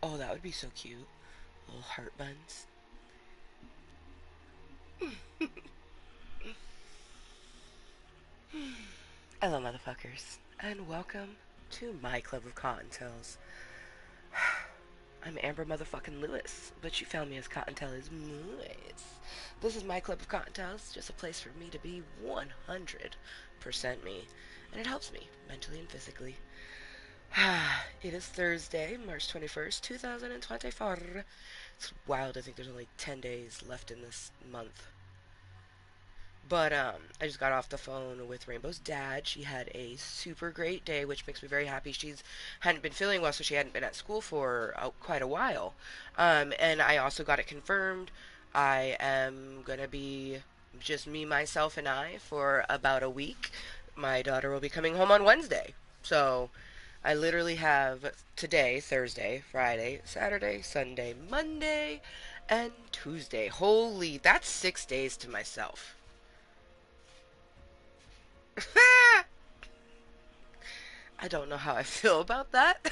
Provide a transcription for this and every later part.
Oh, that would be so cute. Little heart buns. Hello, motherfuckers, and welcome to my club of Cottontales. I'm Amber motherfucking Lewis, but you found me as Kottontale's Mooiisstt. This is my club of Cottontales, just a place for me to be 100% me, and it helps me mentally and physically. It is Thursday, March 21st, 2024. It's wild, I think there's only 10 days left in this month. But I just got off the phone with Rainbow's dad. She had a super great day, which makes me very happy. She's hadn't been feeling well, so she hadn't been at school for quite a while. And I also got it confirmed. I am gonna be just me, myself, and I for about a week. My daughter will be coming home on Wednesday, so I literally have today, Thursday, Friday, Saturday, Sunday, Monday, and Tuesday. Holy, that's 6 days to myself. I don't know how I feel about that.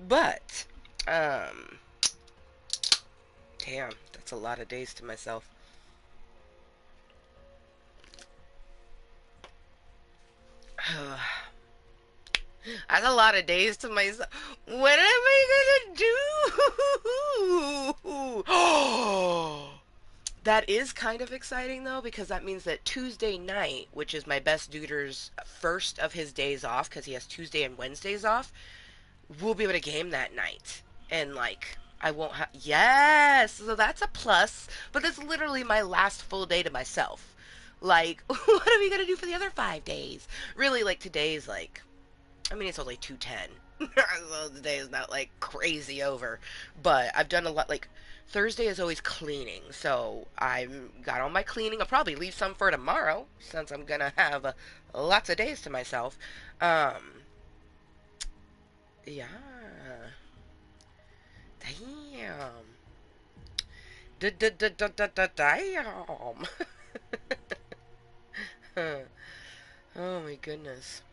But, um, damn, that's a lot of days to myself. That's a lot of days to myself. What am I gonna do? That is kind of exciting though, because that means that Tuesday night, which is my best duder's first of his days off, because he has Tuesday and Wednesdays off, we'll be able to game that night. And like, I won't have. Yes! So that's a plus, but that's literally my last full day to myself. Like, what are we gonna do for the other 5 days? Really, like, today's like, I mean, it's only 2:10. So the day is not like crazy over. But I've done a lot. Like Thursday is always cleaning, so I've got all my cleaning. I'll probably leave some for tomorrow since I'm gonna have lots of days to myself. Um, yeah. Damn. Damn. Oh my goodness.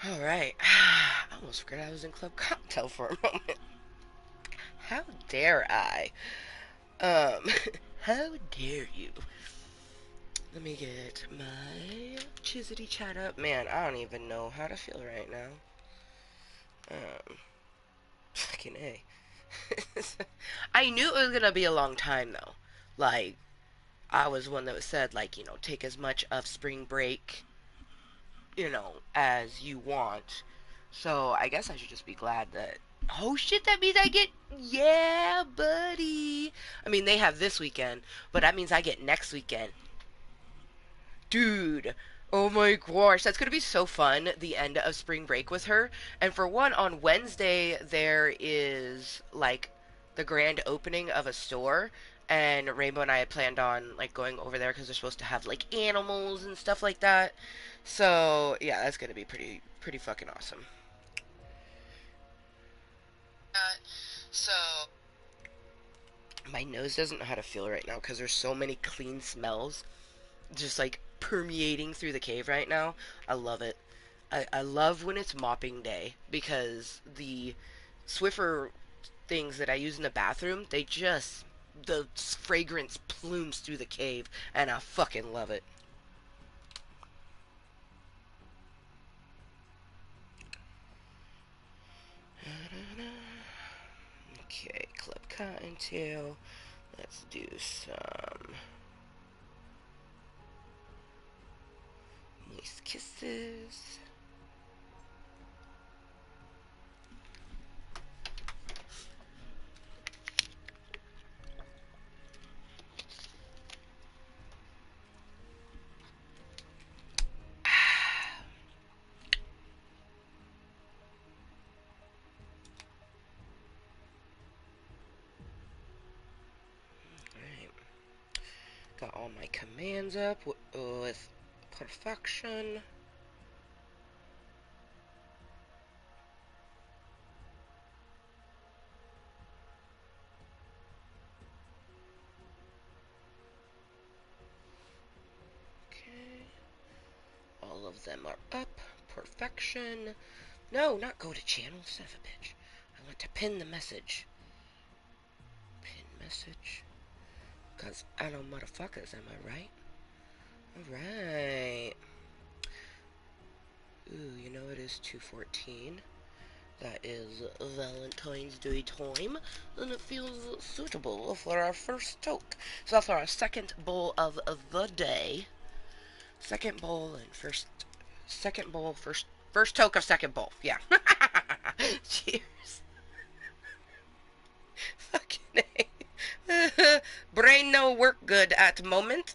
All right. I almost forgot I was in Club Cocktail for a moment. How dare I? Um, how dare you? Let me get my Chisity chat up. Man, I don't even know how to feel right now. Fucking A. I knew it was gonna be a long time though. Like, I was one that said, like, take as much of spring break, as you want. So I guess I should just be glad that. Oh shit, that means I get. Yeah, buddy. I mean, they have this weekend, but that means I get next weekend. Dude, oh my gosh, that's gonna be so fun. The end of spring break with her. And for one, on Wednesday, there is like the grand opening of a store. And Rainbow and I had planned on like going over there because they're supposed to have like animals and stuff like that. So yeah, that's gonna be pretty fucking awesome. So my nose doesn't know how to feel right now because there's so many clean smells just like permeating through the cave right now. I love it. I love when it's mopping day because the Swiffer things that I use in the bathroom, the fragrance plumes through the cave, and I fucking love it. Cottontail. Let's do some moist kisses. Got all my commands up with perfection. Okay. All of them are up. Perfection. No, not go to channel, son of a bitch. I want to pin the message. Pin message. Because I know motherfuckers, am I right? Alright. Ooh, you know it is 2:14. That is Valentine's Day time, and it feels suitable for our first toke. So that's our second bowl of the day. Second bowl and first toke of second bowl. Yeah. Cheers. Fucking A. Brain no work good at the moment.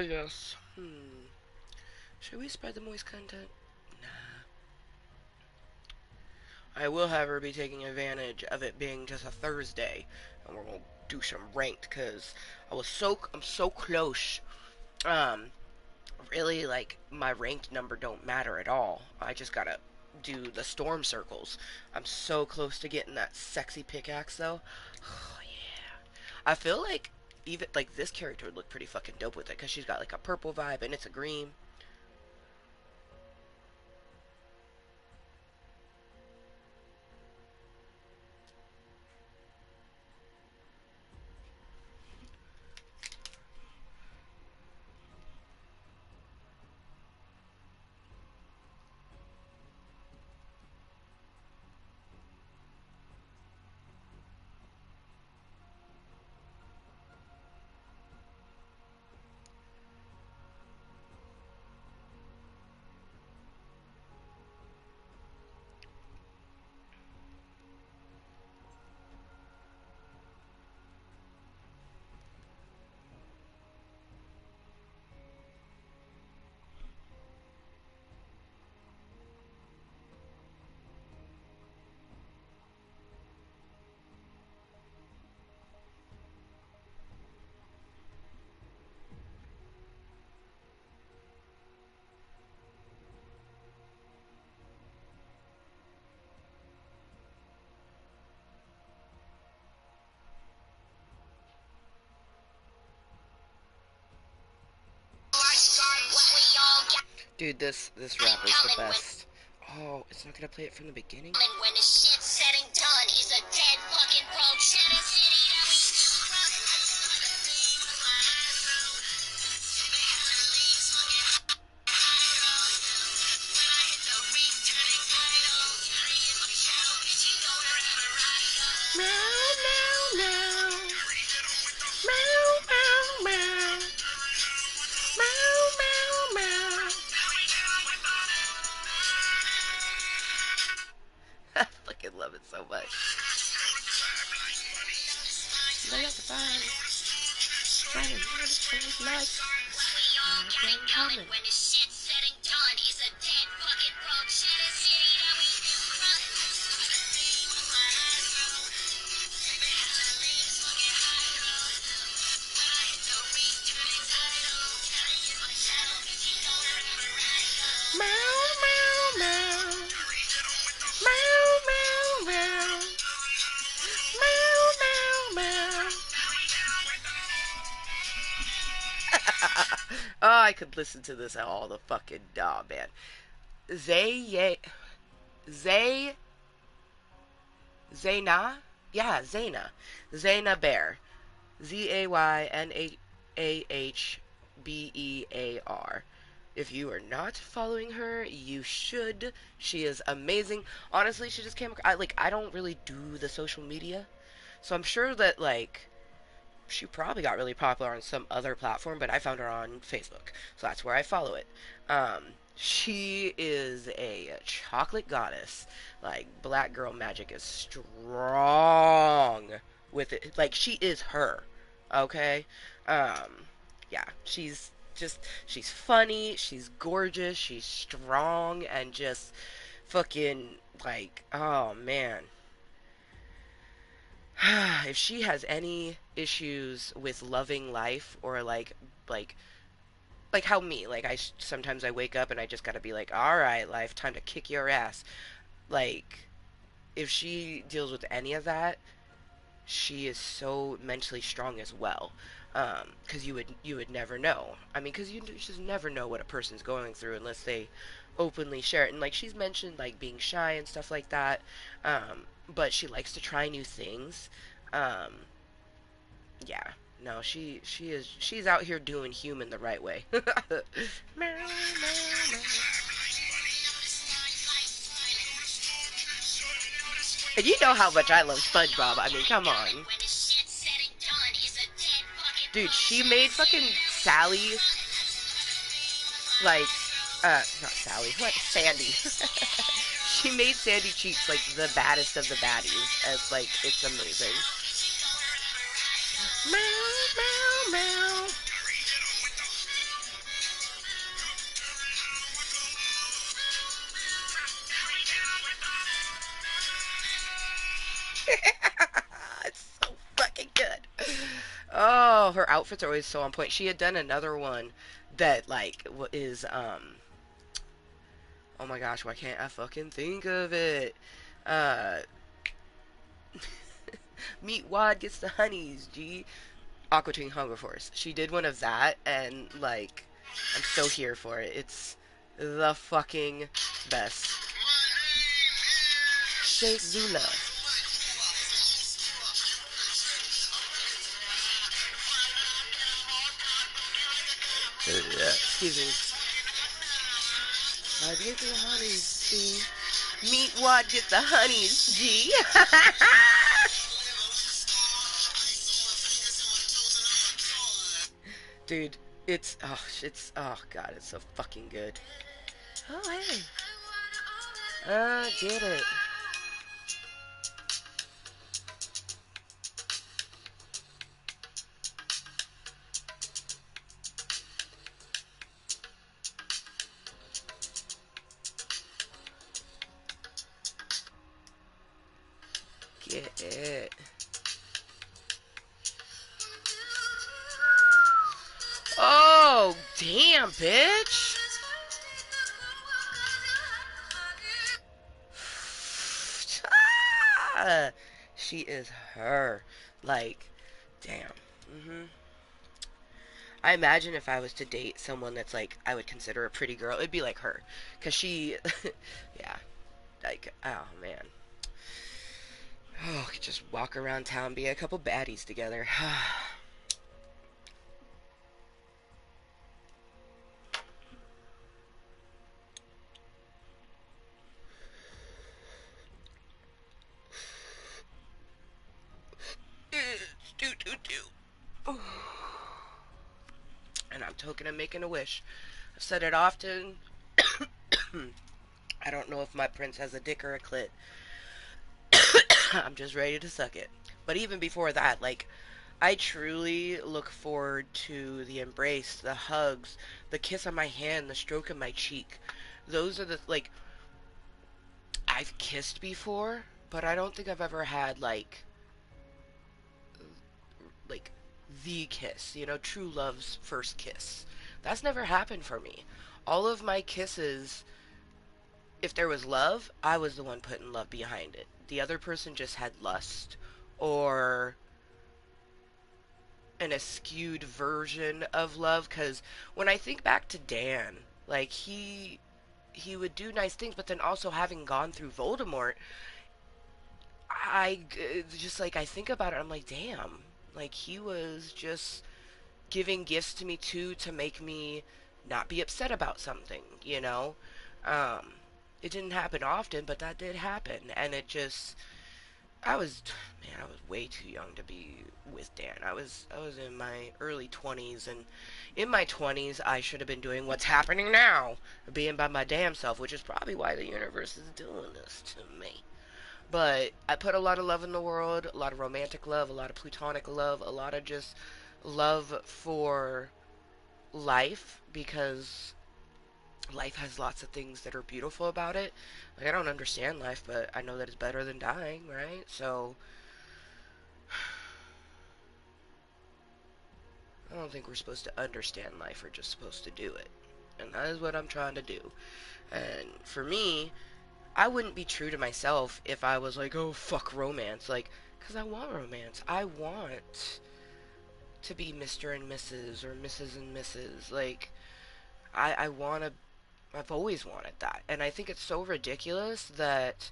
Yes. Should we spread the moist content? Nah. I will, however, be taking advantage of it being just a Thursday, and we're gonna do some ranked because I'm so close. Really, like, my ranked number don't matter at all. I just gotta do the storm circles. I'm so close to getting that sexy pickaxe though. Oh yeah. I feel like even like this character would look pretty fucking dope with it because she's got like a purple vibe and it's a green. Dude, this rapper's the best. Oh, it's not gonna play it from the beginning? When the shit's said and done, it's a dead fucking road. City that we I fucking love it so much. Lay up the fire. Trying to life. Coming. When the shit's said and done, it's a dead fucking road. City that we run. Oh, I could listen to this all the fucking man. Zay Zay Zayna? Yeah, Zayna. Zayna Bear. ZAYNAHBEAR. If you are not following her, you should. She is amazing. Honestly, she just came. I don't really do the social media, so I'm sure that she probably got really popular on some other platform, but I found her on Facebook, so that's where I follow it. She is a chocolate goddess. Like, black girl magic is strong with it. Like, she is her. Okay? Yeah, she's funny, she's gorgeous, she's strong, and just fucking, oh man. If she has any issues with loving life or like how me sometimes I wake up and I just gotta be like, all right, life, time to kick your ass. Like, if she deals with any of that, she is so mentally strong as well. Because you would never know. I mean, because you just never know what a person's going through unless they openly share it. And like, she's mentioned like being shy and stuff like that. But she likes to try new things. Um, yeah. No, she's out here doing human the right way. And you know how much I love SpongeBob. I mean, come on. Dude, she made fucking Sally, like, not Sally, what? Sandy. She made Sandy Cheeks, like, the baddest of the baddies. As, like, it's amazing. Meow, meow, meow. It's so fucking good. Oh, her outfits are always so on point. She had done another one that, like, is, oh my gosh, why can't I fucking think of it? Uh, Meat Wad gets the honeys, G. Aqua Teen Hunger Force. She did one of that, and like, I'm so here for it. It's the fucking best. Shake Zula. Excuse me. I get the honeys, G. Meat Wad get the honeys, G. Dude, it's god, it's so fucking good. Oh hey. Get it. Get it. Oh, damn, bitch. Ah, she is her. Like, damn. I imagine if I was to date someone that's like I would consider a pretty girl, it'd be like her, cause she, yeah, like oh man, oh could just walk around town, be a couple baddies together. do do do. And I'm token of making a wish. I've said it often. I don't know if my prince has a dick or a clit. I'm just ready to suck it. But even before that, like, I truly look forward to the embrace, the hugs, the kiss on my hand, the stroke of my cheek. Those are the, like, I've kissed before, but I don't think I've ever had, like, the kiss, true love's first kiss. That's never happened for me. All of my kisses, if there was love, I was the one putting love behind it. The other person just had lust or an skewed version of love, because when I think back to Dan, like he would do nice things, but then also having gone through Voldemort, just like I think about it, I'm like, damn, like he was just giving gifts to me too to make me not be upset about something, you know. Um, it didn't happen often, but that did happen, and it just I was, man, I was way too young to be with Dan. I was in my early 20s, and in my 20s I should have been doing what's happening now, being by my damn self, which is probably why the universe is doing this to me. But I put a lot of love in the world, a lot of romantic love, a lot of platonic love, a lot of just love for life, because life has lots of things that are beautiful about it. Like, I don't understand life, but I know that it's better than dying, right? So I don't think we're supposed to understand life, we're just supposed to do it. And that is what I'm trying to do. And for me, I wouldn't be true to myself if I was like, oh, fuck romance. Like, because I want romance. I want to be Mr. and Mrs. or Mrs. and Mrs. Like, I want to. I've always wanted that. And I think it's so ridiculous that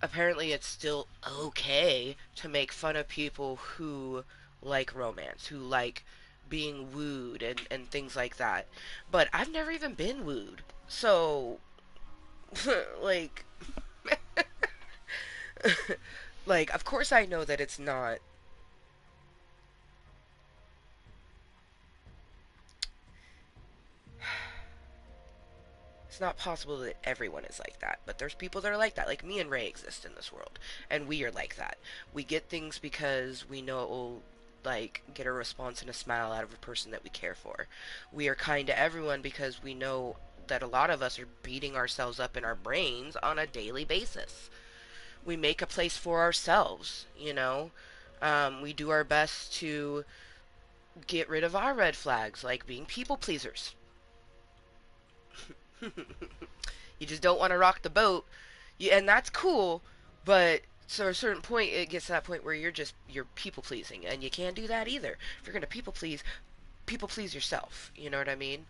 apparently it's still okay to make fun of people who like romance, who like being wooed and things like that. But I've never even been wooed. So, like, like, of course I know that it's not possible that everyone is like that, but there's people that are like that. Like me and Ray exist in this world, and we are like that. We get things because we know it will like get a response and a smile out of a person that we care for. We are kind to everyone because we know that a lot of us are beating ourselves up in our brains on a daily basis. We make a place for ourselves, you know. We do our best to get rid of our red flags, like being people pleasers. You just don't want to rock the boat, and that's cool. But so at a certain point, it gets to that point where you're people pleasing, and you can't do that either. If you're gonna people please yourself. You know what I mean?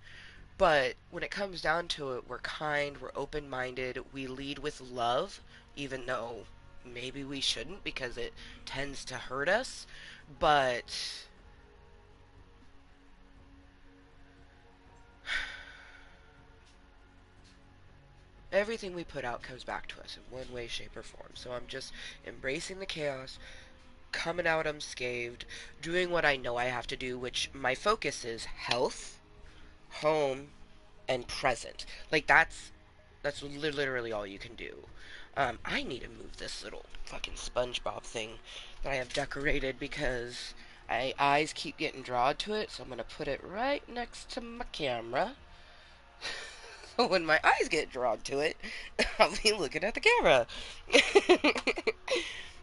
But when it comes down to it, we're kind, we're open minded, we lead with love, even though maybe we shouldn't because it tends to hurt us. But everything we put out comes back to us in one way, shape, or form. So I'm just embracing the chaos, coming out unscathed, doing what I know I have to do, which my focus is health, home, and present. Like that's literally all you can do. I need to move this little fucking SpongeBob thing that I have decorated because my eyes keep getting drawn to it, so I'm gonna put it right next to my camera. So when my eyes get drawn to it, I'll be looking at the camera.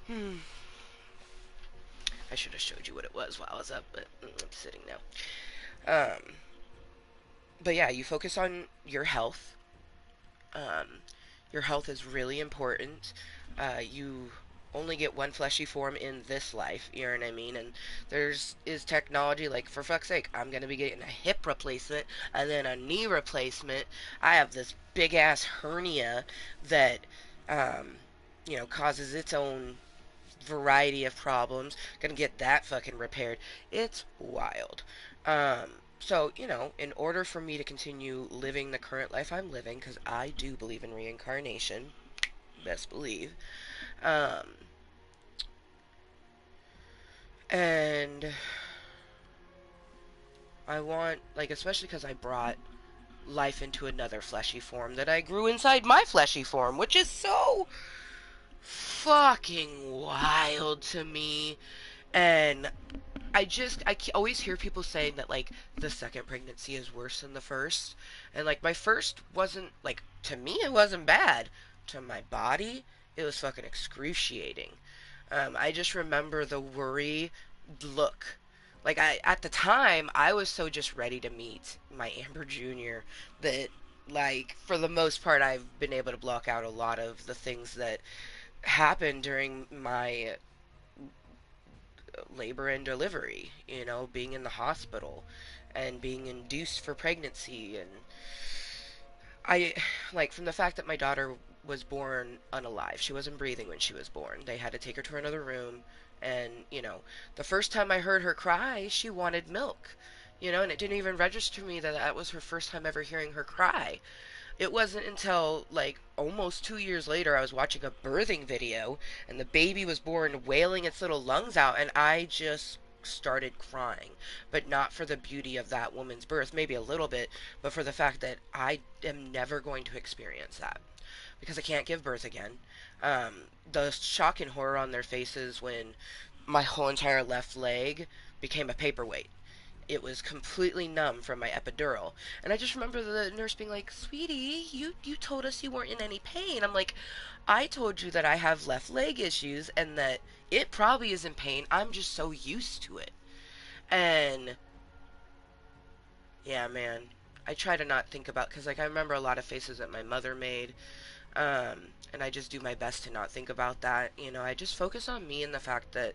Hmm. I should have showed you what it was while I was up, but I'm sitting now. But yeah, you focus on your health. Um, your health is really important. You only get one fleshy form in this life, you know what I mean? And there's is technology like for fuck's sake, I'm gonna be getting a hip replacement and then a knee replacement. I have this big ass hernia that um, causes its own variety of problems. Gonna get that fucking repaired. It's wild. So, in order for me to continue living the current life I'm living, because I do believe in reincarnation, best believe, um, and I want, like, especially because I brought life into another fleshy form that I grew inside my fleshy form, which is so fucking wild to me. And I always hear people saying that like the second pregnancy is worse than the first, and like my first wasn't like to me it wasn't bad. To my body, it was fucking excruciating. I just remember the worry look. Like I at the time I was so just ready to meet my Amber Jr. that like for the most part I've been able to block out a lot of the things that happened during my labor and delivery, you know, being in the hospital and being induced for pregnancy. And I, like, from the fact that my daughter was born unalive, she wasn't breathing when she was born. They had to take her to another room. And, you know, the first time I heard her cry, she wanted milk. You know, and it didn't even register to me that that was her first time ever hearing her cry. It wasn't until like almost 2 years later I was watching a birthing video and the baby was born wailing its little lungs out, and I just started crying. But not for the beauty of that woman's birth, maybe a little bit, but for the fact that I am never going to experience that because I can't give birth again. The shock and horror on their faces when my whole entire left leg became a paperweight. It was completely numb from my epidural. And I just remember the nurse being like, "Sweetie, you told us you weren't in any pain." I'm like, "I told you that I have left leg issues and that it probably is in pain. I'm just so used to it." And yeah, man, I try to not think about, because like I remember a lot of faces that my mother made, and I just do my best to not think about that. You know, I just focus on me and the fact that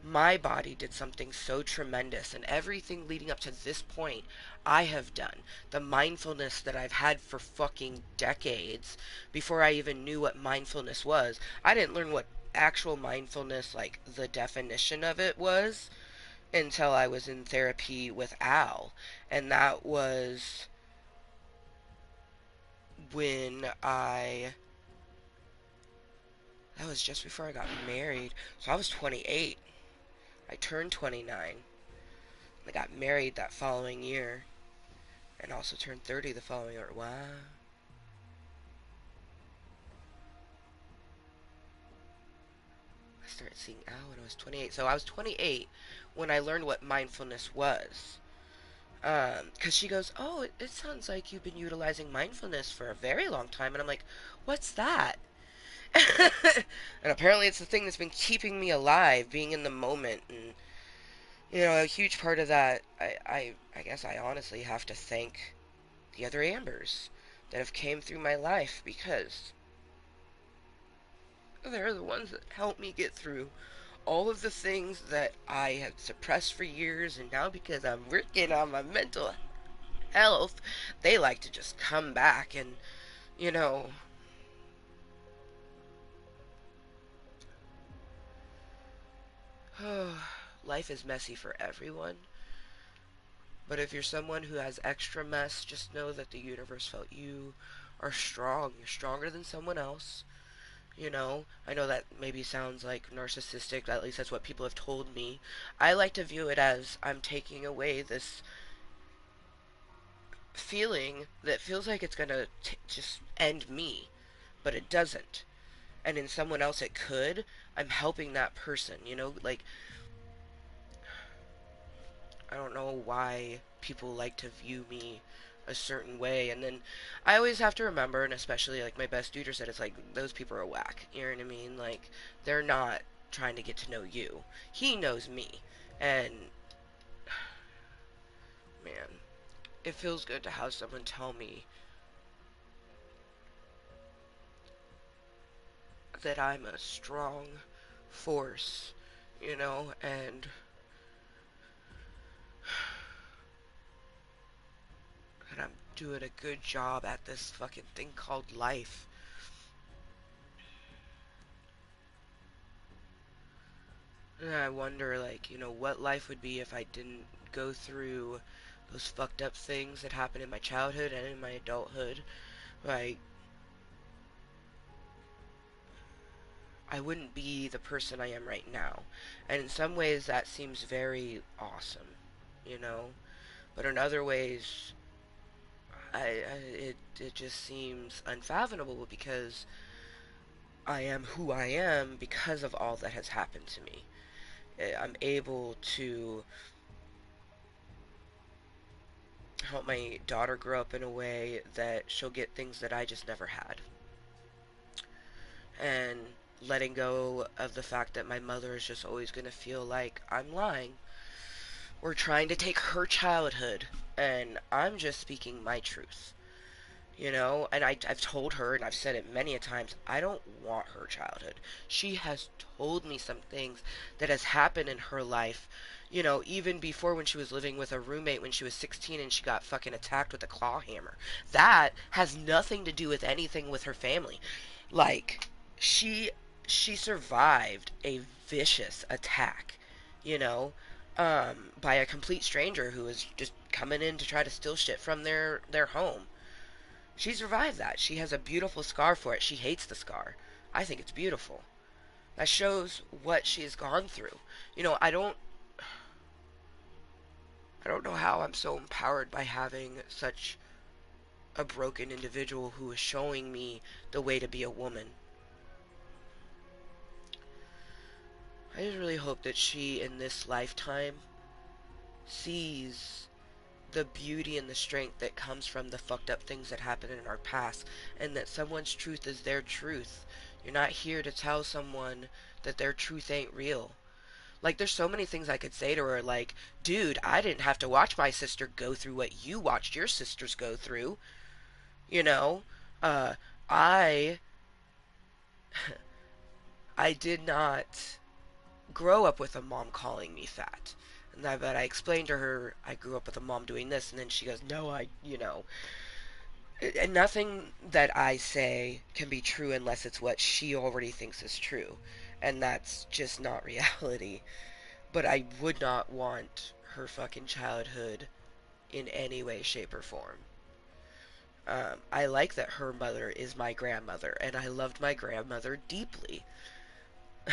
my body did something so tremendous, and everything leading up to this point I have done. The mindfulness that I've had for fucking decades before I even knew what mindfulness was. I didn't learn what actual mindfulness, like the definition of it, was until I was in therapy with Al. And that was when I. That was just before I got married. So I was 28. I turned 29. I got married that following year, and also turned 30 the following year. Wow. I started seeing Al when I was 28. So I was 28 when I learned what mindfulness was. Because she goes, "Oh, it sounds like you've been utilizing mindfulness for a very long time." And I'm like, "What's that?" And apparently it's the thing that's been keeping me alive, being in the moment. And, you know, a huge part of that, I guess I honestly have to thank the other Ambers that have came through my life, because they're the ones that helped me get through all of the things that I had suppressed for years, and now because I'm working on my mental health, they like to just come back and, you know, life is messy for everyone. But if you're someone who has extra mess, just know that the universe felt you are strong. You're stronger than someone else. You know, I know that maybe sounds like narcissistic, at least that's what people have told me. I like to view it as I'm taking away this feeling that feels like it's gonna just end me, but it doesn't. And in someone else it could. I'm helping that person, you know? Like, I don't know why people like to view me a certain way. And then I always have to remember, and especially like my best tutor said, it's like those people are whack. You know what I mean? Like, they're not trying to get to know you. He knows me. And man, it feels good to have someone tell me that I'm a strong force, you know, and that I'm doing a good job at this fucking thing called life. And I wonder, like, you know, what life would be if I didn't go through those fucked up things that happened in my childhood and in my adulthood. Like, I wouldn't be the person I am right now. And in some ways, that seems very awesome, you know? But in other ways, it just seems unfathomable, because I am who I am because of all that has happened to me. I'm able to help my daughter grow up in a way that she'll get things that I just never had. And letting go of the fact that my mother is just always going to feel like I'm lying or trying to take her childhood, and I'm just speaking my truth. You know, and I've told her, and I've said it many a times, I don't want her childhood. She has told me some things that has happened in her life, you know, even before when she was living with a roommate when she was 16 and she got fucking attacked with a claw hammer. That has nothing to do with anything with her family. Like, she she survived a vicious attack, you know, by a complete stranger who was just coming in to try to steal shit from their home. She survived that. She has a beautiful scar for it. She hates the scar. I think it's beautiful. That shows what she has gone through. You know, I don't know how I'm so empowered by having such a broken individual who is showing me the way to be a woman. I just really hope that she in this lifetime sees the beauty and the strength that comes from the fucked up things that happened in our past, and that someone's truth is their truth. You're not here to tell someone that their truth ain't real. Like, there's so many things I could say to her, like, dude, I didn't have to watch my sister go through what you watched your sisters go through. You know, uh, I, I did not grow up with a mom calling me fat. But I explained to her I grew up with a mom doing this, and then she goes, "No, and nothing that I say can be true unless it's what she already thinks is true, and that's just not reality. But I would not want her fucking childhood in any way, shape, or form. I like that her mother is my grandmother, and I loved my grandmother deeply.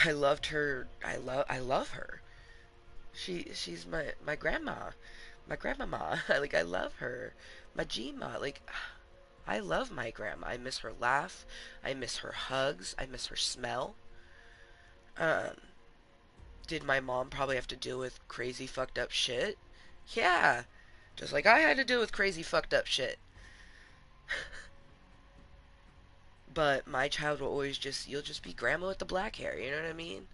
I loved her. I love her. She's my grandma, my grandmama. Like, I love her, my Gma. Like, I love my grandma. I miss her laugh. I miss her hugs. I miss her smell. Um, did my mom probably have to deal with crazy fucked up shit? Yeah, just like I had to deal with crazy fucked up shit. But my child will always you'll just be grandma with the black hair, you know what I mean?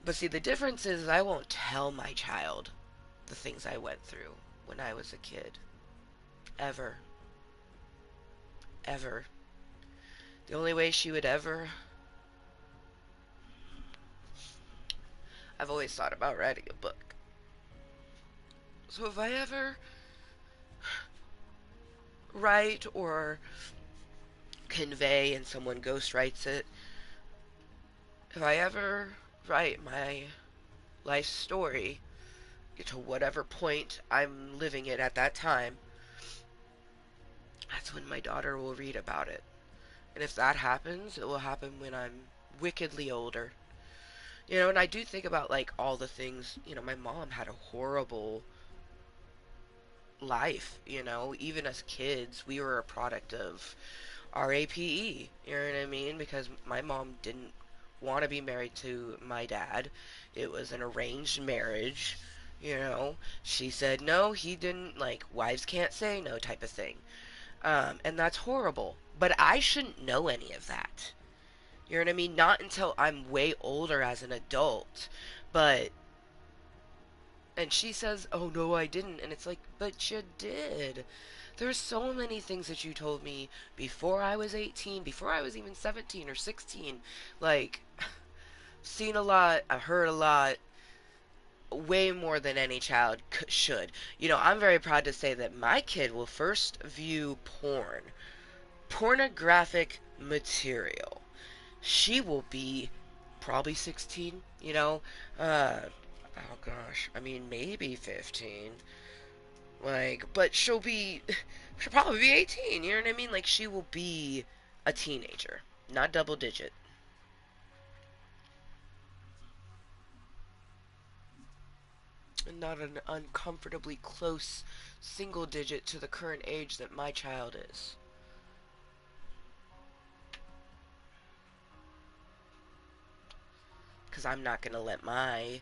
But see, the difference is I won't tell my child the things I went through when I was a kid. Ever. Ever. The only way she would ever. I've always thought about writing a book. So if I ever write or convey and someone ghostwrites it, if I ever write my life story to whatever point I'm living it at that time, that's when my daughter will read about it. And if that happens, it will happen when I'm wickedly older. You know, and I do think about like all the things, you know, my mom had a horrible life, you know, even as kids, we were a product of RAPE, you know what I mean? Because my mom didn't want to be married to my dad. It was an arranged marriage, you know. She said no, he didn't, like, wives can't say no type of thing. And that's horrible. But I shouldn't know any of that. You know what I mean? Not until I'm way older as an adult. But and she says, "Oh no, I didn't." And it's like, "But you did. There's so many things that you told me before I was 18, before I was even 17 or 16. Like, seen a lot, I heard a lot, way more than any child should. You know, I'm very proud to say that my kid will first view pornographic material. She will be probably 16, you know, uh, oh gosh, I mean, maybe 15. Like, but she'll probably be 18, you know what I mean? Like, she will be a teenager, not double digit. And not an uncomfortably close single digit to the current age that my child is. Because I'm not going to let my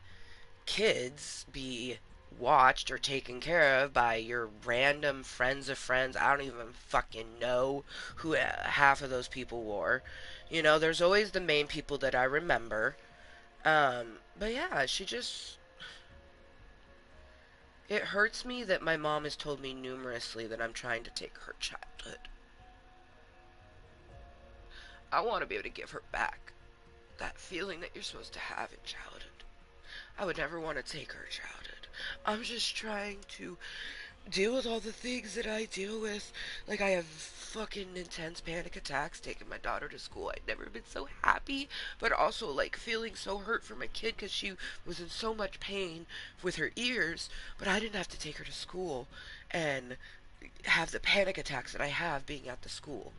kids be watched or taken care of by your random friends of friends. I don't even fucking know who half of those people were. You know, there's always the main people that I remember. But yeah, she just It hurts me that my mom has told me numerously that I'm trying to take her childhood. I want to be able to give her back that feeling that you're supposed to have in childhood. I would never want to take her childhood. I'm just trying to deal with all the things that I deal with. Like, I have fucking intense panic attacks taking my daughter to school. I'd never been so happy, but also, like, feeling so hurt for my kid because she was in so much pain with her ears, but I didn't have to take her to school and have the panic attacks that I have being at the school.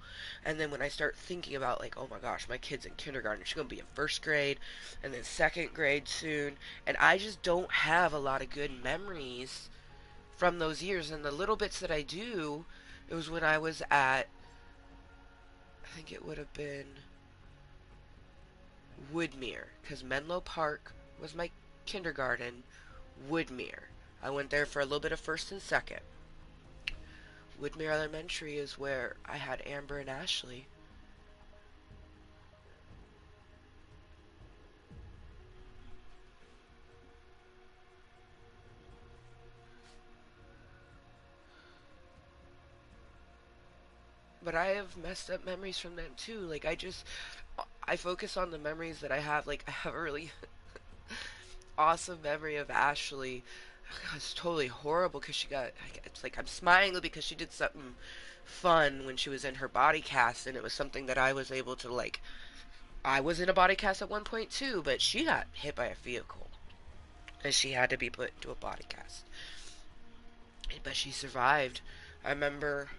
And then when I start thinking about, like, oh my gosh, my kid's in kindergarten, she's going to be in first grade and then second grade soon, and I just don't have a lot of good memories from those years. And the little bits that I do, it was when I was at, I think it would have been Woodmere, because Menlo Park was my kindergarten. Woodmere, I went there for a little bit of first and second. Woodmere Elementary is where I had Amber and Ashley. But I have messed up memories from them too. Like, I focus on the memories that I have. Like, I have a really awesome memory of Ashley. It's totally horrible because she got. It's like I'm smiling because she did something fun when she was in her body cast, and it was something that I was able to, like. I was in a body cast at one point too, but she got hit by a vehicle, and she had to be put into a body cast. But she survived. I remember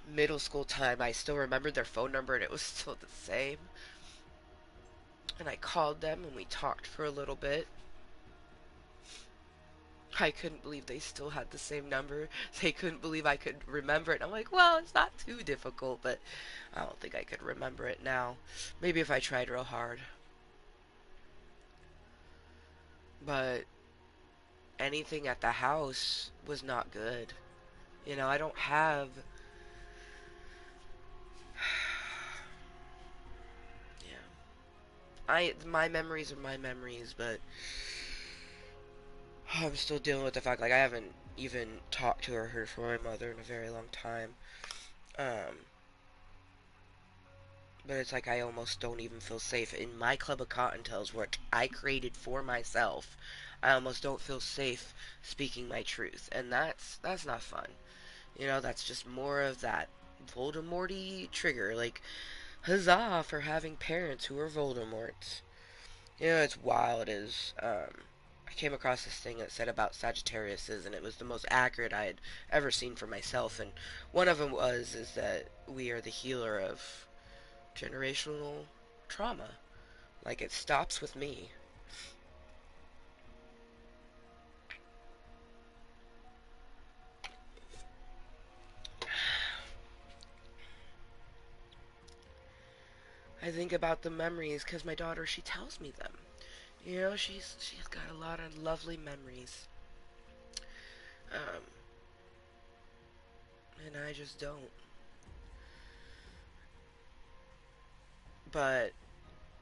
middle school time. I still remembered their phone number, and it was still the same. And I called them, and we talked for a little bit. I couldn't believe they still had the same number. They couldn't believe I could remember it. I'm like, well, it's not too difficult, but I don't think I could remember it now. Maybe if I tried real hard. But anything at the house was not good. You know, I don't have. Yeah. My memories are my memories, but I'm still dealing with the fact, like, I haven't even talked to her for my mother in a very long time. Um, but it's like I almost don't even feel safe in my club of Cottontales, which I created for myself. I almost don't feel safe speaking my truth, and that's not fun. You know, that's just more of that Voldemorty trigger. Like, huzzah for having parents who are Voldemorts. You know, it's wild. I came across this thing that said about Sagittariuses, and it was the most accurate I had ever seen for myself. And one of them is that we are the healer of generational trauma. Like, it stops with me. I think about the memories because my daughter, she tells me them. You know, she's got a lot of lovely memories, um, and I just don't. But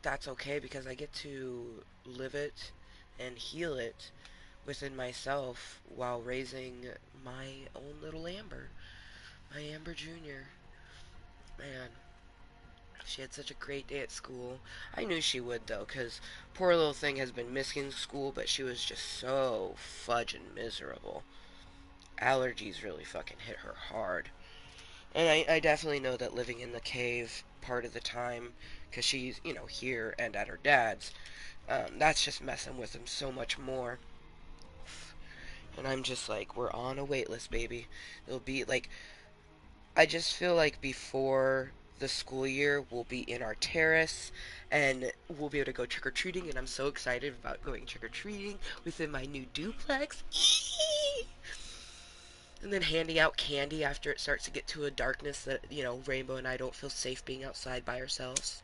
that's okay because I get to live it and heal it within myself while raising my own little Amber, my Amber Jr. Man, she had such a great day at school. I knew she would though, cause poor little thing has been missing school, but she was just so fudging miserable. Allergies really fucking hit her hard. And I definitely know that living in the cave part of the time, because she's, you know, here and at her dad's, that's just messing with him so much more. And I'm just like, we're on a wait list, baby. It'll be like, I just feel like before the school year, we'll be in our terrace and we'll be able to go trick or treating. And I'm so excited about going trick or treating within my new duplex. And then handing out candy after it starts to get to a darkness that, you know, Rainbow and I don't feel safe being outside by ourselves.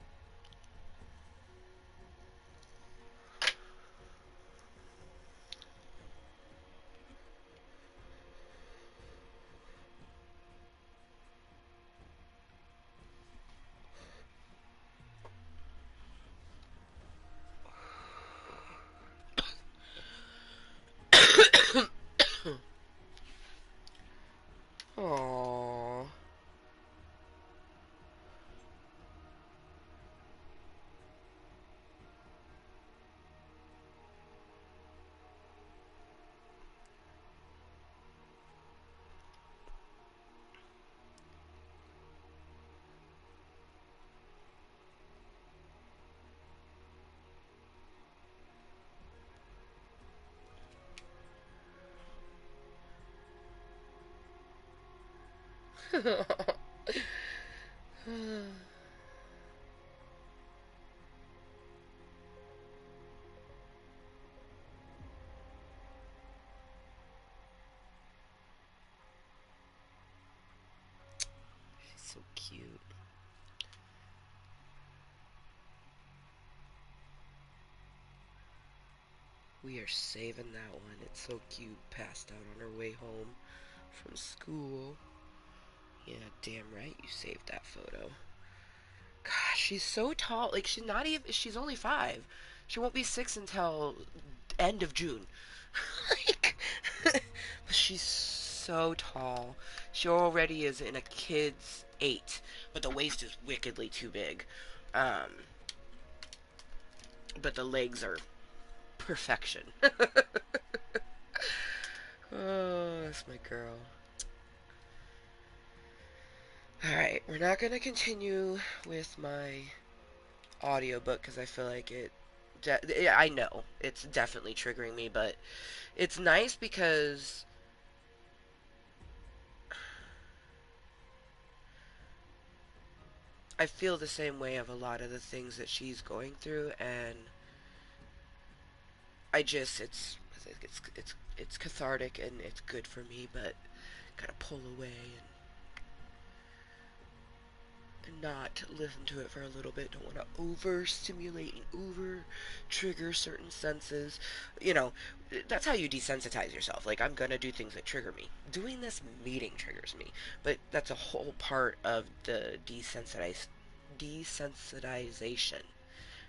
Aww. She's so cute. We are saving that one. It's so cute. Passed out on her way home from school. Yeah, damn right you saved that photo. Gosh, she's so tall. Like, she's not even, she's only 5. She won't be 6 until end of June. Like, but she's so tall. She already is in a kid's 8, but the waist is wickedly too big. Um, but the legs are perfection. Oh, that's my girl. Alright, we're not going to continue with my audiobook because I feel like I know it's definitely triggering me, but it's nice because I feel the same way of a lot of the things that she's going through, and I just it's cathartic and it's good for me, but gotta pull away and not listen to it for a little bit. Don't want to overstimulate and over trigger certain senses. You know, that's how you desensitize yourself. Like, I'm gonna do things that trigger me. Doing this meeting triggers me, but that's a whole part of the desensitization.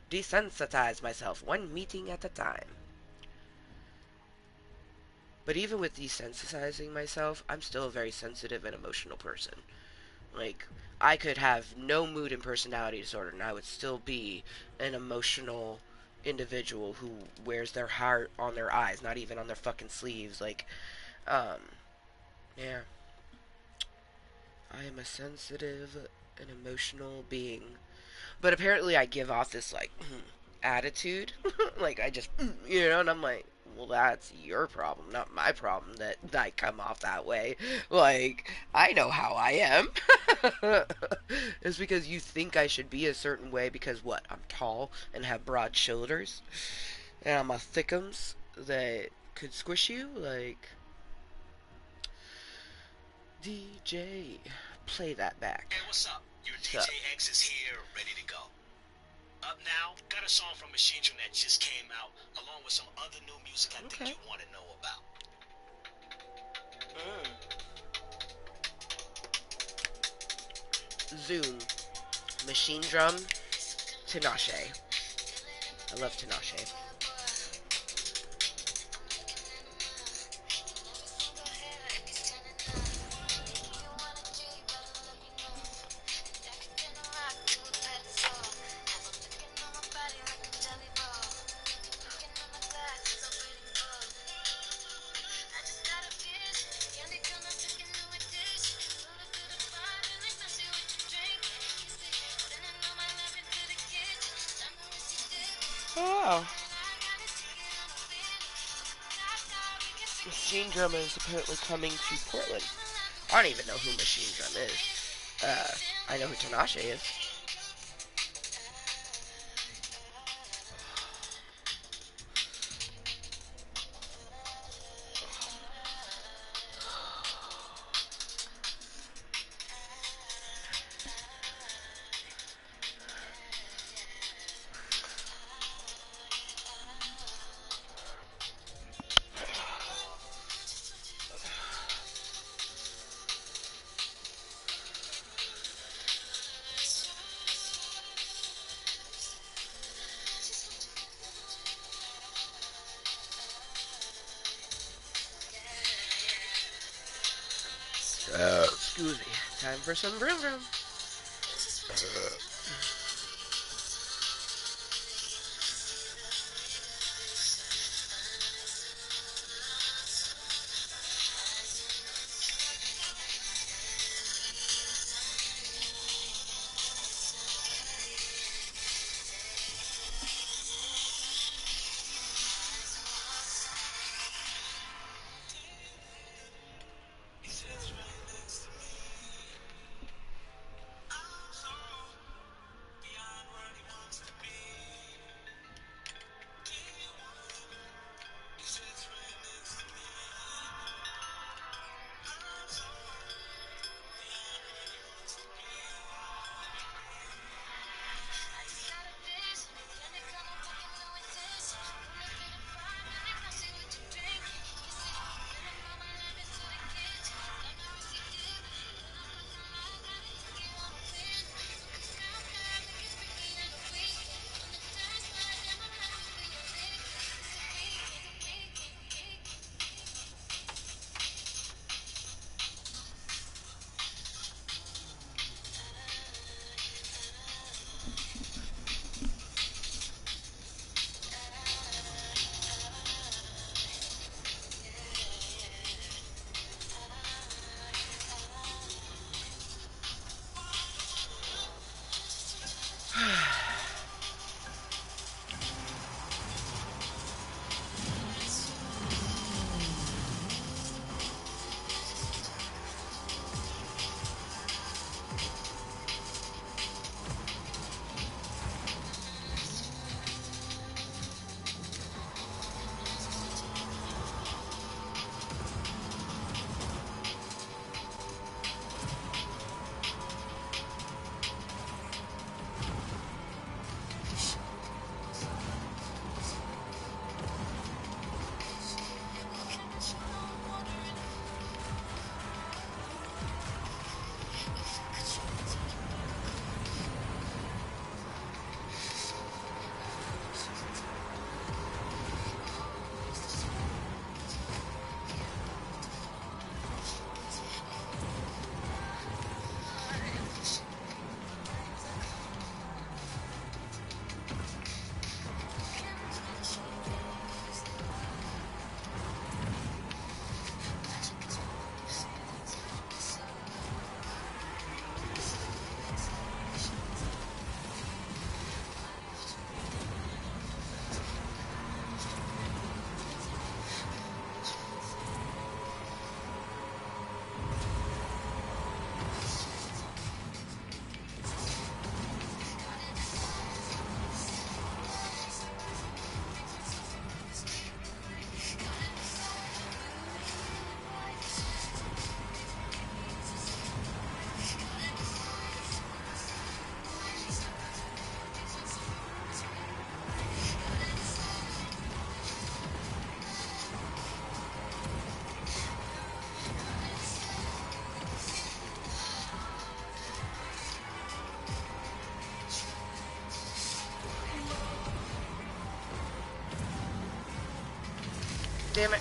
Desensitize myself one meeting at a time. But even with desensitizing myself, I'm still a very sensitive and emotional person. Like, I could have no mood and personality disorder, and I would still be an emotional individual who wears their heart on their eyes, not even on their fucking sleeves. Like, um, yeah. I am a sensitive and emotional being. But apparently I give off this, like, attitude. Like, I just, and I'm like, well, that's your problem, not my problem that I come off that way. Like, I know how I am. It's because you think I should be a certain way because what? I'm tall and have broad shoulders and I'm a thickums that could squish you. Like, DJ, play that back. Hey, what's up? Your DJ X is here, ready to go. Up now, got a song from Machine Drum that just came out, along with some other new music I think you want to know about. Zoom, Machine Drum, Tinashe. I love Tinashe. Oh, Machine Drum is apparently coming to Portland. I don't even know who Machine Drum is. I know who Tinashe is. Excuse me. Time for some vroom vroom. Damn it.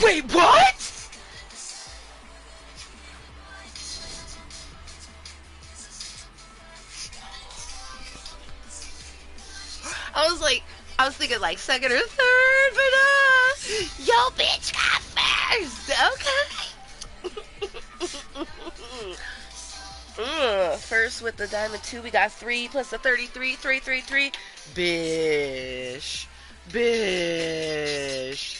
Wait, what? I was thinking like second or third, but yo, bitch got first. Okay. First with the diamond 2, we got 3 plus the 33, 333. Bish. Bish.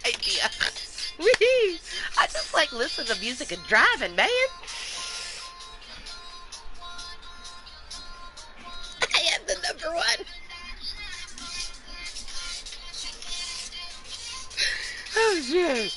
Idea. Wee. I just like listening to music and driving, man. I am the number one. Oh shit.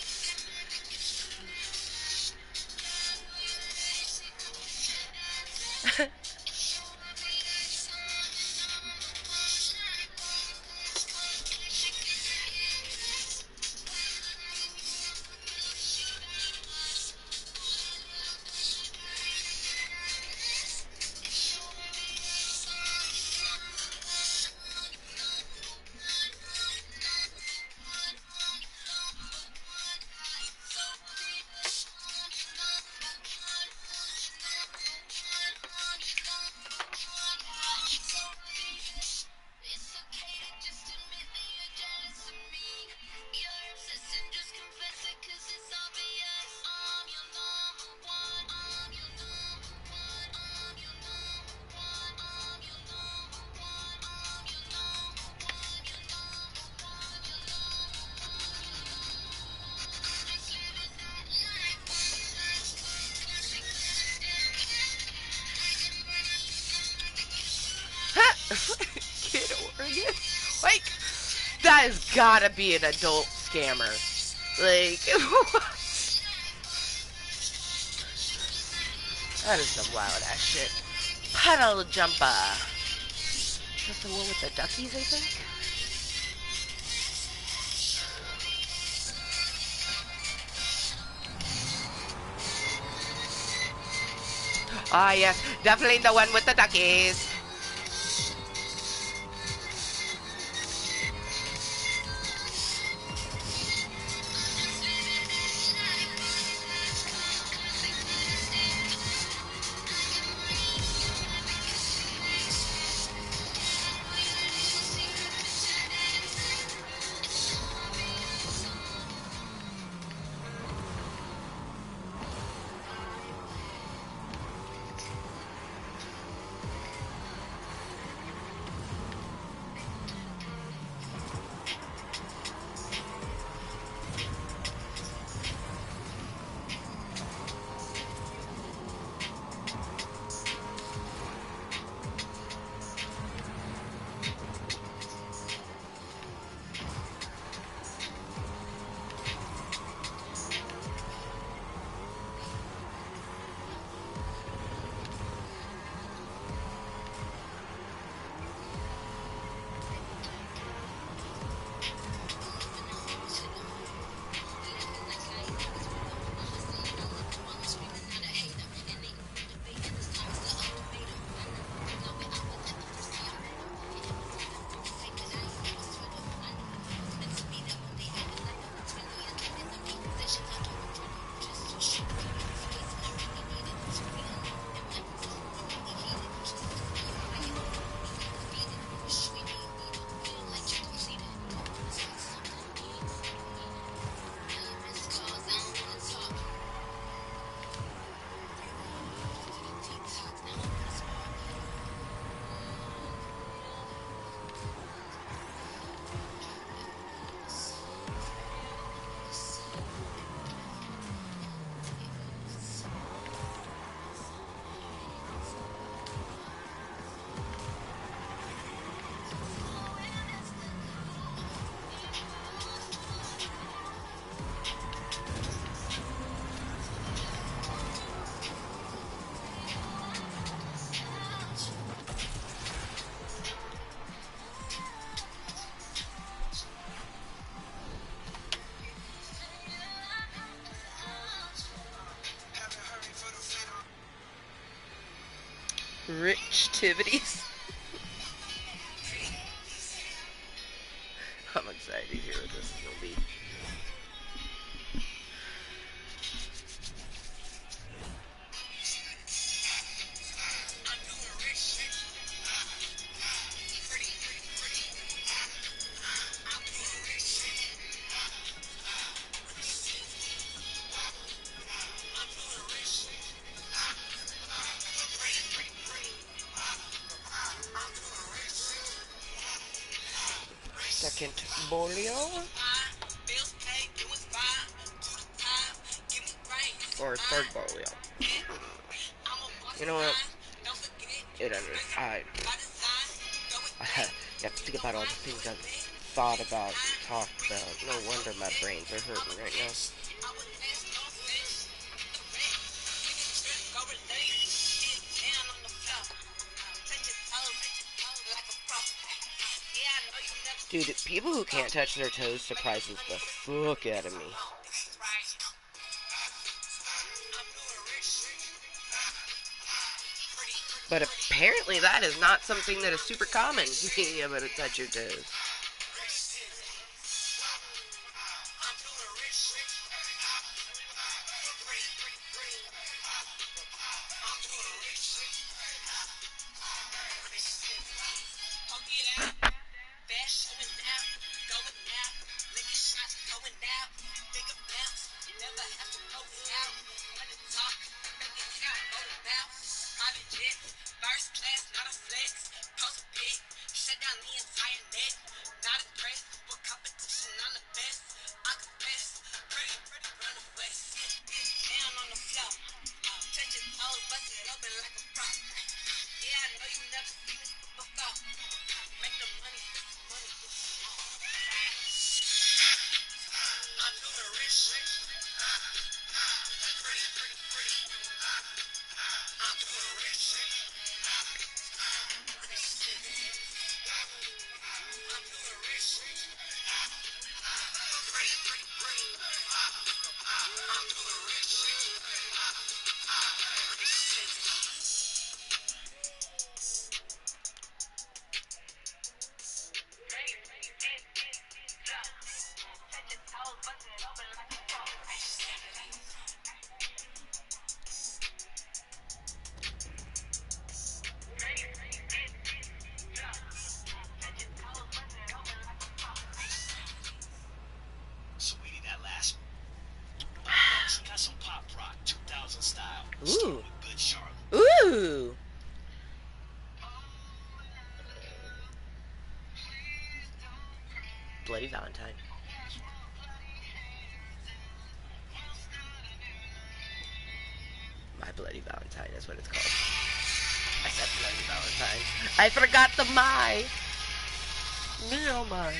Kid Oregon? Like, that has gotta be an adult scammer. Like, that is some wild ass shit. Puddle jumper. That's the one with the duckies, I think? Ah, yes, definitely the one with the duckies. Rich activities. I'm excited to hear what this is gonna be. second bolio. Or third bolio. You know what? You have to think about all the things I've thought about, talked about. No wonder my brains are hurting right now. Dude, people who can't touch their toes surprises the fuck out of me. But apparently that is not something that is super common, being able to touch your toes. Ooh. Ooh. Bloody Valentine. My Bloody Valentine is what it's called. I said Bloody Valentine. I forgot the my. Me oh my.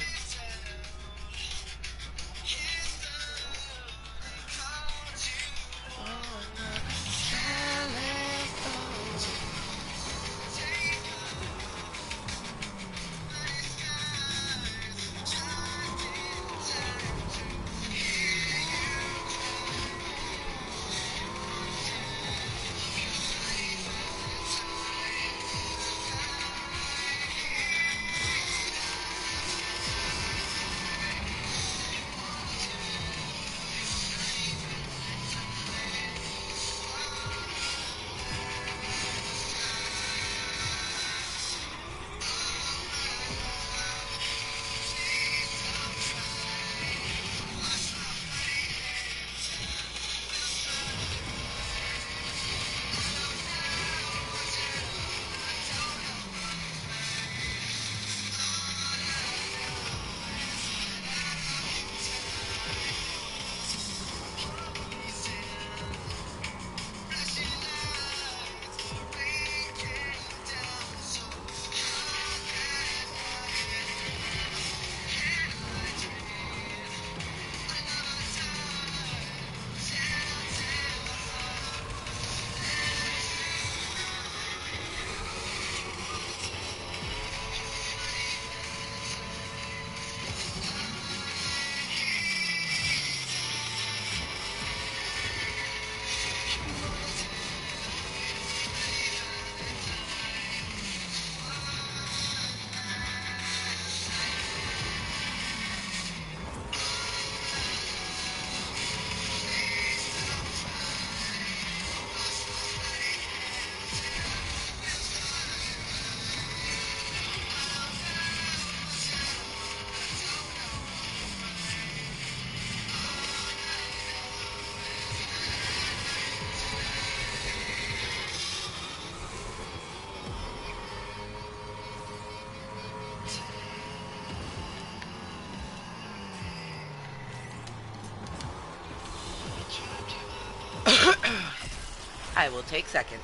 I will take second.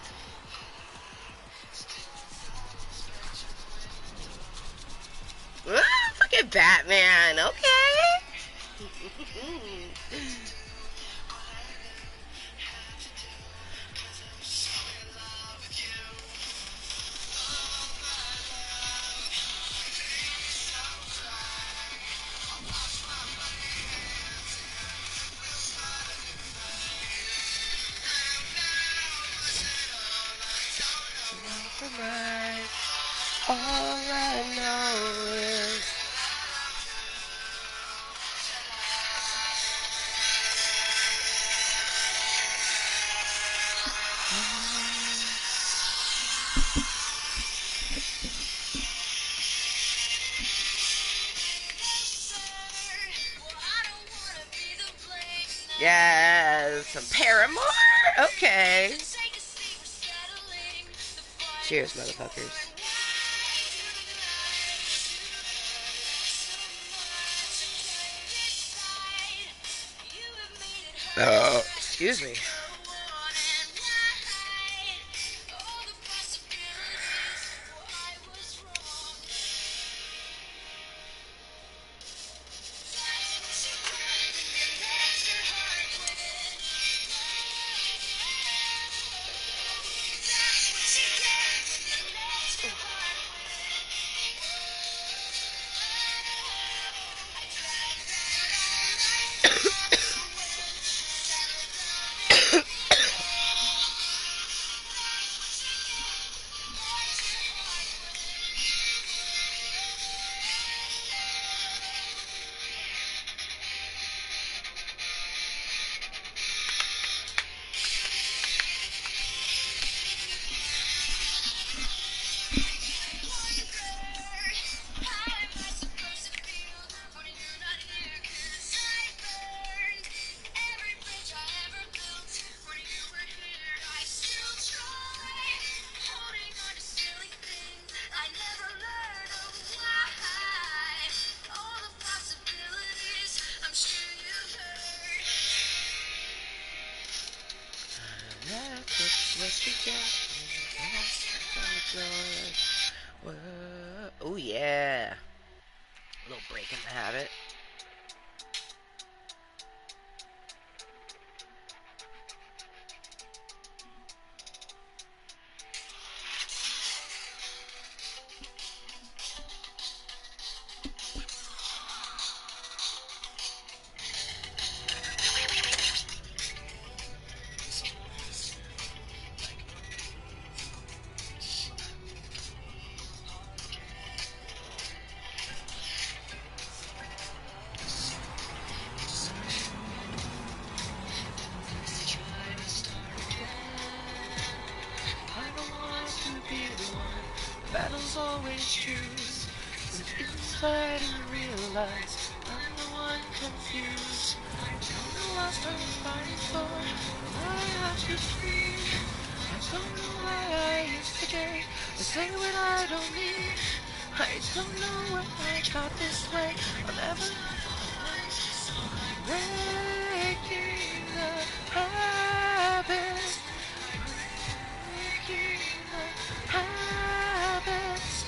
Fucking Batman, okay. All I know is yes, some Paramore. Okay. Cheers, motherfuckers. Excuse me. Oh yeah. A little break in the habit. Battles always choose. Look inside and realize I'm the one confused. I don't know what I'm fighting for. I have to scream. I don't know why I instigate. I say what I don't mean. I don't know what I got this way. I'll never breaking the habits. Breaking the habits.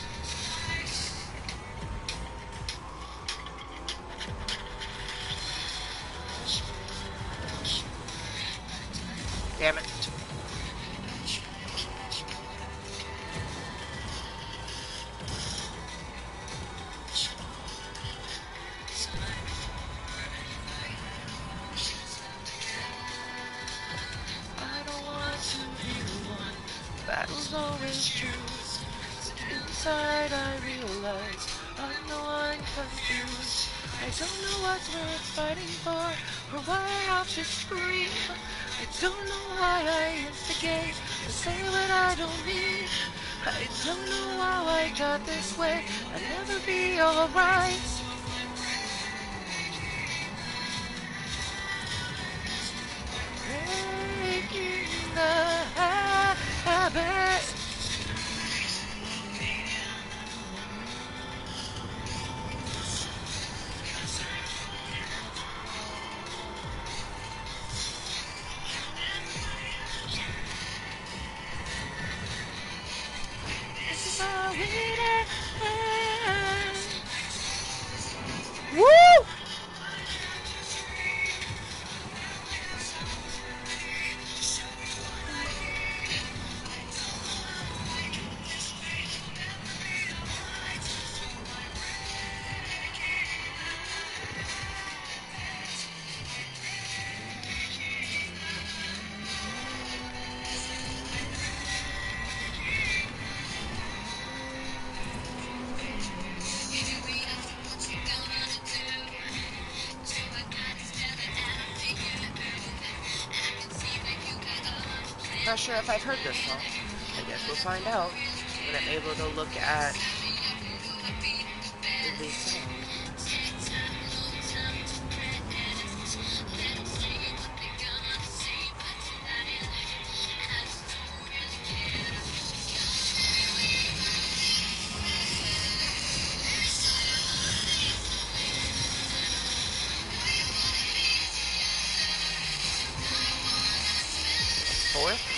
Damn it. I don't want to be the one. Battle's always choose. Inside I realize I'm the one confused. I don't know what's worth fighting for or why I have to scream. I don't know why I instigate to say what I don't mean. I don't know how I got this way. I'll never be alright. Breaking the habit. Not sure if I've heard this song. I guess we'll find out when I'm able to look at the song. Fourth?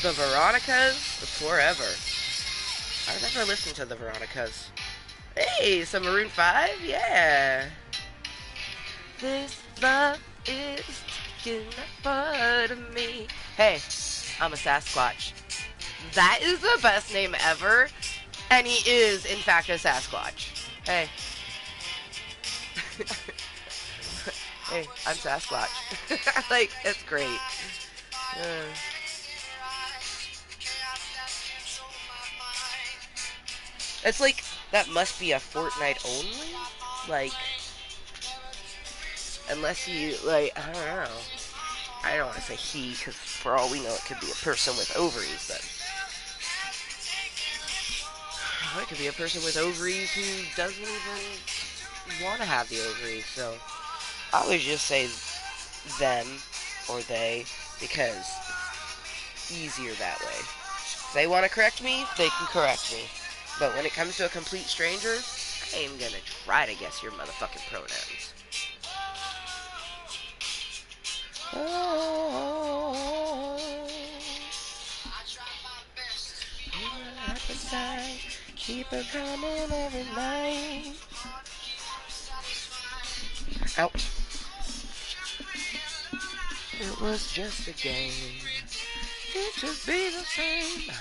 The Veronicas? Forever. I've never listened to the Veronicas. Hey, some Maroon 5? Yeah. This love is taking a part of me. Hey, I'm a Sasquatch. That is the best name ever. And he is, in fact, a Sasquatch. Hey. Hey, I'm Sasquatch. Like, it's great. It's like, that must be a Fortnite only? Like, unless you, like, I don't know. I don't want to say he, because for all we know, it could be a person with ovaries, but it could be a person with ovaries who doesn't even want to have the ovaries, so I always just say them or they, because easier that way. If they want to correct me, they can correct me. But when it comes to a complete stranger, I ain't gonna try to guess your motherfucking pronouns. Oh, up inside, keep it coming every night. Ow. It was just a game. It just be the same.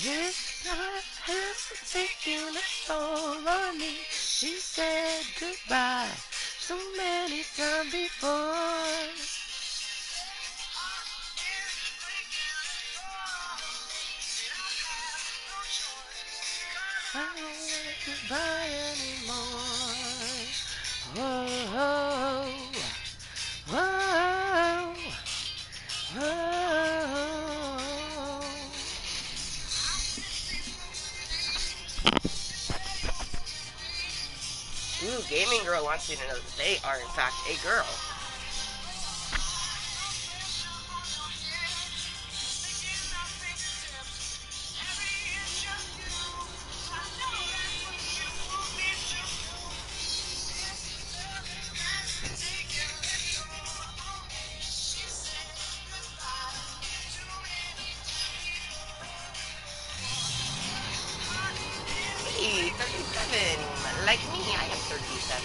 This night has taken a toll on me. She said goodbye so many times before. I don't want goodbye anymore. Whoa, whoa, whoa. Ooh, Gaming Girl wants you to know that they are in fact a girl. Hey, 37. Like me, I am 37.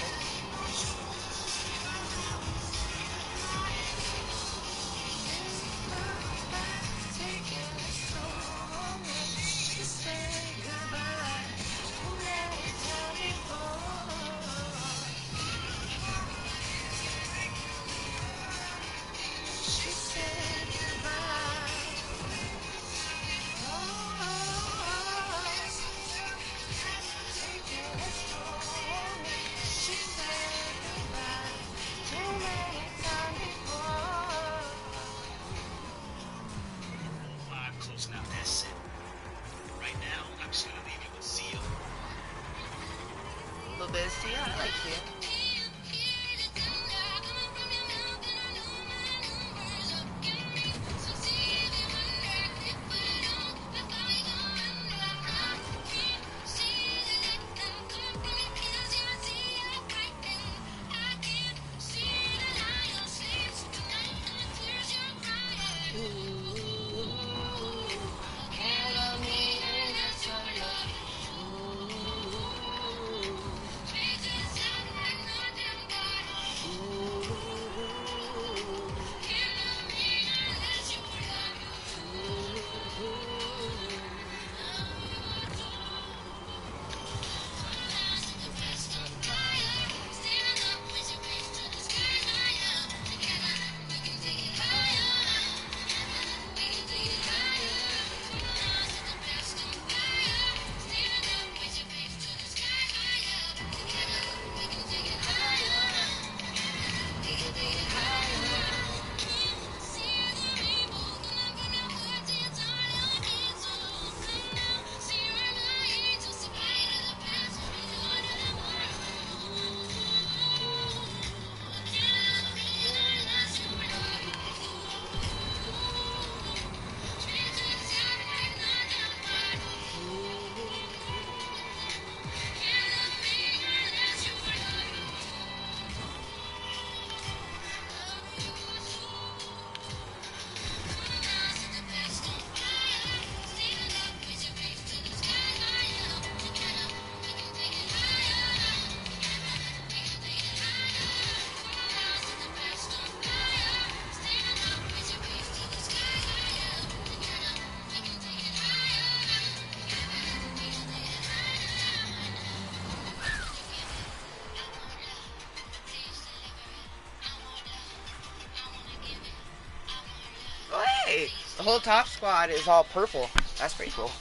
Now that's it. Right now, I'm just gonna leave you with Zia. A little bit of Sia, I like Sia. The whole top squad is all purple. That's pretty cool.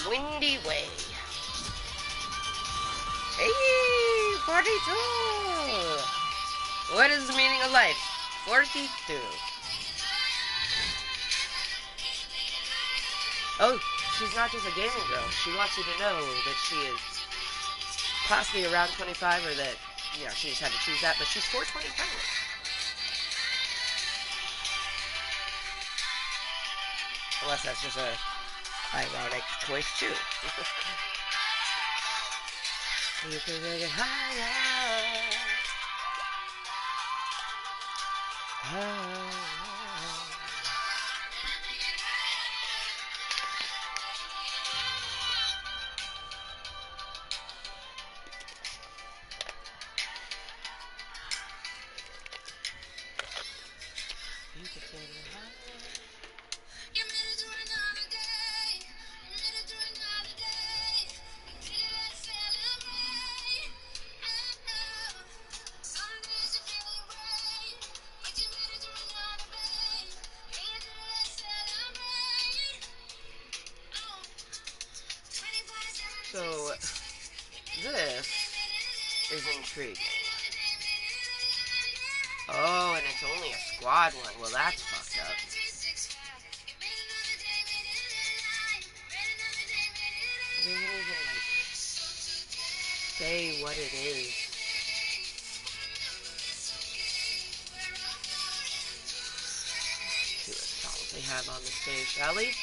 Windy Way. Hey, 42. What is the meaning of life? 42. Oh, she's not just a gaming girl. She wants you to know that she is possibly around 25, or that, you know, she just had to choose that, but she's 420 pregnant. Unless that's just a ironic choice too. You can make it higher. Higher. You can take it higher. So, this is intriguing. Oh, and it's only a squad one. Well, that's fucked up. They didn't even, like, say what it is. See what songs they have on the stage, shall we?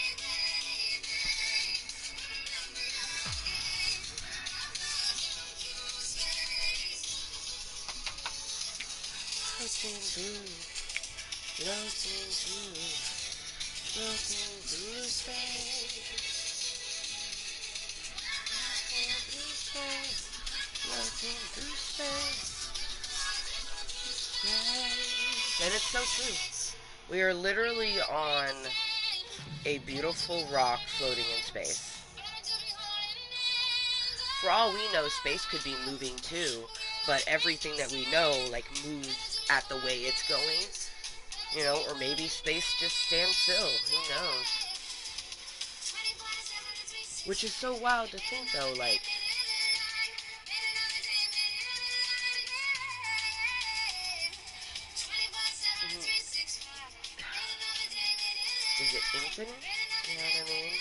Floating through, floating through space, floating through space. And it's so true. We are literally on a beautiful rock floating in space. For all we know, space could be moving too, but everything that we know, like, moves at the way it's going. You know, or maybe space just stands still. Who knows? Which is so wild to think, though, like, is it infinite? You know what I mean?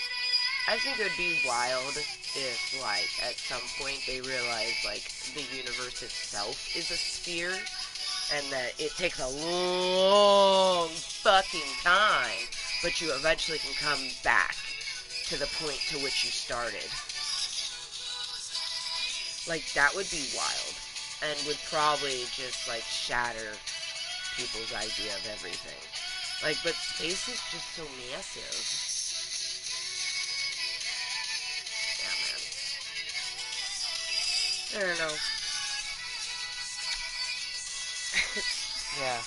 I think it would be wild if, like, at some point they realize, like, the universe itself is a sphere, and that it takes a long fucking time, but you eventually can come back to the point to which you started. Like, that would be wild, and would probably just, like, shatter people's idea of everything. Like, but space is just so massive. Yeah, man. I don't know. Yeah.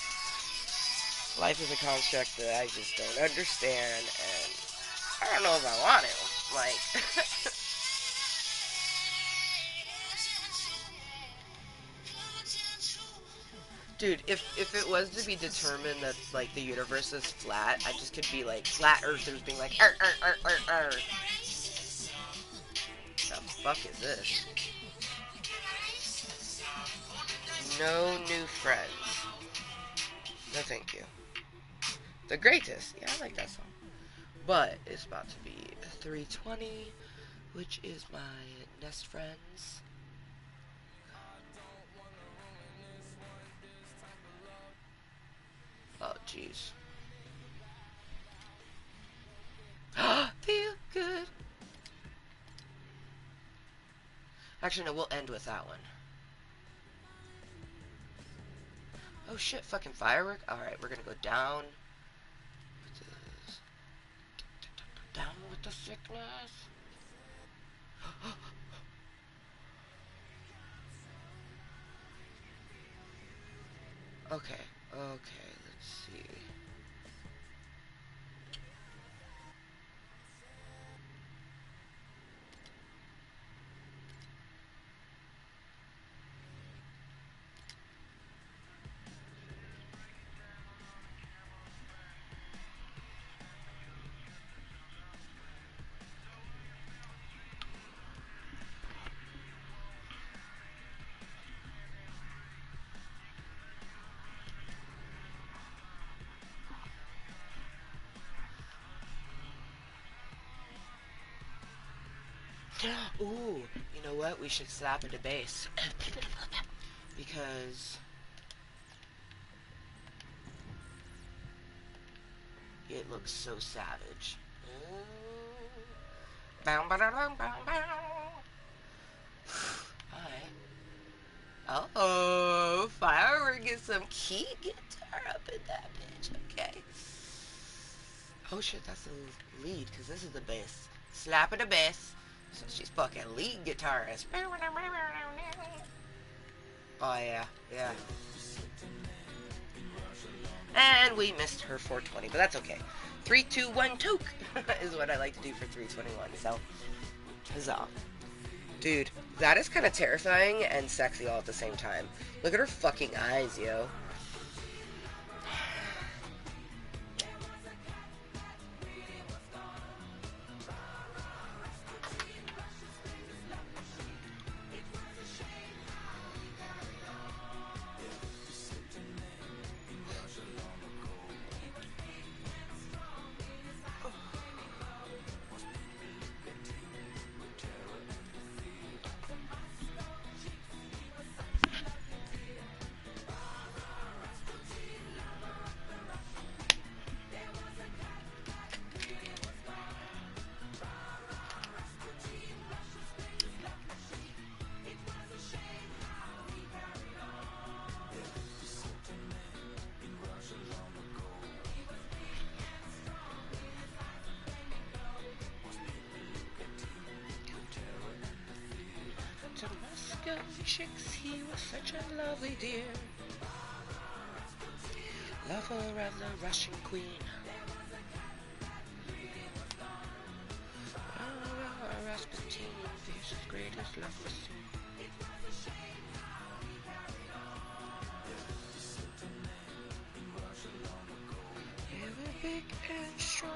Life is a construct that I just don't understand, and I don't know if I want to. Like, dude, if it was to be determined that, like, the universe is flat, I just could be like flat earthers being like, arr, arr, arr, arr, arr. The fuck is this? No new friends. No, thank you. The greatest. Yeah, I like that song. But it's about to be 3:20, which is my Nest Friends. Oh, jeez. Feel good. Actually, no, we'll end with that one. Oh shit, fucking firework. Alright, we're gonna go down. Down with the sickness. Okay, okay, let's see. Ooh, you know what? We should slap at the base. Because it looks so savage. Bow, bow, bow, bow, bow. Alright. Oh, Firework get some key guitar up in that bitch. Okay. Oh shit, that's the lead, because this is the bass. Slap at the bass. So she's fucking lead guitarist. Oh yeah, yeah. And we missed her 420, but that's okay. 3, 2, 1, toke is what I like to do for 321. So, huzzah. Dude, that is kind of terrifying and sexy all at the same time. Look at her fucking eyes, yo. Chicks, he was such a lovely dear. Love her as a Russian queen. Rasputin, fierce greatest love was seen. They were big and strong.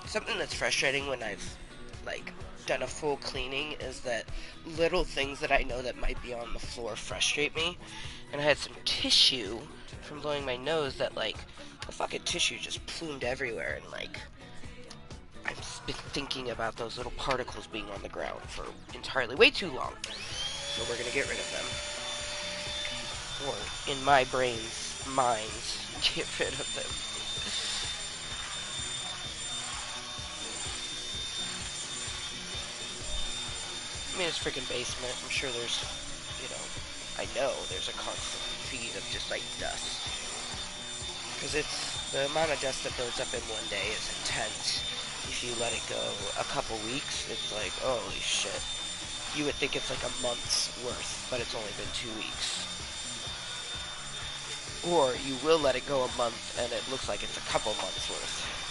Something that's frustrating when I've, like, done a full cleaning is that little things that I know that might be on the floor frustrate me. And I had some tissue from blowing my nose that, like, the fucking tissue just plumed everywhere, and, like, I've been thinking about those little particles being on the ground for entirely way too long. So we're gonna get rid of them. Or, in my brain's minds, get rid of them. I mean, it's freaking basement. I'm sure there's, you know there's a constant feed of just, like, dust. Because the amount of dust that builds up in one day is intense. If you let it go a couple weeks, it's like, holy shit. You would think it's like a month's worth, but it's only been 2 weeks. Or you will let it go a month and it looks like it's a couple months worth.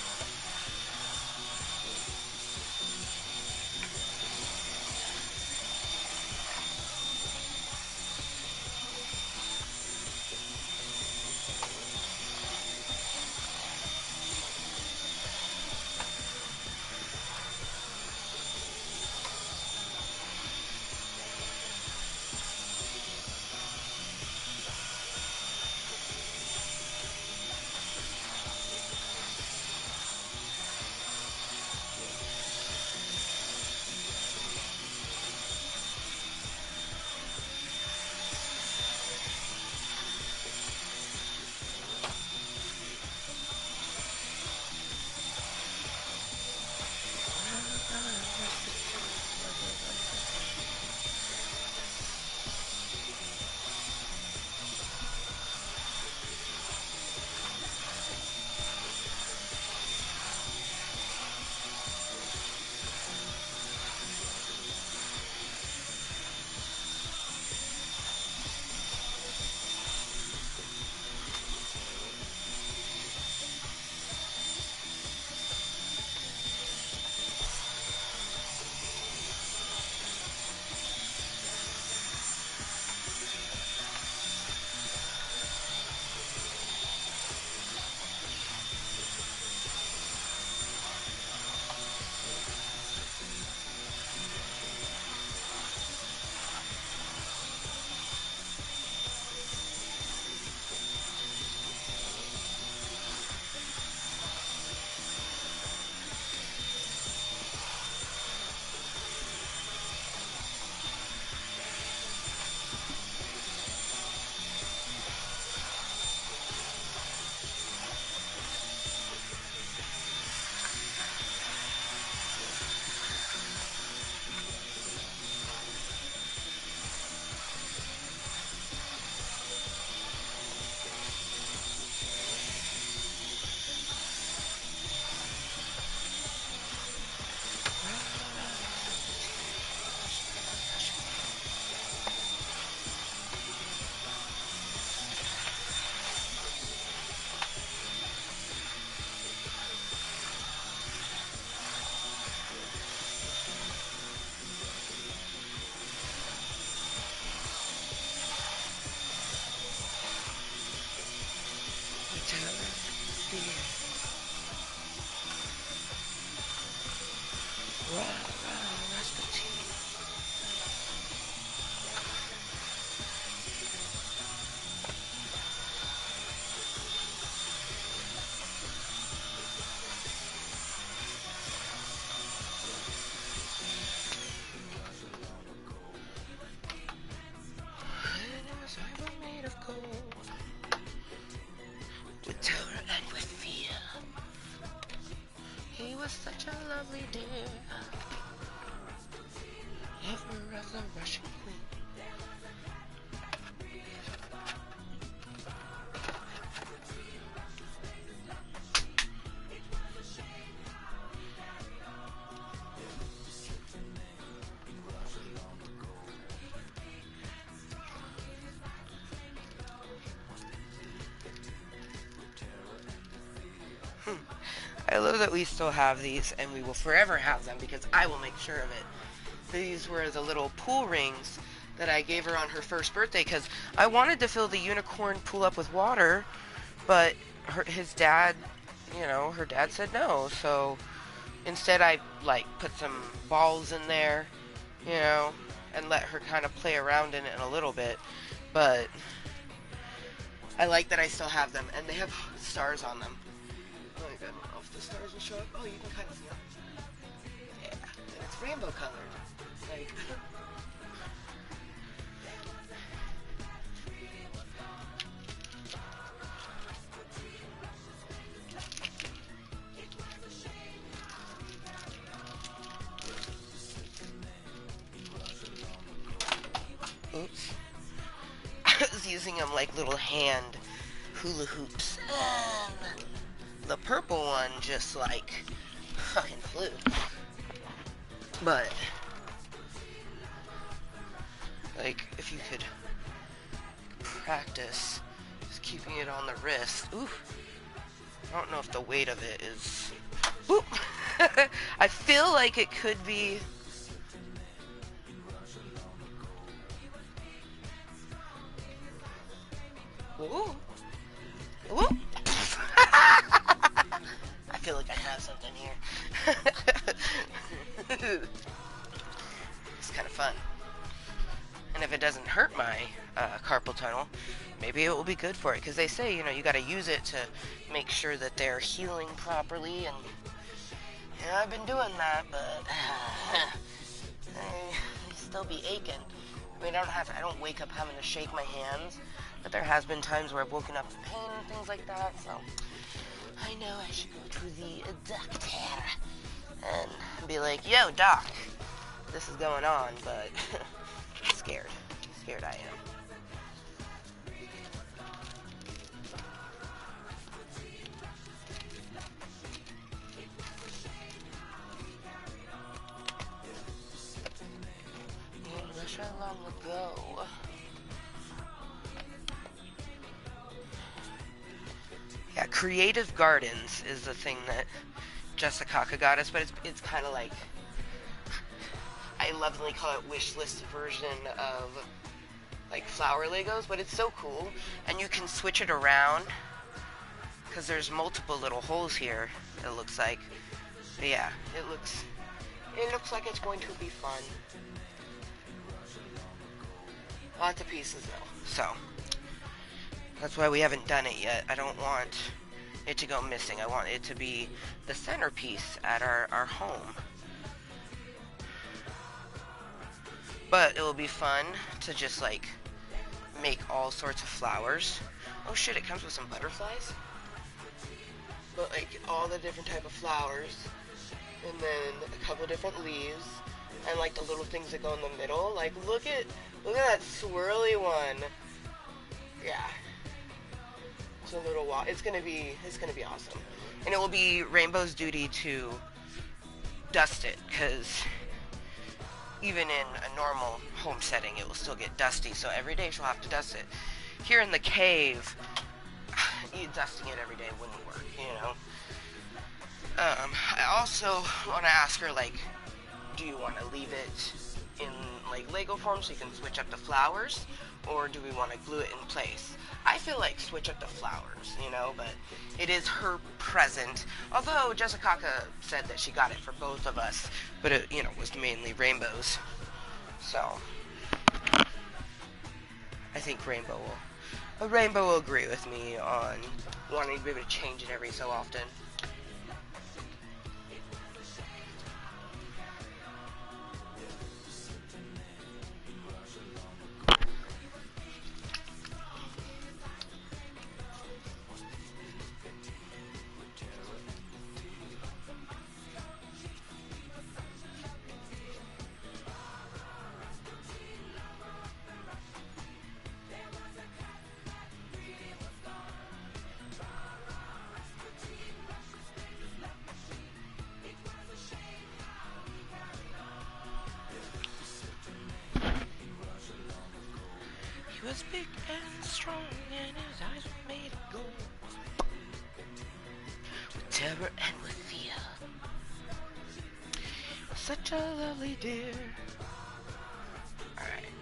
Such a lovely dear, ever of the Russian queen. I love that we still have these, and we will forever have them because I will make sure of it. These were the little pool rings that I gave her on her first birthday because I wanted to fill the unicorn pool up with water, but his dad you know, her dad said no. So instead, I like put some balls in there, you know, and let her kind of play around in it a little bit. But I like that I still have them, and they have stars on them. Oh my god, I don't know if the stars will show up. Oh, you can kind of see them. Yeah, and it's rainbow colored. Like, oops. I was using them like little hand hula hoops. And the purple one just like fucking flew. But like if you could practice just keeping it on the wrist. Ooh. I don't know if the weight of it is. Ooh. I feel like it could be. Ooh. Ooh. I feel like I have something here. It's kind of fun. And if it doesn't hurt my carpal tunnel, maybe it will be good for it. Because they say, you know, you got to use it to make sure that they're healing properly. And yeah, I've been doing that, but they still be aching. I mean, I don't wake up having to shake my hands, but there has been times where I've woken up in pain and things like that. So I know I should go to the doctor and be like, yo, doc, this is going on, but scared I am. Not long ago. Yeah, Creative Gardens is the thing that Jessica got us, but it's kind of like, I lovingly call it wish list version of like flower Legos, but it's so cool, and you can switch it around because there's multiple little holes here. It looks like, but yeah, it looks like it's going to be fun. Lots of pieces though, so that's why we haven't done it yet. I don't want it to go missing. I want it to be the centerpiece at our home. But it will be fun to just like make all sorts of flowers. Oh shit, it comes with some butterflies. But like all the different type of flowers, and then a couple different leaves, and like the little things that go in the middle. Like look at that swirly one. Yeah. It's a little while. It's gonna be awesome. And it will be Rainbow's duty to dust it, because even in a normal home setting, it will still get dusty, so every day she'll have to dust it. Here in the cave, dusting it every day wouldn't work, you know? I also want to ask her, like, do you want to leave it in, like, Lego form so you can switch up the flowers, or do we want to glue it in place? I feel like switch up the flowers, you know, but it is her present. Although Jessica said that she got it for both of us, but it, you know, was mainly Rainbow's. So I think Rainbow will agree with me on wanting to be able to change it every so often. He was big and strong, and his eyes were made of gold, with terror and with fear. Such a lovely dear. Alright.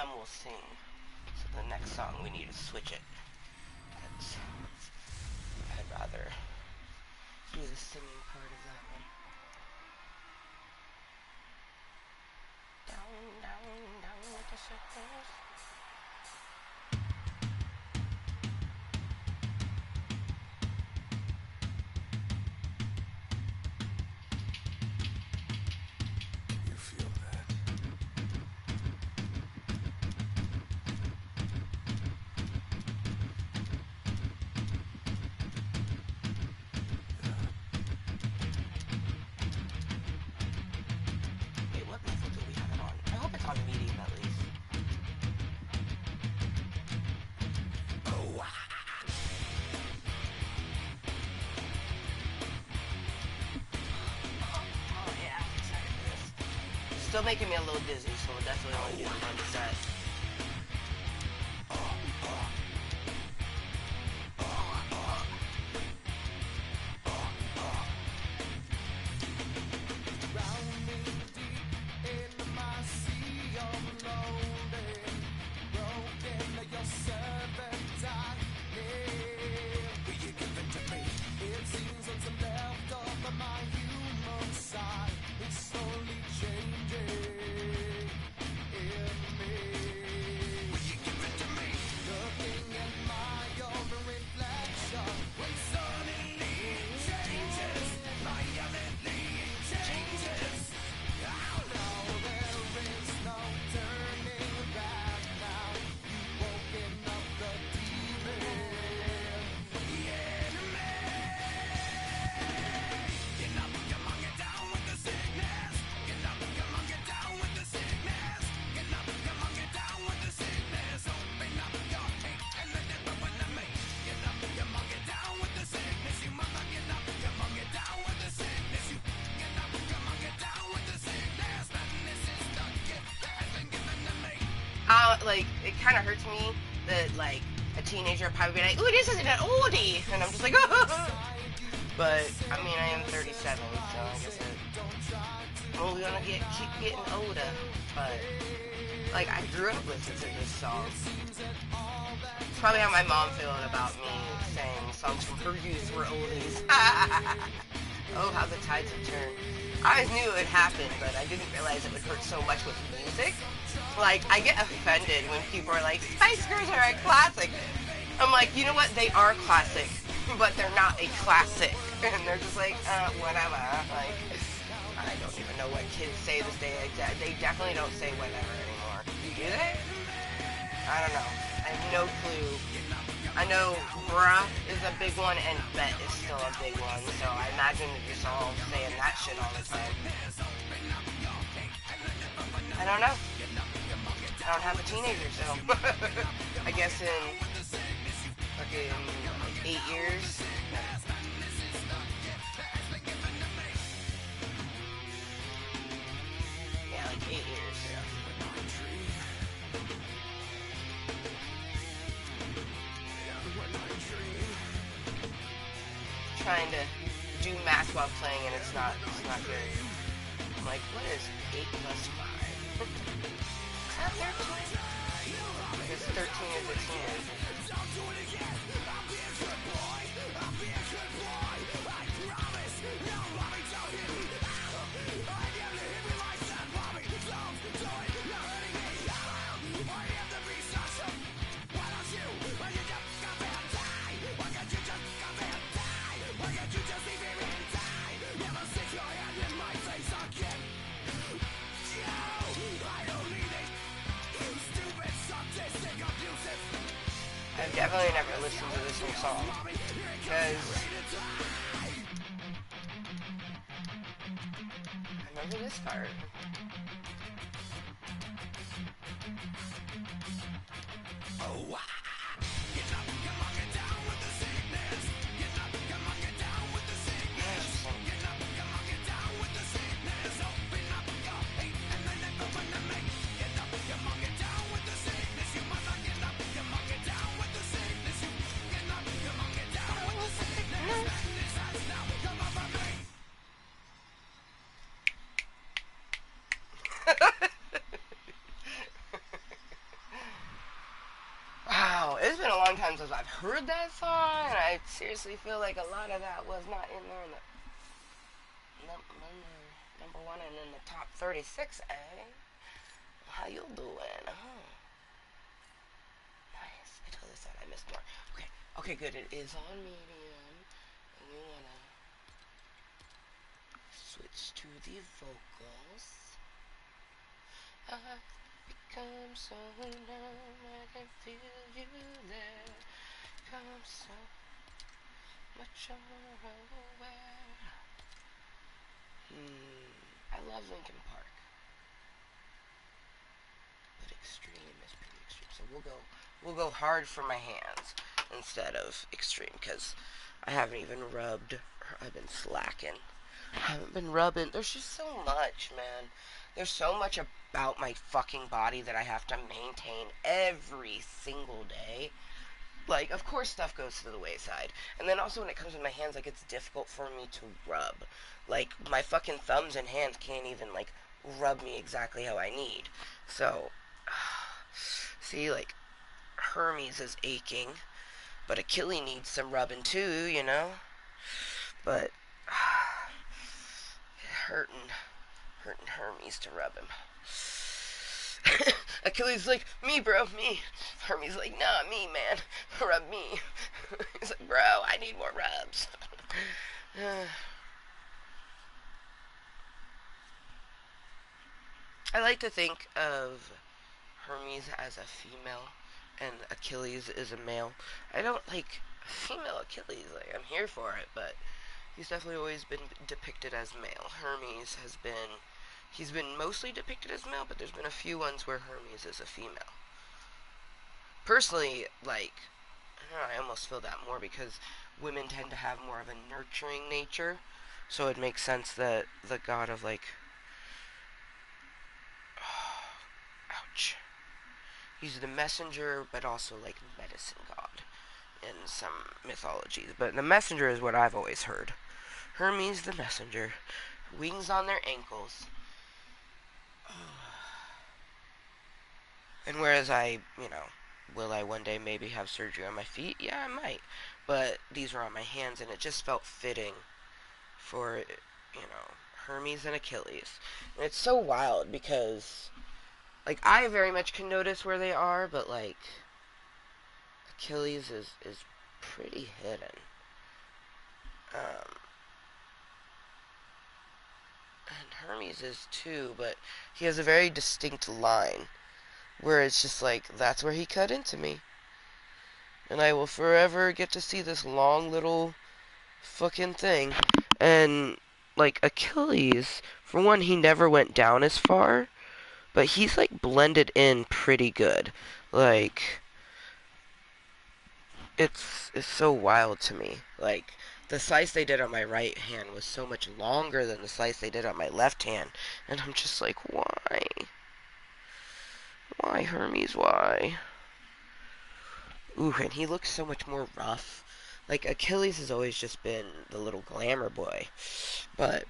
them will sing. So the next song we need to switch it. Because I'd rather do the singing part of that one. Down, down, down with the sickness. Still making me a little dizzy, so we'll definitely want to do another set. Like, it kind of hurts me that, like, a teenager would probably be like, ooh, this isn't an oldie, and I'm just like, oh. But, I mean, I am 37, so I guess we're gonna keep getting older, but, like, I grew up listening to this song. It's probably how my mom felt about me saying songs from her youth were oldies. Oh, how the tides have turned. I always knew it would happen, but I didn't realize it would hurt so much with music. Like, I get offended when people are like, Spice Girls are a classic. I'm like, you know what? They are classic, but they're not a classic. And they're just like, whatever. Like, I don't even know what kids say this day. They definitely don't say whatever anymore. Do they? I don't know. I have no clue. I know bruh is a big one, and bet is still a big one. So I imagine they're just all saying that shit all the time. I don't know. I don't have a teenager, so I guess in fucking 8 years. Yeah, like 8 years. Trying to do math while playing, and it's not good. I'm like, what is 8 plus 5? Is that 13? Because 13 is a teenager. I've definitely never listened to this whole song, because I remember this part. Oh, wow. sometimes as I've heard that song, and I seriously feel like a lot of that was not in there in the number one and in the top 36, eh? How you doing? Oh, nice. I totally said I missed more. Okay, okay, good. It is on medium, and we wanna switch to the vocals. I've become so numb, I can feel you there. Come so much more aware. I love Linkin Park, but extreme is pretty extreme. So we'll go hard for my hands instead of extreme, because I haven't even rubbed. I've been slacking. I haven't been rubbing. There's just so much, man. There's so much about my fucking body that I have to maintain every single day. Like, of course stuff goes to the wayside. And then also when it comes in my hands, like, it's difficult for me to rub. Like, my fucking thumbs and hands can't even, like, rub me exactly how I need. So, see, like, Hermes is aching, but Achilles needs some rubbing too, you know? But, hurting Hermes to rub him. Achilles like, me, bro, me. Hermes like, nah, me, man. Rub me. He's like, bro, I need more rubs. I like to think of Hermes as a female and Achilles is a male. I don't like female Achilles. Like, I'm here for it, but he's definitely always been depicted as male. Hermes has been, he's been mostly depicted as male, but there's been a few ones where Hermes is a female. Personally, like, I almost feel that more because women tend to have more of a nurturing nature, so it makes sense that the god of, like, ouch. He's the messenger, but also, like, medicine god in some mythologies. But the messenger is what I've always heard. Hermes the messenger. Wings on their ankles. And whereas will I one day maybe have surgery on my feet? Yeah, I might. But these were on my hands, and it just felt fitting for, Hermes and Achilles. And it's so wild because, like, I very much can notice where they are, but, like, Achilles is pretty hidden. And Hermes is too, but he has a very distinct line where it's just like, that's where he cut into me. And I will forever get to see this long little fucking thing. And, like, Achilles, for one, he never went down as far, but he's, like, blended in pretty good. Like, it's so wild to me. Like, the slice they did on my right hand was so much longer than the slice they did on my left hand. And I'm just like, why? Why, Hermes, why? Ooh, and he looks so much more rough. Like, Achilles has always just been the little glamour boy. But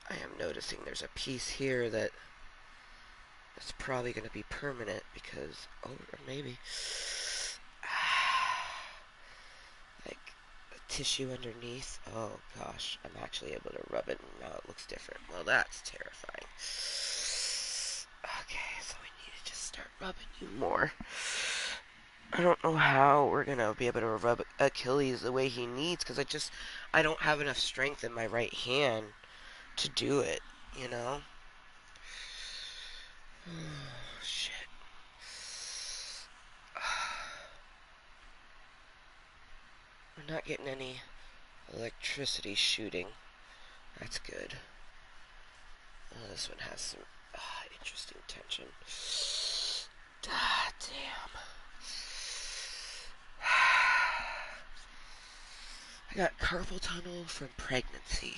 I am noticing there's a piece here that's probably going to be permanent because, or maybe, like, the tissue underneath. Oh, gosh, I'm actually able to rub it, and now it looks different. Well, that's terrifying. Okay, so we need to just start rubbing you more. I don't know how we're going to be able to rub Achilles the way he needs, because I don't have enough strength in my right hand to do it, you know? Oh, shit. We're not getting any electricity shooting. That's good. This one has some interesting tension. Ah, damn. I got carpal tunnel from pregnancy.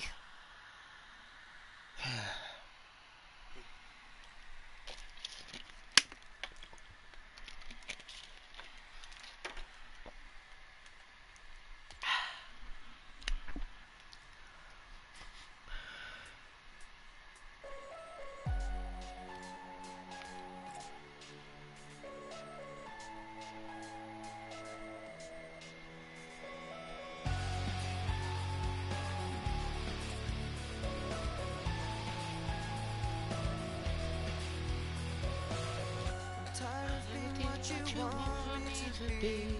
what you want me to be.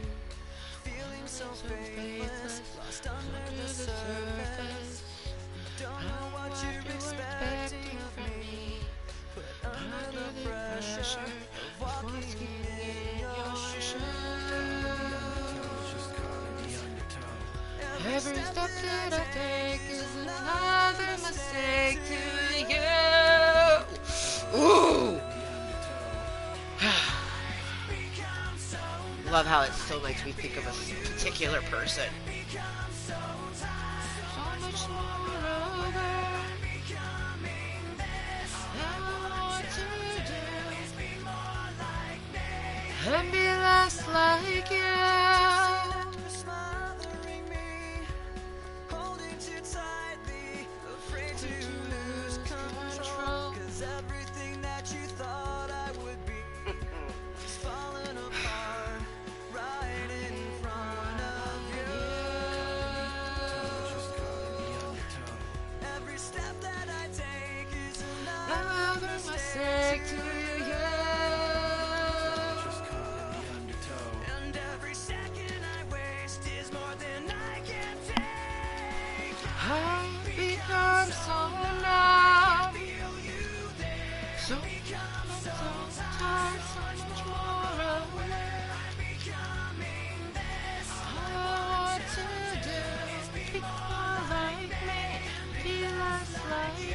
Feeling so faithless, lost under the surface. Don't know what you're expecting of me. Put under the pressure of walking in your shoes. Every step that I take is another mistake to you. Ooh! Love how it still makes me think of a particular person. So much more over. And be less like you. Smothering me, holding too tightly, afraid to lose control. 'Cause everything that you thought I would be is falling apart right in front of you. Every step that I take is another mistake to you. I've become so numb, so tired, so much more aware. All to do, be more like me, be less like you.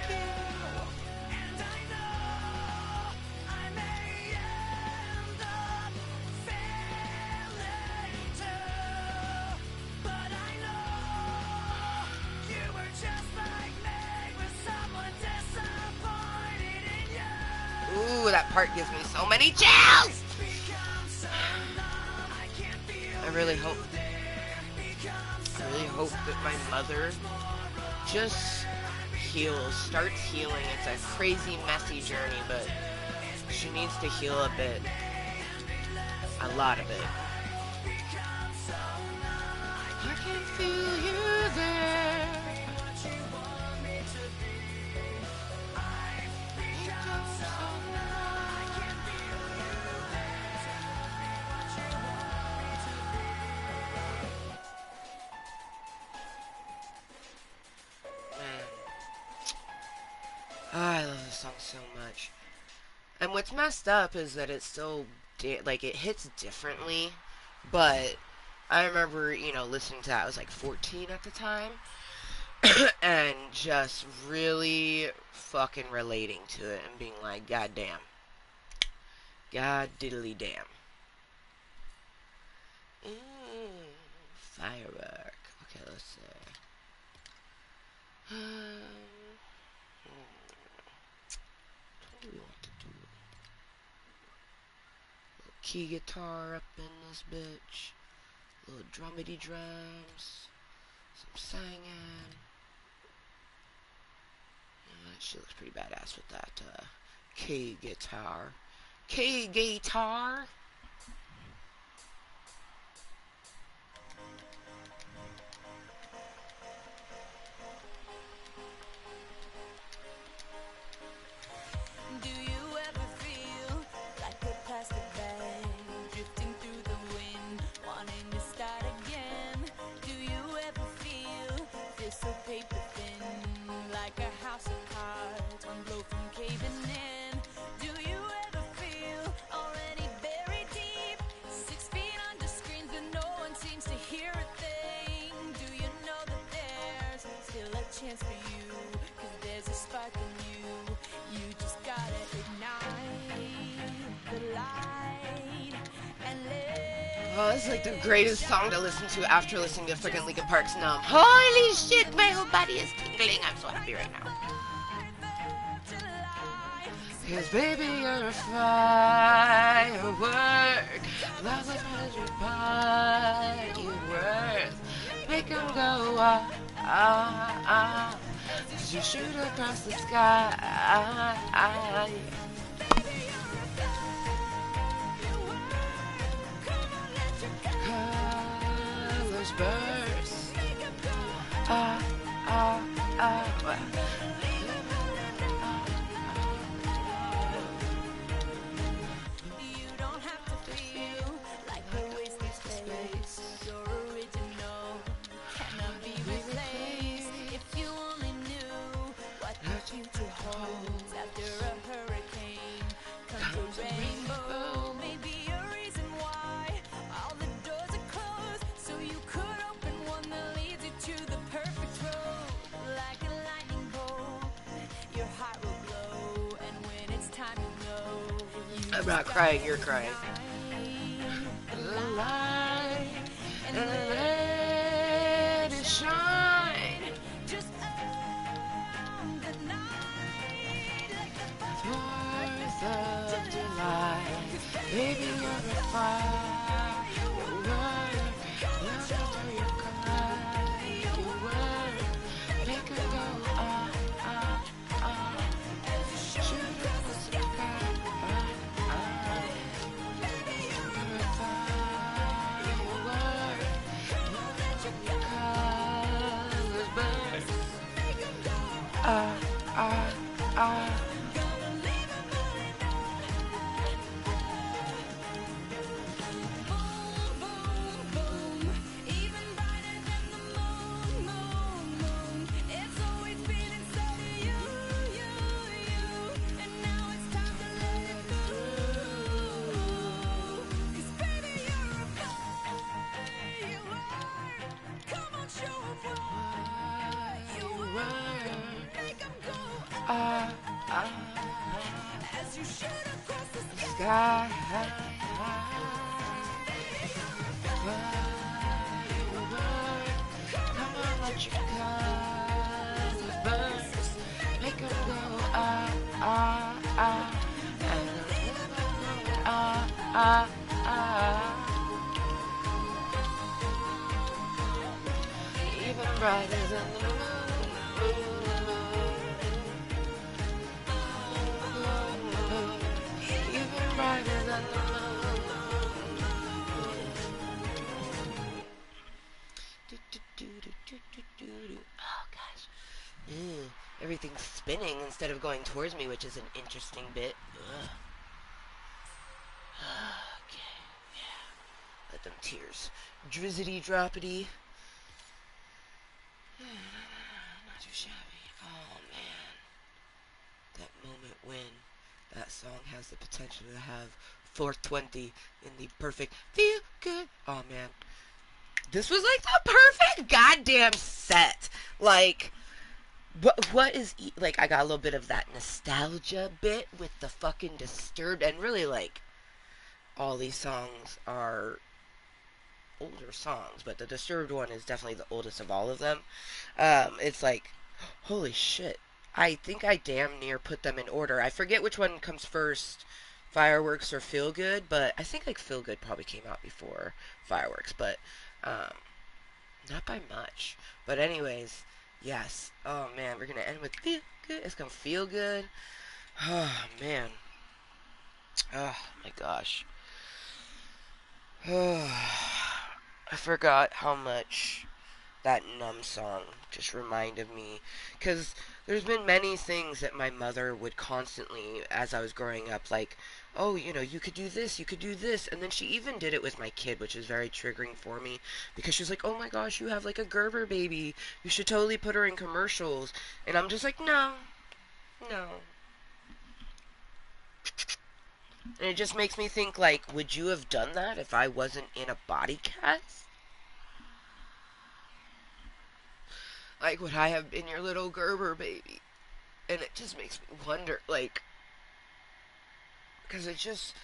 And I know I may end up failing too, but I know you were just like me, with someone disappointed in you. Ooh, that part gives me so many chills. I really hope that my mother just starts healing. It's a crazy, messy journey, but she needs to heal a bit. A lot of it. I can feel you there. Oh, I love this song so much. And what's messed up is that it's still, it hits differently. But I remember, listening to that. I was like 14 at the time. And just really fucking relating to it and being like, God damn. God diddly damn. Firework. Okay, let's see. What do we want to do? Little key guitar up in this bitch. Little drummity drums. Some singing. She looks pretty badass with that key guitar. Key guitar. Do you ever feel like a plastic bag drifting through the wind, wanting to start again? Do you ever feel so paper thin, like a house of cards, one blow from caving in? Do you ever feel already buried deep, 6 feet under screens and no one seems to hear a thing? Do you know that there's still a chance for you, 'cause there's a spark in you? You just gotta ignite the light and let. Oh, this is like the greatest song to listen to after listening to freaking Linkin Park's Numb. Holy shit, my whole body is tingling. I'm so happy right now. 'Cause baby, you're a firework. Love is your worth. Make them go, ah, ah, ah. As you shoot across the sky. Colors burst. Ah, ah, ah. You don't have to feel I'm not crying, you're crying. The light and let it shine. Just own the night like the 4th of July. Baby, you're a fire. You were. Love after you cry. You were. Make her go, shoot across the sky. You're a fire. You were. Love after your colors burn. boom, boom, boom. Even brighter than the moon, moon, moon. It's always been inside of you, you, you. And now it's time to let it through. 'Cause baby, you're a fire, you are. Come on, show 'em what you are. Make 'em go as you shoot across the sky. Sky. Come on, let your colors burst. Make 'em go, and even brighter than the moon. Even brighter than the moon. Oh gosh. Everything's spinning instead of going towards me, which is an interesting bit. Ugh. Okay, yeah. Let them tears drizzity droppity. Not too shabby. Oh man. That moment when that song has the potential to have 420 in the perfect feel good. Oh man. This was like the perfect goddamn set. Like, what is, like, I got a little bit of that nostalgia bit with the fucking Disturbed, and really, like, all these songs are older songs, but the Disturbed one is definitely the oldest of all of them. It's like, holy shit. I think I damn near put them in order. I forget which one comes first, Fireworks or Feel Good, but I think, like, Feel Good probably came out before Fireworks, but, not by much. But anyways, yes. Oh man, we're gonna end with Feel Good. It's gonna feel good. Oh man. Oh my gosh. Oh, I forgot how much that Numb song just reminded me. Because there's been many things that my mother would constantly, as I was growing up, like, oh, you know, you could do this, you could do this. And then she even did it with my kid, which is very triggering for me. Because she's like, oh my gosh, you have like a Gerber baby. You should totally put her in commercials. And I'm just like, no. No. And it just makes me think, like, would you have done that if I wasn't in a body cast? Like, would I have been your little Gerber baby? And it just makes me wonder, like, because it's just,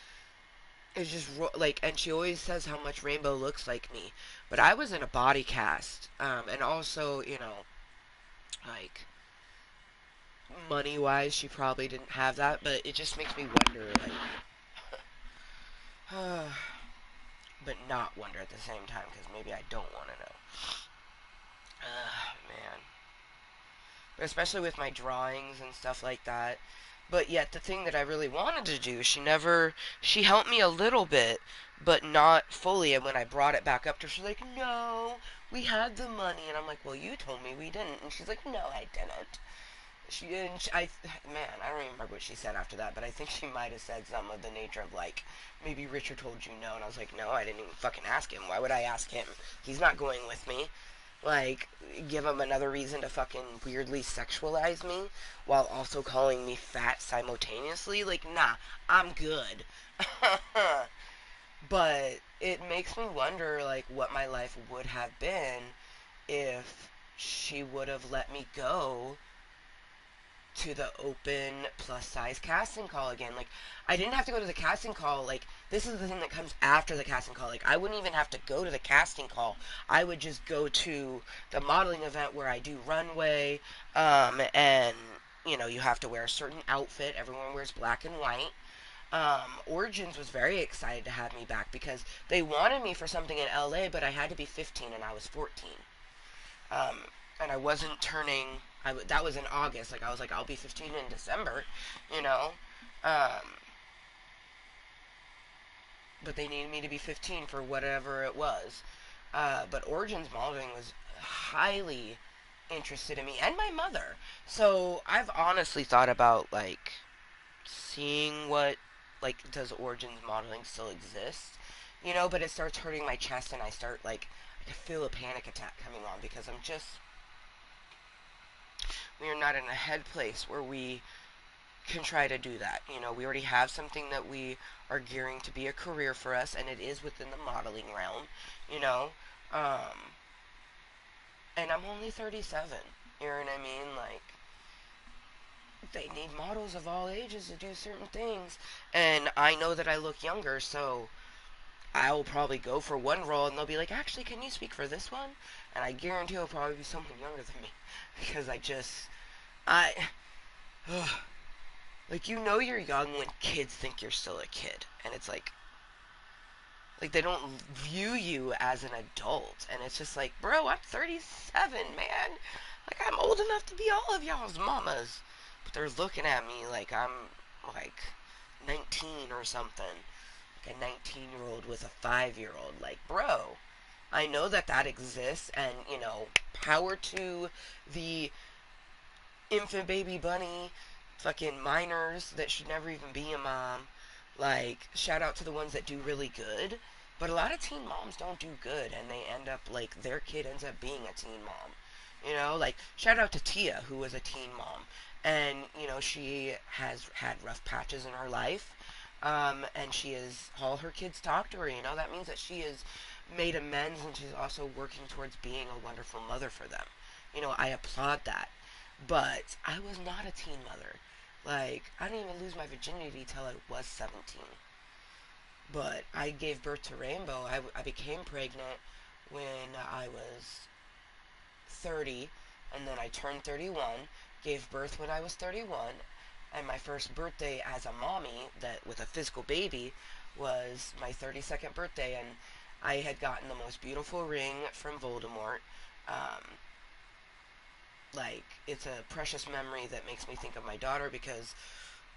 like, and she always says how much Rainbow looks like me. But I was in a body cast. And also, you know, like, money-wise, she probably didn't have that. But it just makes me wonder, like, but not wonder at the same time, because maybe I don't want to know. Man. But especially with my drawings and stuff like that. But yet, the thing that I really wanted to do, she helped me a little bit, but not fully. And when I brought it back up to her, she's like, no, we had the money. And I'm like, well, you told me we didn't. And she's like, no, I didn't. She didn't, I don't even remember what she said after that, but I think she might have said something of the nature of, like, maybe Richard told you no. And I was like, no, I didn't even fucking ask him. Why would I ask him? He's not going with me. Like, give him another reason to fucking weirdly sexualize me while also calling me fat simultaneously. Like, nah, I'm good. But it makes me wonder, like, what my life would have been if she would have let me go to the open plus size casting call again. Like, I didn't have to go to the casting call. Like, this is the thing that comes after the casting call. Like, I wouldn't even have to go to the casting call. I would just go to the modeling event where I do runway, and you have to wear a certain outfit. Everyone wears black and white. Origins was very excited to have me back because they wanted me for something in LA, but I had to be 15 and I was 14. Um, and I wasn't turning. That was in August. Like, I was like, I'll be 15 in December, you know. Um, but they needed me to be 15 for whatever it was. But Origins Modeling was highly interested in me and my mother. So I've honestly thought about like seeing what, like, does Origins Modeling still exist? But it starts hurting my chest and I start like I can feel a panic attack coming on because we are not in a head place where we can try to do that. We already have something that we are gearing to be a career for us, and it is within the modeling realm, you know. Um, and I'm only 37. You know what I mean? Like, they need models of all ages to do certain things, and I know that I look younger, so I'll probably go for one role, and they'll be like, "Actually, can you speak for this one?" And I guarantee it'll probably be someone younger than me, because I, ugh, like, you're young when kids think you're still a kid, and it's like they don't view you as an adult, and it's just like, bro, I'm 37, man. Like, I'm old enough to be all of y'all's mamas, but they're looking at me like I'm like 19 or something, like a 19-year-old with a 5-year-old. Like, bro, I know that that exists, and power to the infant baby bunny fucking minors that should never even be a mom. Like, shout out to the ones that do really good. But a lot of teen moms don't do good, and they end up like their kid ends up being a teen mom. Like, shout out to Tia, who was a teen mom, and she has had rough patches in her life, and she is all her kids talk to her. That means that she has made amends, and she's also working towards being a wonderful mother for them. I applaud that. But I was not a teen mother. Like, I didn't even lose my virginity till I was 17. But I gave birth to Rainbow. I became pregnant when I was 30, and then I turned 31, gave birth when I was 31, and my first birthday as a mommy, that with a physical baby, was my 32nd birthday, and I had gotten the most beautiful ring from Voldemort. Um, like, it's a precious memory that makes me think of my daughter because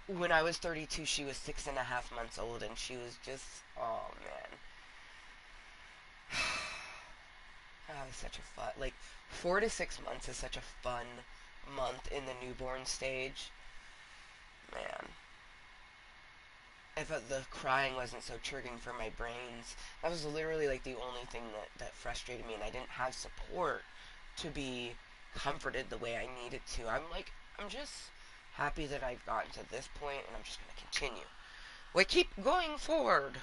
when I was 32, she was 6.5 months old, and she was just, oh man, that was such a fun, like, 4 to 6 months is such a fun month in the newborn stage, man. If the crying wasn't so triggering for my brains, that was literally like the only thing that frustrated me, and I didn't have support to be comforted the way I needed to. I'm just happy that I've gotten to this point, and I'm just going to continue. We keep going forward.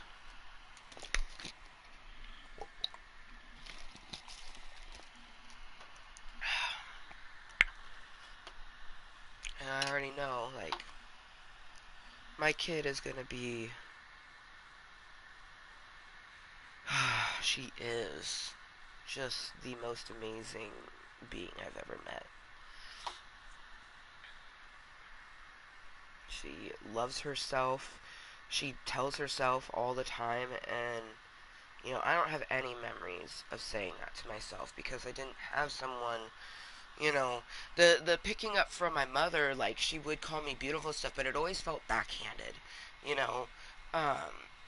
And I already know, like, my kid is going to be. She is just the most amazing being I've ever met. She loves herself. She tells herself all the time, and I don't have any memories of saying that to myself because I didn't have someone. The picking up from my mother, like, she would call me beautiful stuff, but it always felt backhanded. You know,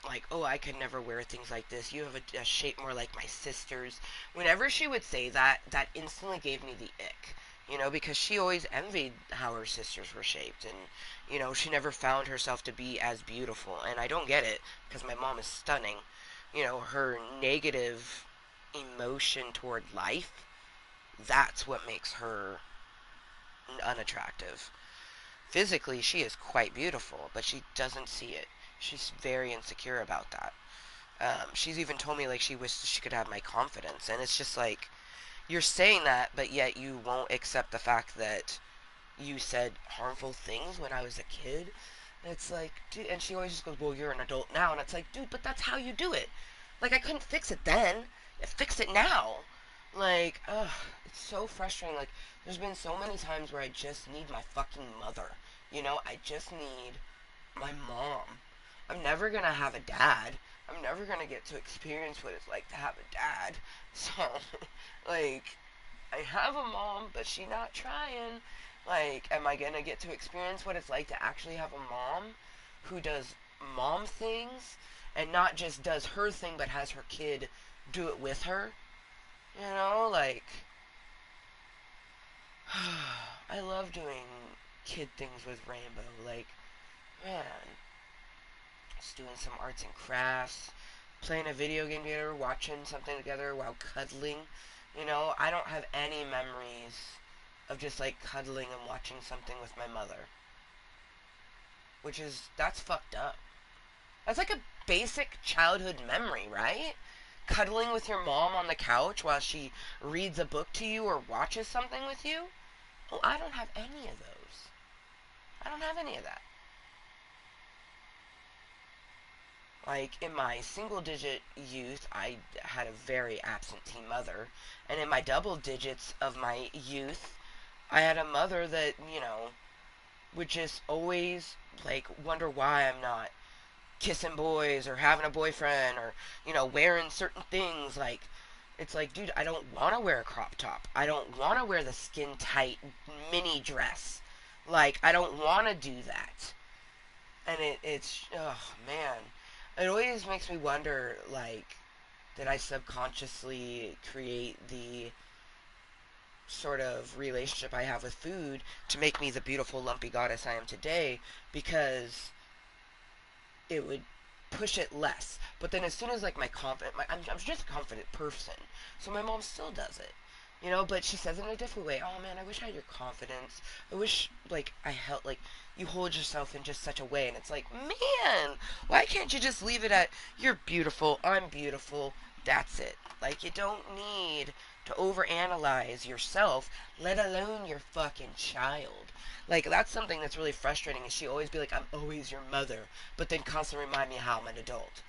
like, oh, I could never wear things like this. You have a shape more like my sister's. Whenever she would say that, that instantly gave me the ick. Because she always envied how her sisters were shaped, and she never found herself to be as beautiful. And I don't get it because my mom is stunning. Her negative emotion toward life, that's what makes her unattractive. Physically, she is quite beautiful, but she doesn't see it. She's very insecure about that. She's even told me, like, she wishes she could have my confidence, and it's just like, you're saying that, but yet you won't accept the fact that you said harmful things when I was a kid. And it's like, dude, and she always just goes, well, you're an adult now. And it's like, dude, but that's how you do it. Like, I couldn't fix it then. Fix it now. Like, ugh, it's so frustrating. Like, there's been so many times where I just need my fucking mother. You know, I just need my mom. I'm never gonna have a dad. I'm never gonna get to experience what it's like to have a dad. So, like, I have a mom, but she not trying. Like, am I gonna get to experience what it's like to actually have a mom who does mom things and not just does her thing but has her kid do it with her? You know, like, I love doing kid things with Rainbow. Like, man, just doing some arts and crafts, playing a video game together, watching something together while cuddling. You know, I don't have any memories of just like cuddling and watching something with my mother. That's fucked up. That's like a basic childhood memory, right? Cuddling with your mom on the couch while she reads a book to you or watches something with you? Well, I don't have any of those. I don't have any of that. Like, in my single digit youth, I had a very absentee mother. And in my double digits of my youth, I had a mother that, you know, would just always, like, wonder why I'm not kissing boys or having a boyfriend or, you know, wearing certain things. Like, it's like, dude, I don't want to wear a crop top. I don't want to wear the skin tight mini dress. Like, I don't want to do that. And it's, oh, man. It always makes me wonder, like, did I subconsciously create the sort of relationship I have with food to make me the beautiful lumpy goddess I am today, because it would push it less. But then as soon as like I'm just a confident person, so my mom still does it, you know. But she says it in a different way. Oh man, I wish I had your confidence. I wish like I held like you hold yourself in just such a way, and it's like, man, why can't you just leave it at you're beautiful, I'm beautiful, that's it. Like, you don't need to overanalyze yourself, let alone your fucking child. Like, that's something that's really frustrating, is she always be like, I'm always your mother, but then constantly remind me how I'm an adult.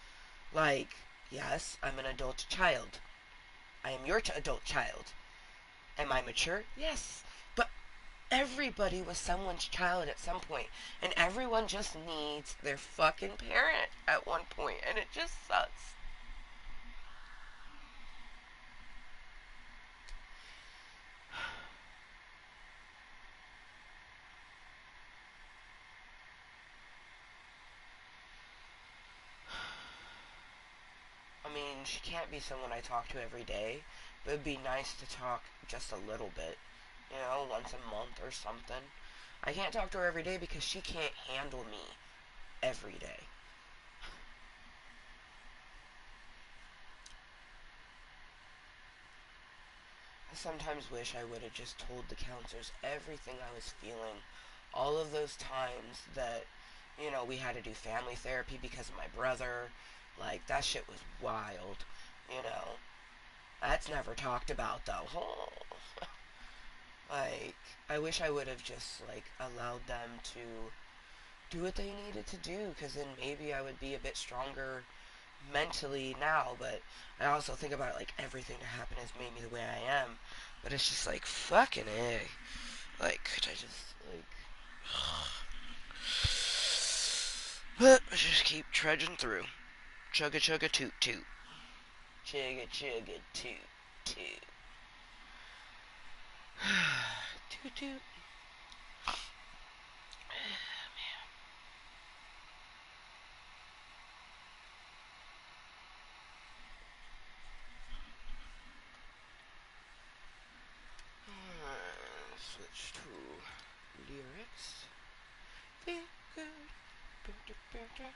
Like, yes, I'm an adult child. I am your adult child. Am I mature? Yes. But everybody was someone's child at some point, and everyone just needs their fucking parent at one point, and it just sucks. I mean, she can't be someone I talk to every day, but it'd be nice to talk just a little bit. You know, once a month or something. I can't talk to her every day because she can't handle me every day. I sometimes wish I would have just told the counselors everything I was feeling. All of those times that, you know, we had to do family therapy because of my brother. Like, that shit was wild. You know, that's never talked about though. Like, I wish I would have just, like, allowed them to do what they needed to do, because then maybe I would be a bit stronger mentally now. But I also think about it, like, everything that happened has made me the way I am. But it's just like, fucking A. Like, could I just, like... But I just keep trudging through. Chugga chugga toot toot. Chugga chugga toot toot. Toot toot. Switch to lyrics. Feel good. Feel good.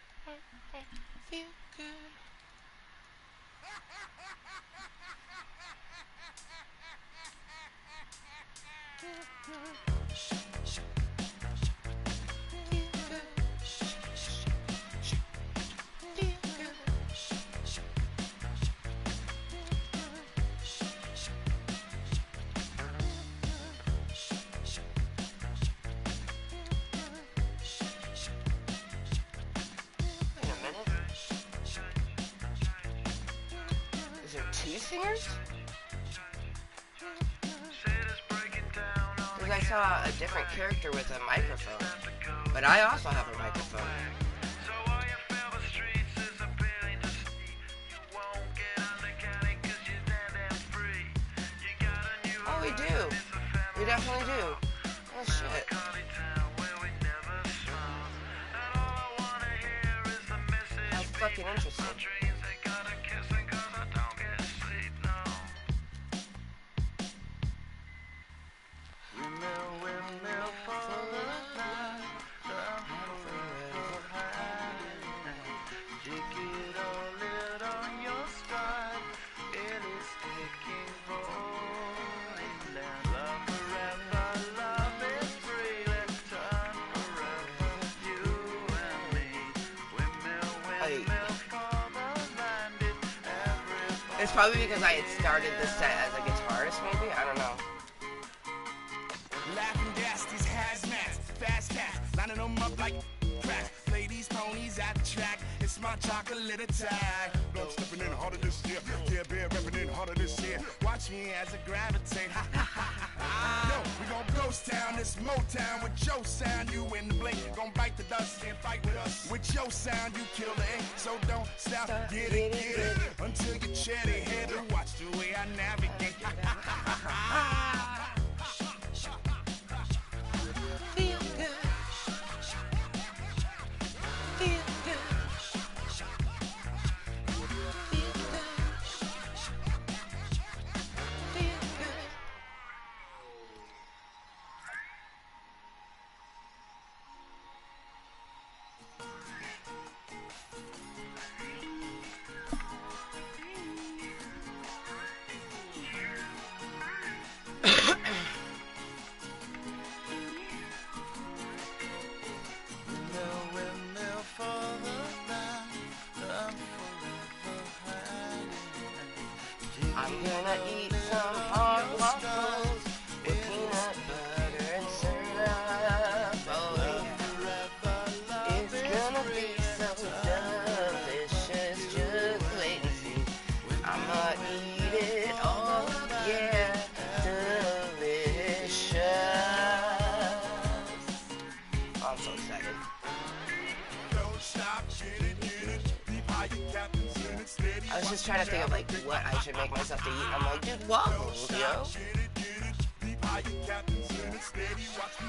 two singers? Because I saw a different character with a microphone. But I also have a microphone. Oh, we do. We definitely do. Oh, shit. That's fucking interesting. It's probably because I had started the set as a guitarist, maybe? I don't know. Laughing gas, these hazmats, fast cats, lining them up like crack. Play these ponies at the track. It's my chocolate attack. No stepping in harder this year. Yeah, beer repping in harder this year. Watch me as I gravitate. Ha ha ha ha. Yo, we gon' ghost town, this Motown with your sound. You in the blink, gon' bite the dust and fight with us. With your sound, you kill the ink. So don't stop, get it, until you chatty head. Watch the way I navigate. Ha ha ha ha. I'm gonna eat some hot waffles with peanut butter and syrup. Oh yeah. It's gonna be so delicious. Just wait and see. I'ma eat it all. Yeah, delicious. Oh, I'm so excited. I was just trying to think of like what I should make myself to eat. I'm like, dude, waffles, yo.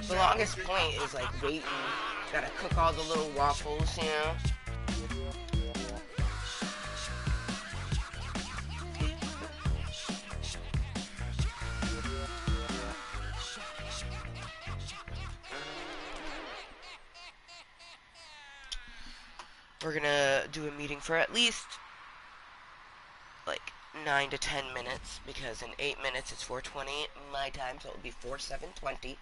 The longest point is like waiting. Gotta cook all the little waffles, you know. We're gonna do a meeting for at least like 9 to 10 minutes, because in 8 minutes it's 4:20 my time, so it'll be 7:20.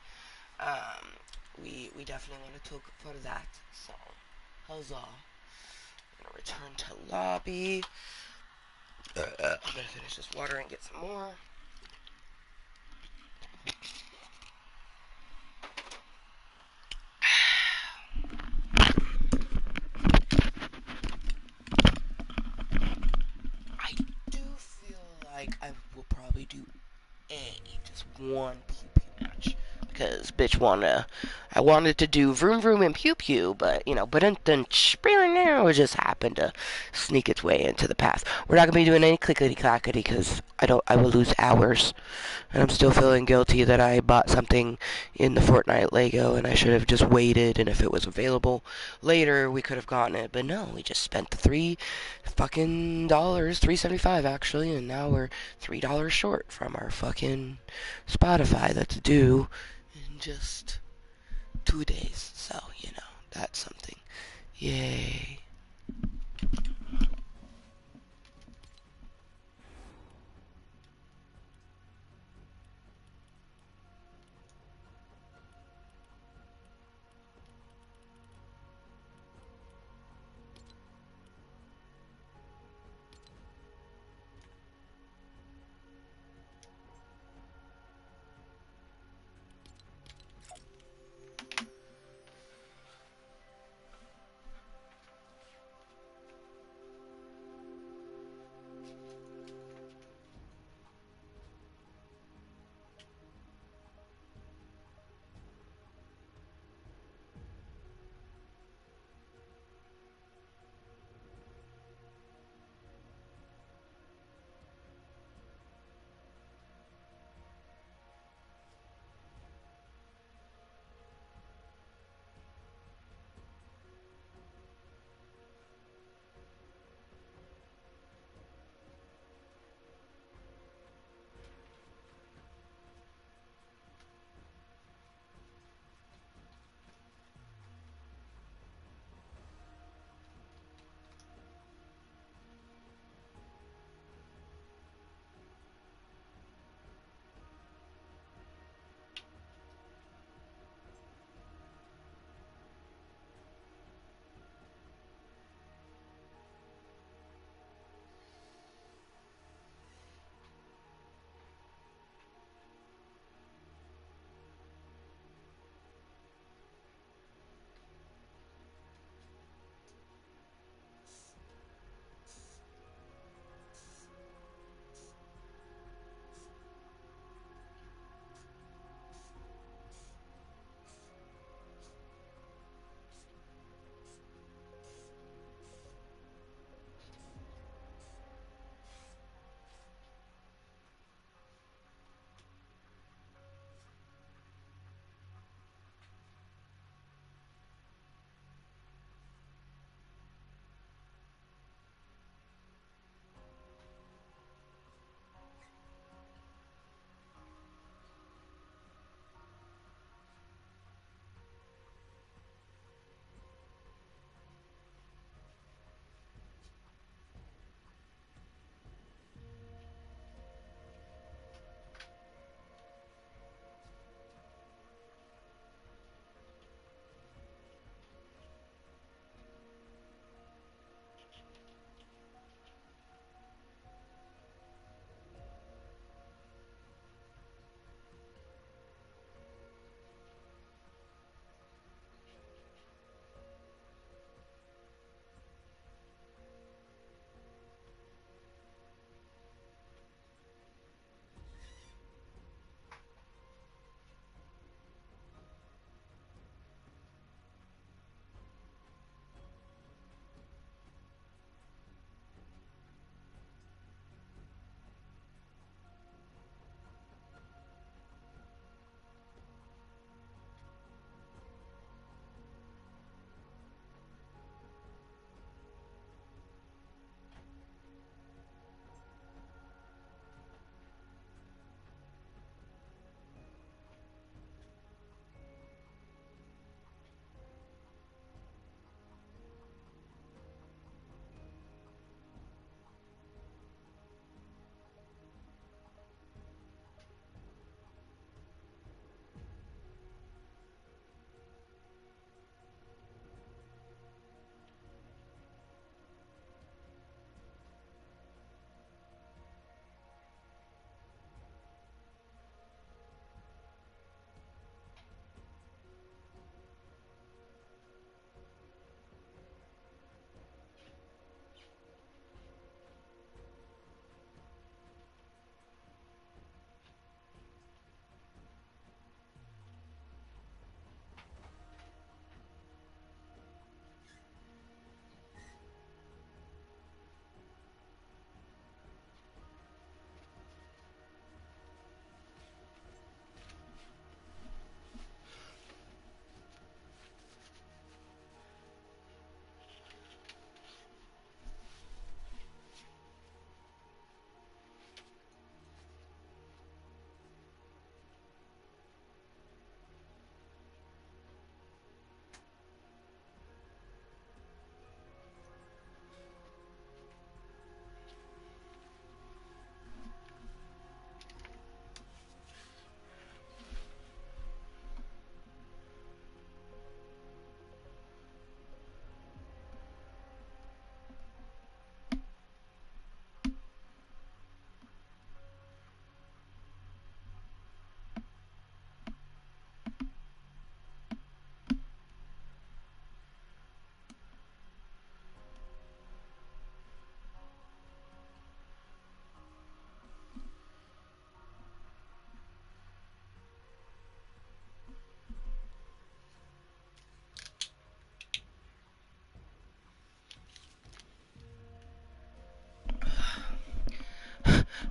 We definitely want to talk for that. So, huzzah! I'm gonna return to lobby. I'm gonna finish this water and get some more. Like I will probably do just one pew pew match, because bitch I wanted to do vroom vroom and pew pew, but then it just happened to sneak its way into the path. We're not gonna be doing any clickety clackety, because I will lose hours, and I'm still feeling guilty that I bought something in the Fortnite Lego and I should have just waited, and if it was available later we could have gotten it, but no, we just spent the $3.75 actually, and now we're $3 short from our fucking Spotify that's due in just 2 days. So, that's something. Yay.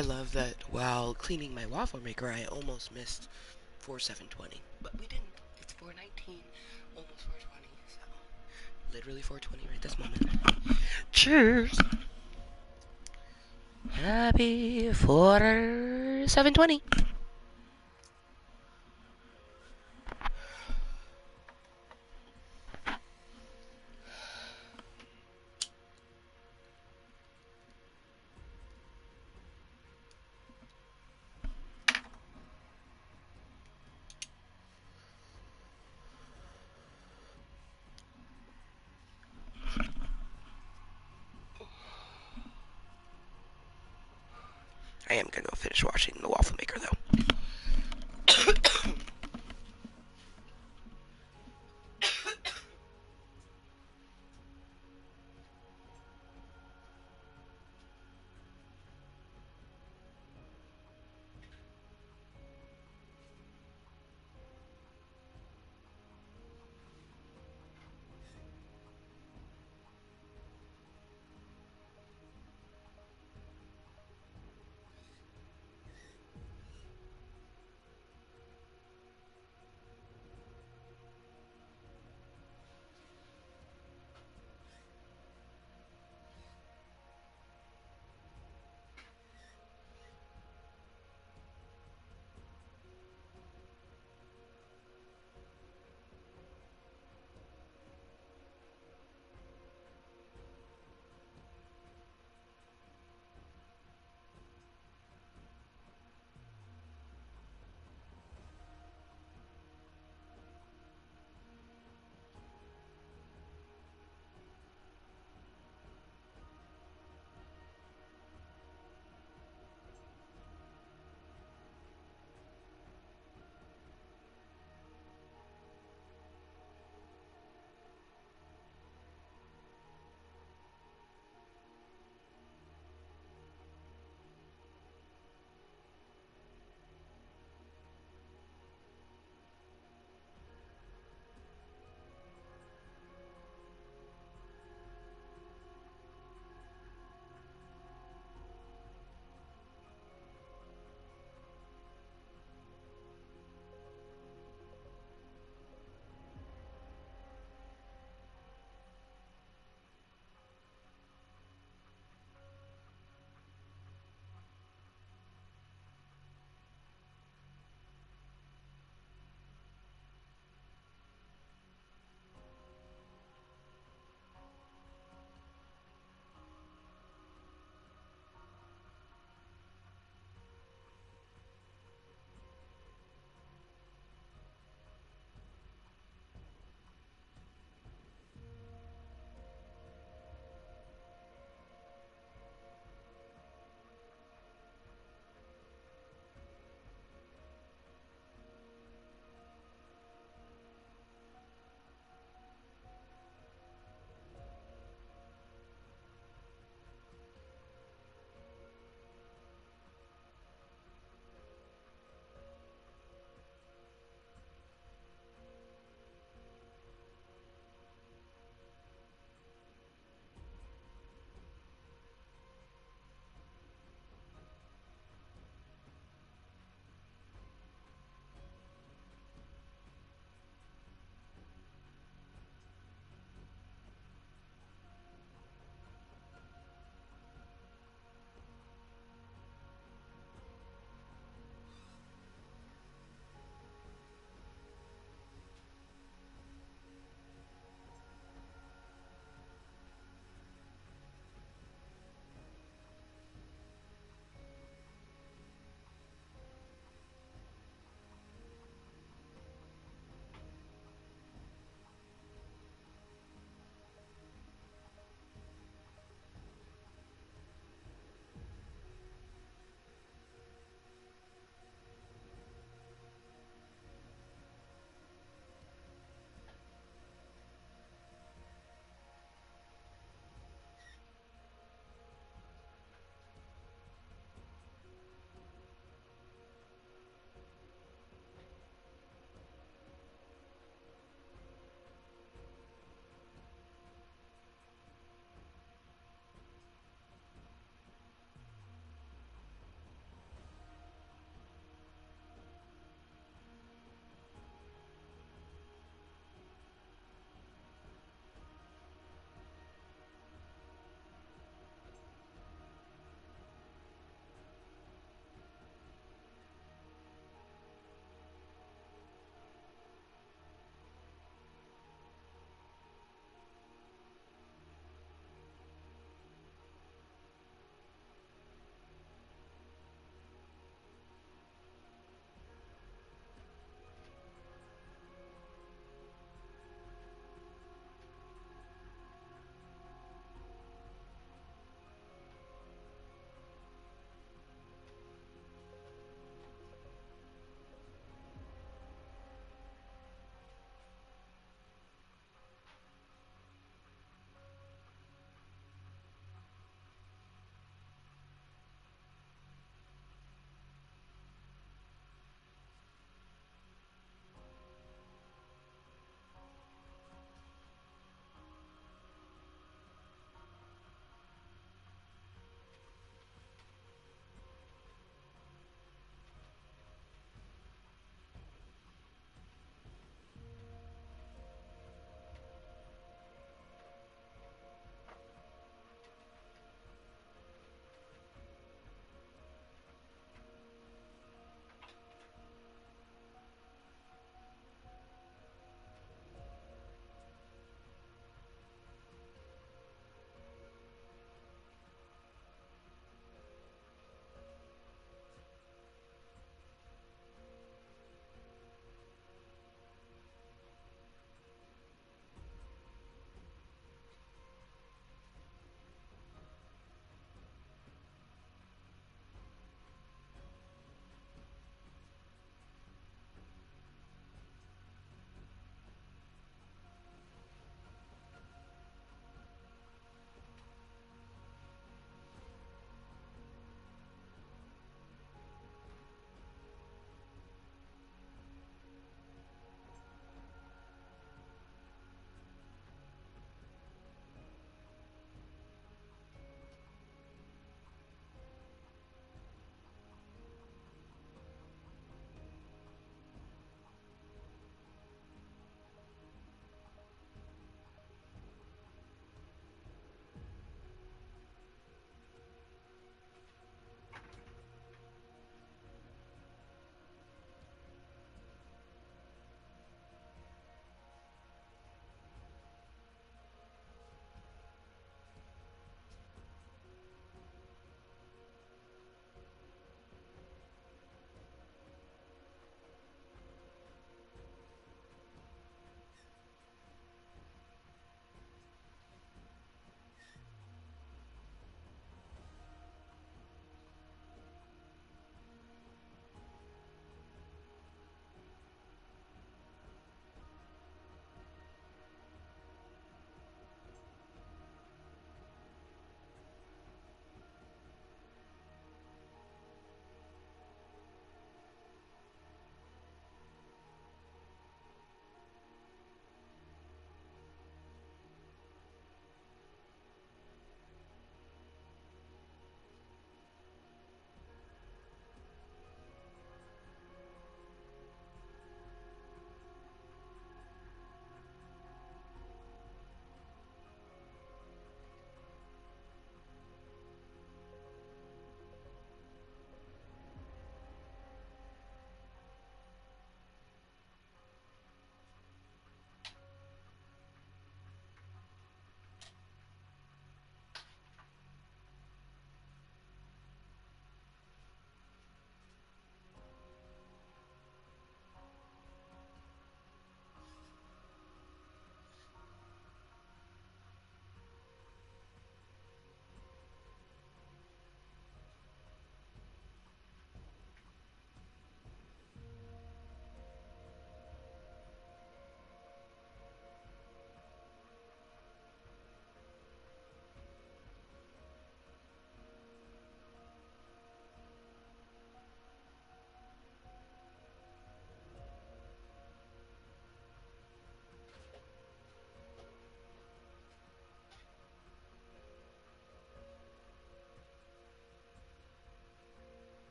I love that while cleaning my waffle maker, I almost missed 4720, but we didn't. It's 419, almost 420, so literally 420 right this moment. Cheers! Happy 4720. I am gonna go finish washing the waffle maker though.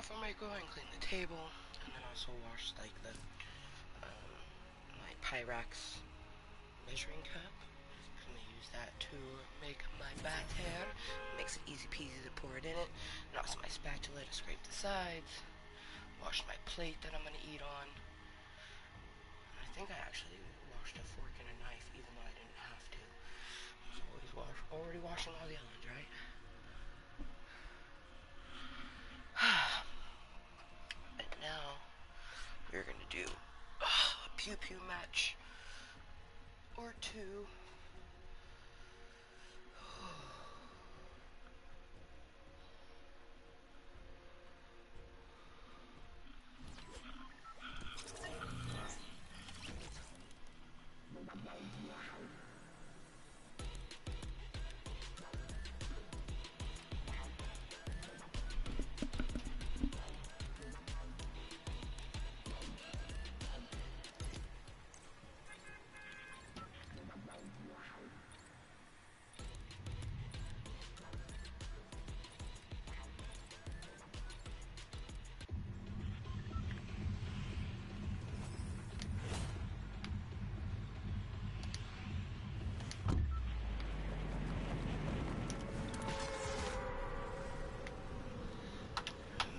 off, I might go ahead and clean the table, and then also wash like the my Pyrex measuring cup. I'm gonna use that to make my bath hair. Makes it easy peasy to pour it in it, and also my spatula to scrape the sides. Wash my plate that I'm gonna eat on. And I think I actually washed a fork and a knife, even though I didn't have to. I was already washing all the other ones, right? And now we're gonna do a pew pew match or two.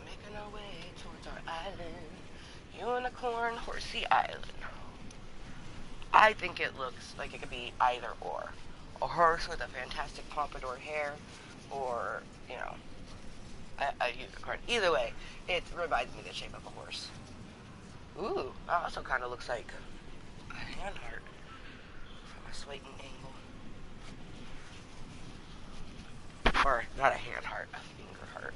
Making our way towards our island, Unicorn Horsey Island. I think it looks like it could be either or. A horse with a fantastic pompadour hair, or, you know, a unicorn. Either way, it reminds me of the shape of a horse. Ooh, that also kind of looks like a hand heart from a swaying angle. Or, not a hand heart, a finger heart.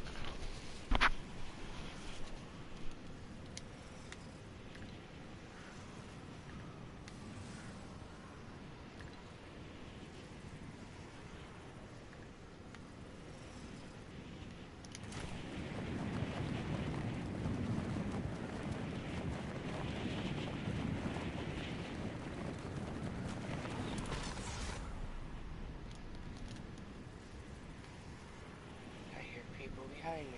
I hear people behind me.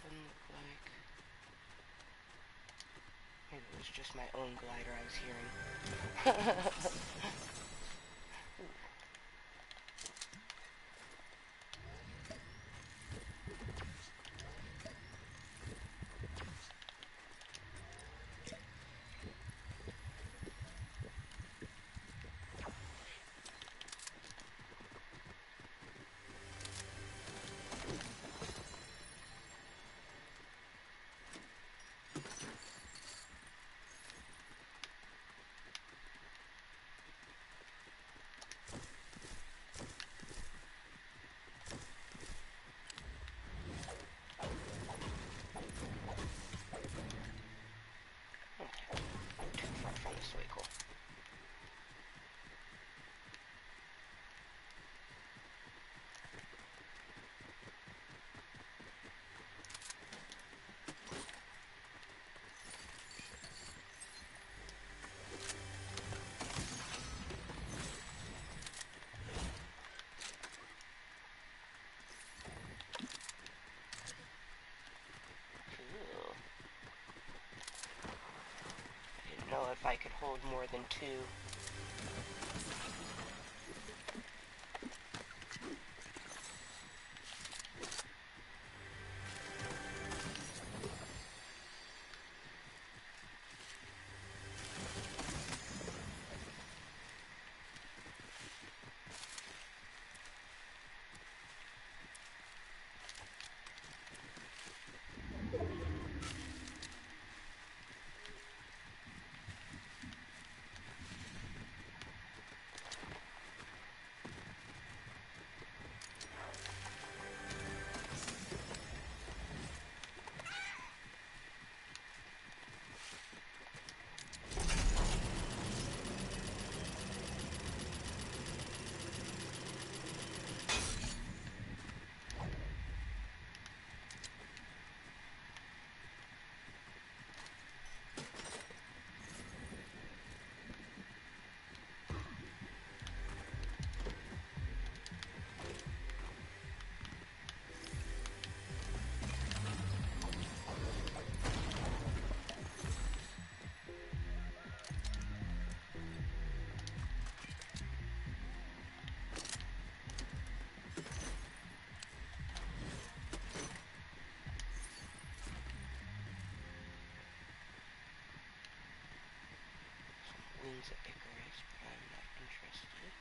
Doesn't look like. Maybe it was just my own glider I was hearing. Too far from this vehicle. Cool. I didn't know if I could hold more than two. use an Icarus, but I'm not interested.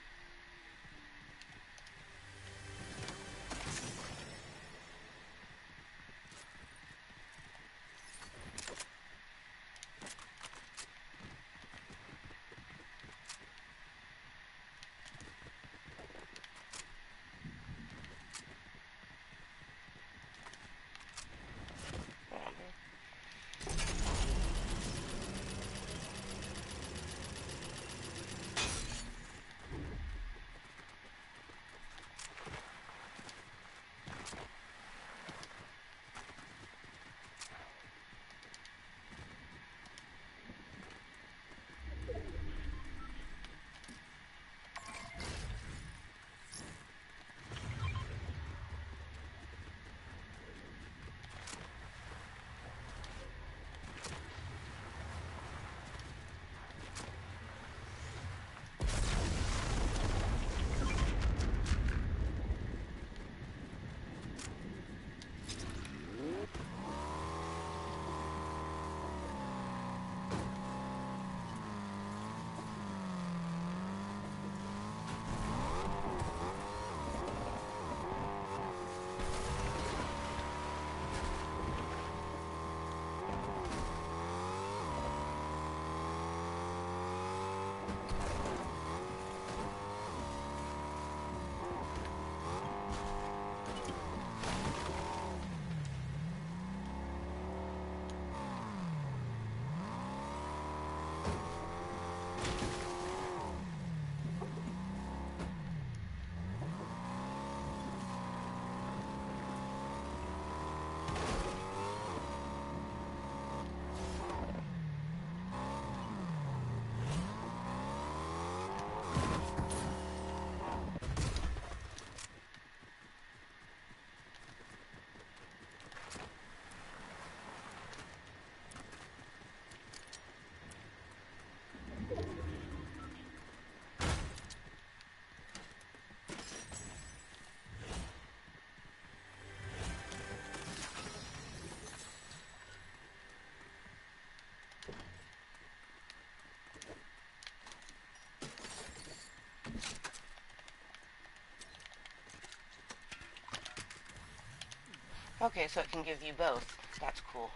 Okay, so it can give you both. That's cool.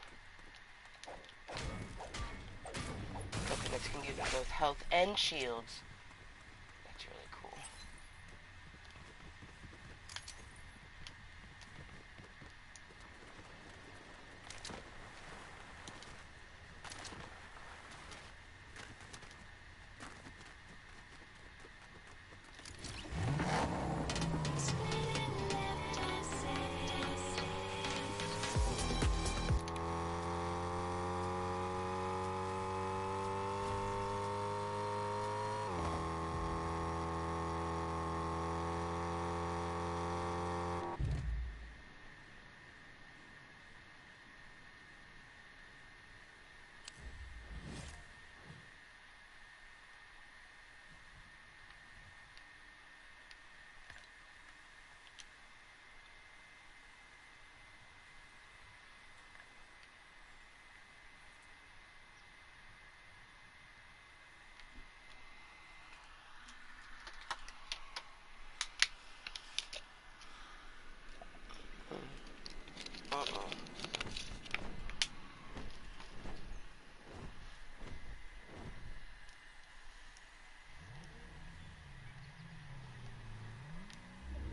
Coconuts can give you both health and shields. That's really cool.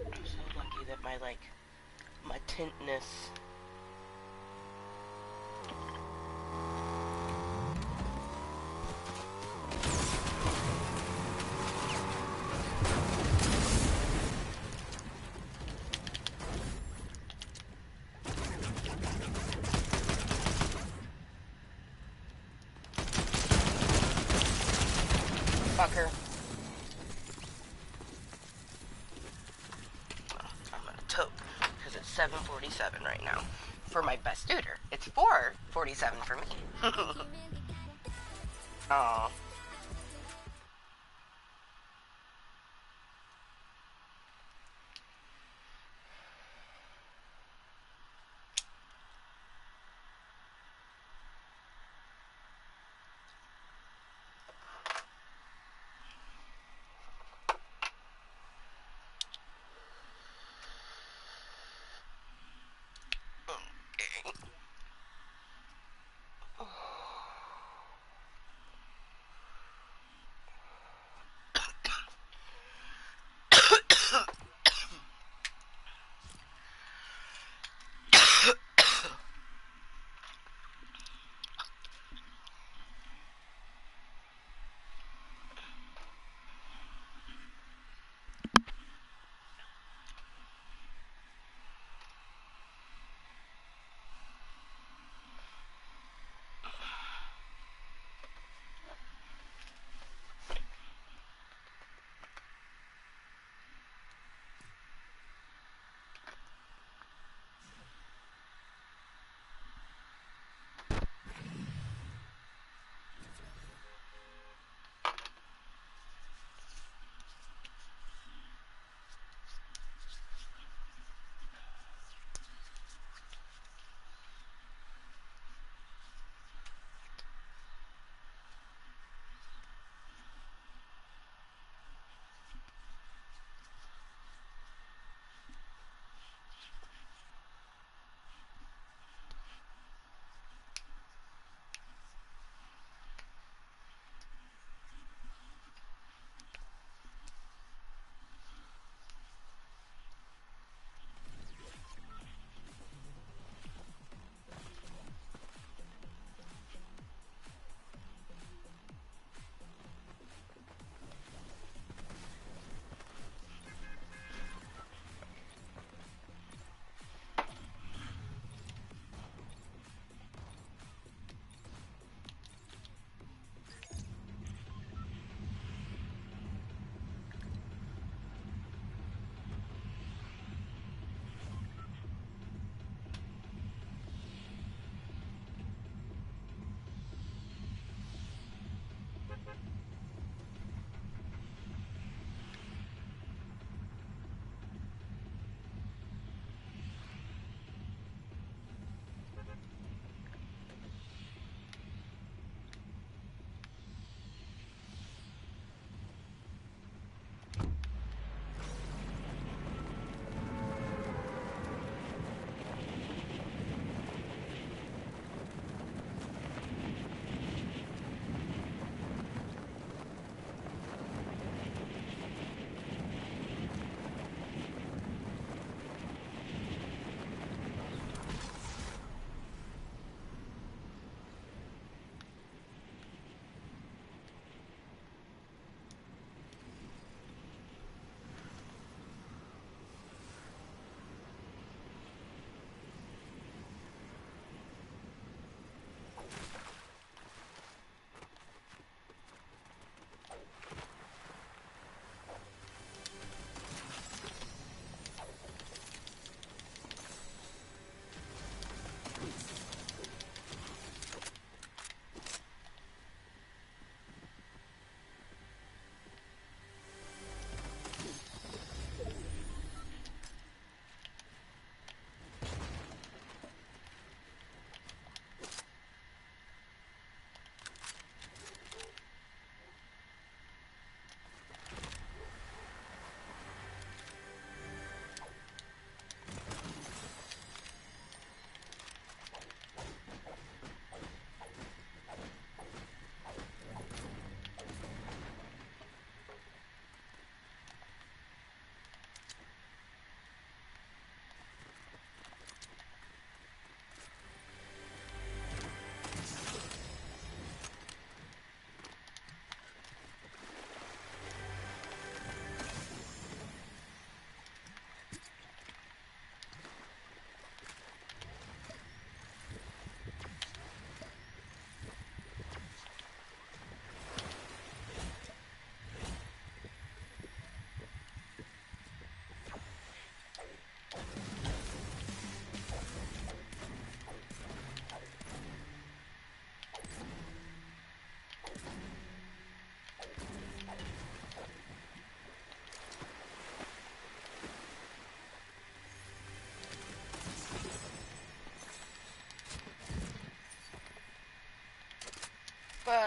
I'm so lucky that my tintness. Fucker. I'm gonna tote, because it's 7:47 right now. For my best shooter. It's 4:47 for me. Aw.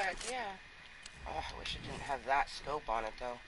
Heck yeah. Oh, I wish it didn't have that scope on it though.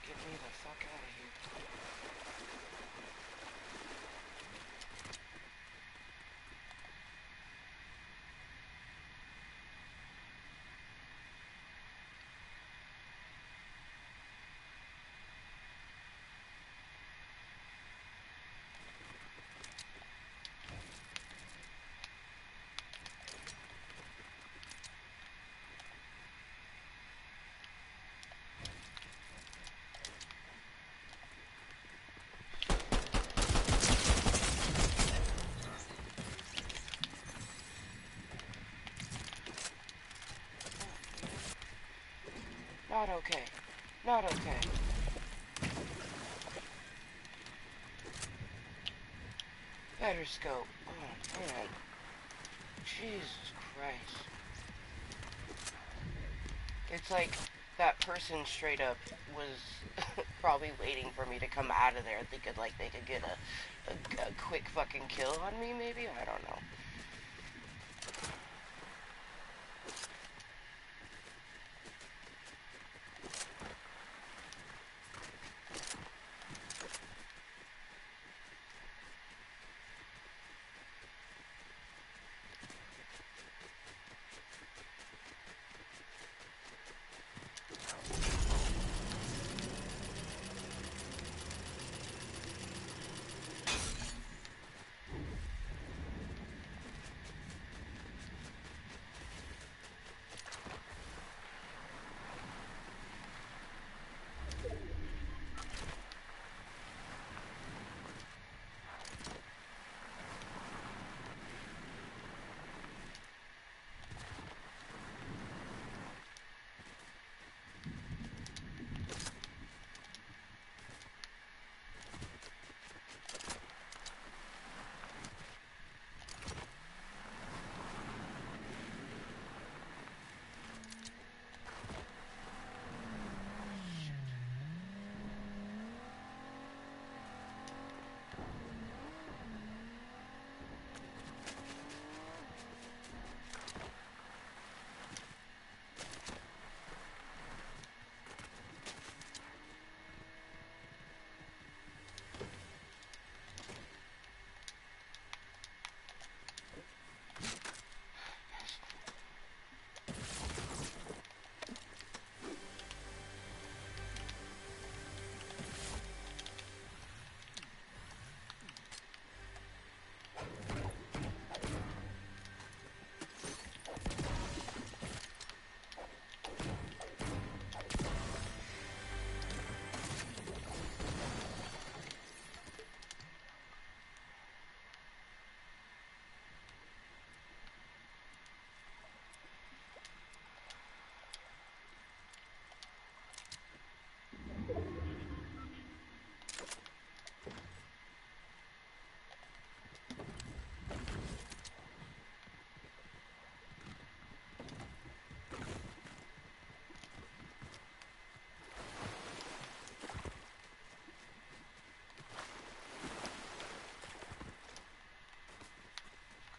Get me the fuck out of here. Not okay. Not okay. Better scope. Oh, man. Jesus Christ. It's like that person straight up was probably waiting for me to come out of there thinking like they could get a quick fucking kill on me, maybe? I don't know.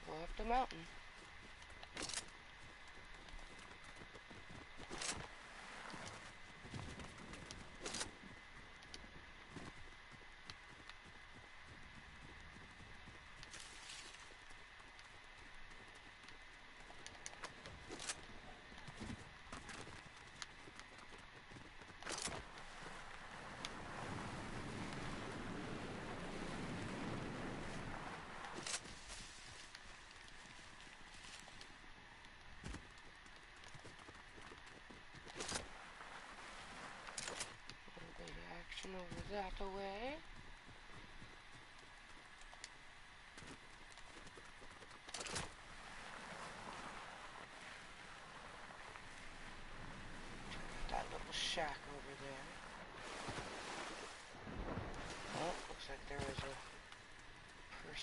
Go up the mountain. Over that way.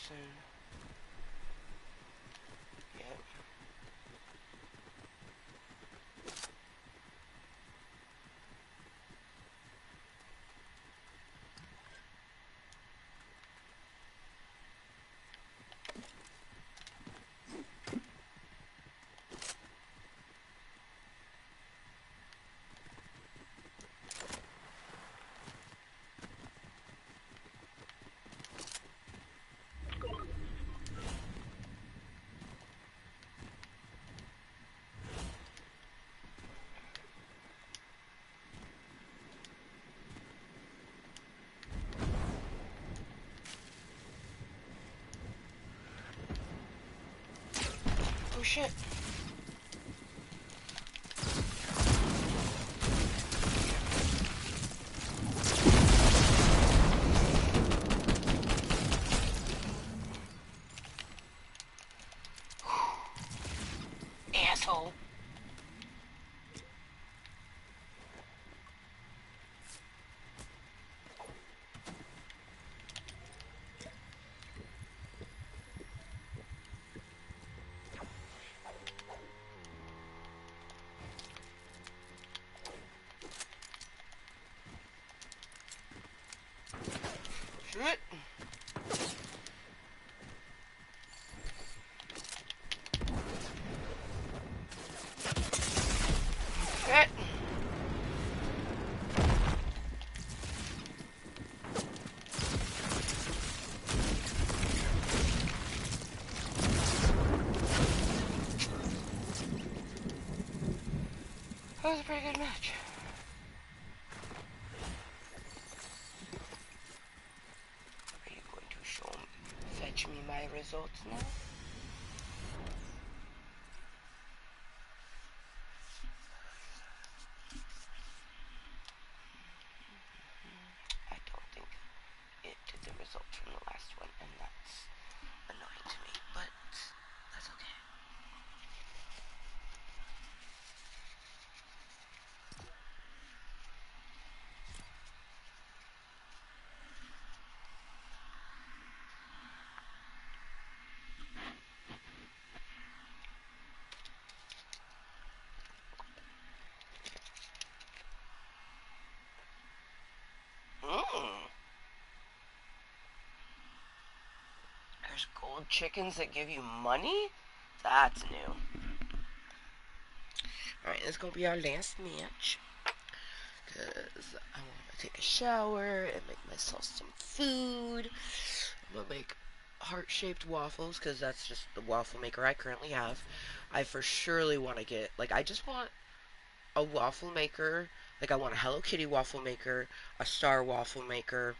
soon. Yep. Oh shit. Asshole. Shit. Shit. That was a pretty good match. Are you going to fetch me my results now? I don't think it did the results from the last one, and that's annoying to me, but that's okay. There's gold chickens that give you money? That's new. Alright, this is going to be our last match. Because I want to take a shower and make myself some food. I'm going to make heart-shaped waffles because that's just the waffle maker I currently have. I for surely want to get, like, I just want a waffle maker. Like, I want a Hello Kitty waffle maker, a star waffle maker.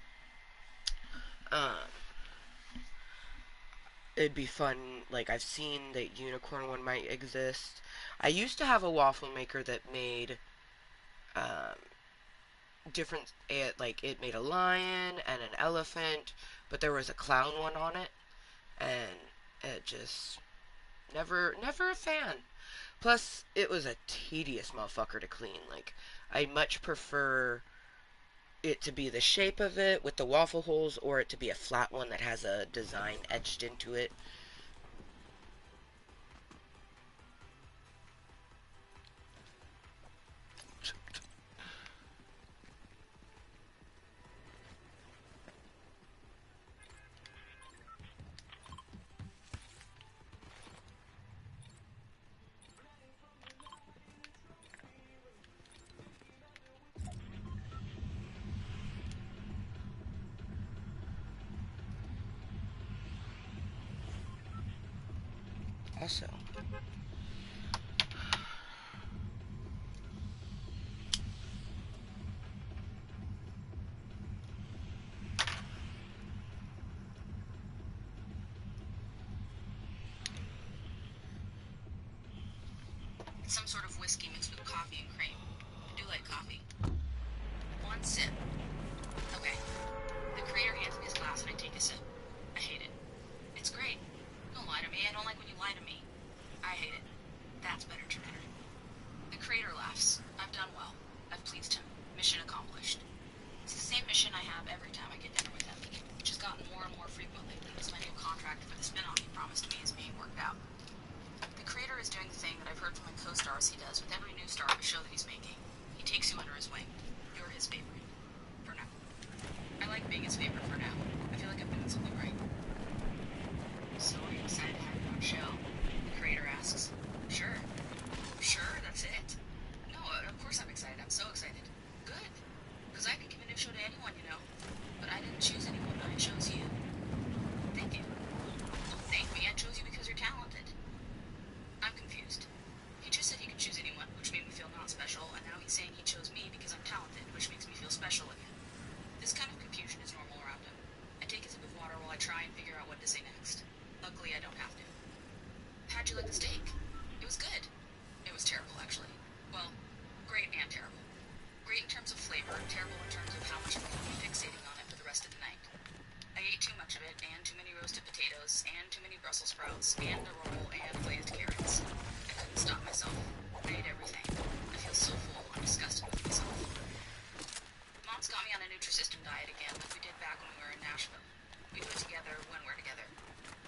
It'd be fun, like, I've seen that unicorn one might exist. I used to have a waffle maker that made, different, it made a lion and an elephant, but there was a clown one on it, and it just, never a fan. Plus, it was a tedious motherfucker to clean. Like, I much prefer it to be the shape of it with the waffle holes, or it to be a flat one that has a design etched into it. Also, It's some sort of whiskey mixed with coffee and cream. I do like coffee. One sip. Okay. The creator hands me his glass and I take a sip. I hate it. It's great. Don't lie to me. I don't like when you lie to me. I hate it. That's better to better. The creator laughs. I've done well. I've pleased him. Mission accomplished. It's the same mission I have every time I get dinner with him, which has gotten more and more frequent lately as my new contract his favorite. For now. I like being his favorite for now. I feel like I'm doing something right. So are you excited to have your own show? The creator asks. Sure. Sure, that's it. No, of course I'm excited. I'm so excited. Good. Because I could give a new show to anyone, you know. But I didn't choose anyone. I chose you. Thank you. Don't thank me. I chose you because you're talented. I'm confused. He just said he could choose anyone, which made me feel not special, and now he's saying he chose me because I'm talented, which makes me feel special again. This kind of confusion is normal around him. I take a sip of water while I try and figure out what to say next. Luckily, I don't have to. How'd you like the steak? It was good. It was terrible, actually. Well, great and terrible. Great in terms of flavor, terrible in terms of how much I'm going to be fixating on it for the rest of the night. I ate too much of it, and too many roasted potatoes, and too many Brussels sprouts, and a roll, and glazed carrots. I couldn't stop myself. I ate everything. I feel so full. I'm disgusted with myself. Mom's got me on a Nutrisystem diet again, like we did back when we were in Nashville. We do it together when we're together.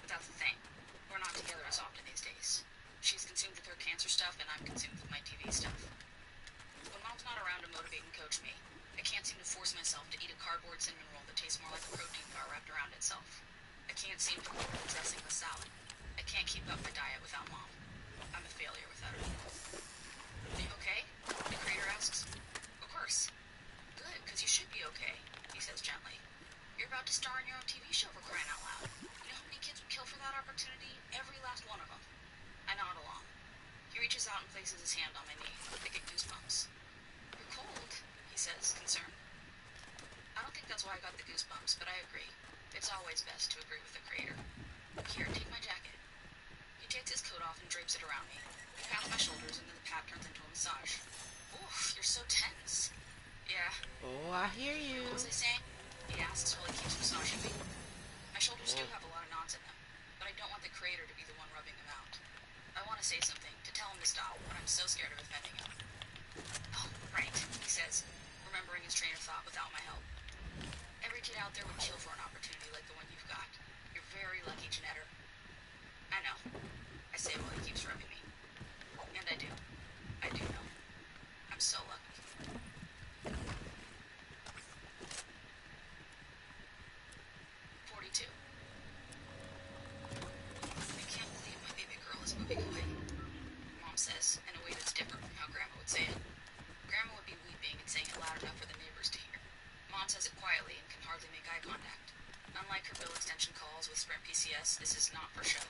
But that's the thing. We're not together as often these days. She's consumed with her cancer stuff, and I'm consumed with my TV stuff. When Mom's not around to motivate and coach me, I can't seem to force myself to eat a cardboard cinnamon roll that tastes more like a protein bar wrapped around itself. I can't seem to order a dressing with salad. I can't keep up my diet without Mom. I'm a failure without her. Are you okay? The creator asks. Of course. Good, because you should be okay, he says gently. You're about to star in your own TV show, for crying out loud. You know how many kids would kill for that opportunity? Every last one of them. I nod along. He reaches out and places his hand on my knee. I get goosebumps. You're cold, he says, concerned. I don't think that's why I got the goosebumps, but I agree. It's always best to agree with the creator. Here, take my jacket. He takes his coat off and drapes it around me. We pat my shoulders, and then the pat turns into a massage. Oof, you're so tense. Yeah. Oh, I hear you. What was I saying? He asks while he keeps massaging me. My shoulders do have a lot of knots in them, but I don't want the creator to be the one rubbing them out. I want to say something, to tell him to stop, but I'm so scared of offending him. Oh, right, he says, remembering his train of thought without my help. Every kid out there would kill for an opportunity like the one you've got. You're very lucky, Janetter. I know, I say while he keeps rubbing me. And I do. I do know. I'm so lucky. 42. I can't believe my baby girl is moving away, Mom says, in a way that's different from how Grandma would say it. Grandma would be weeping and saying it loud enough for the neighbors to hear. Mom says it quietly and can hardly make eye contact. Unlike her bill extension calls with Sprint PCS, this is not for show.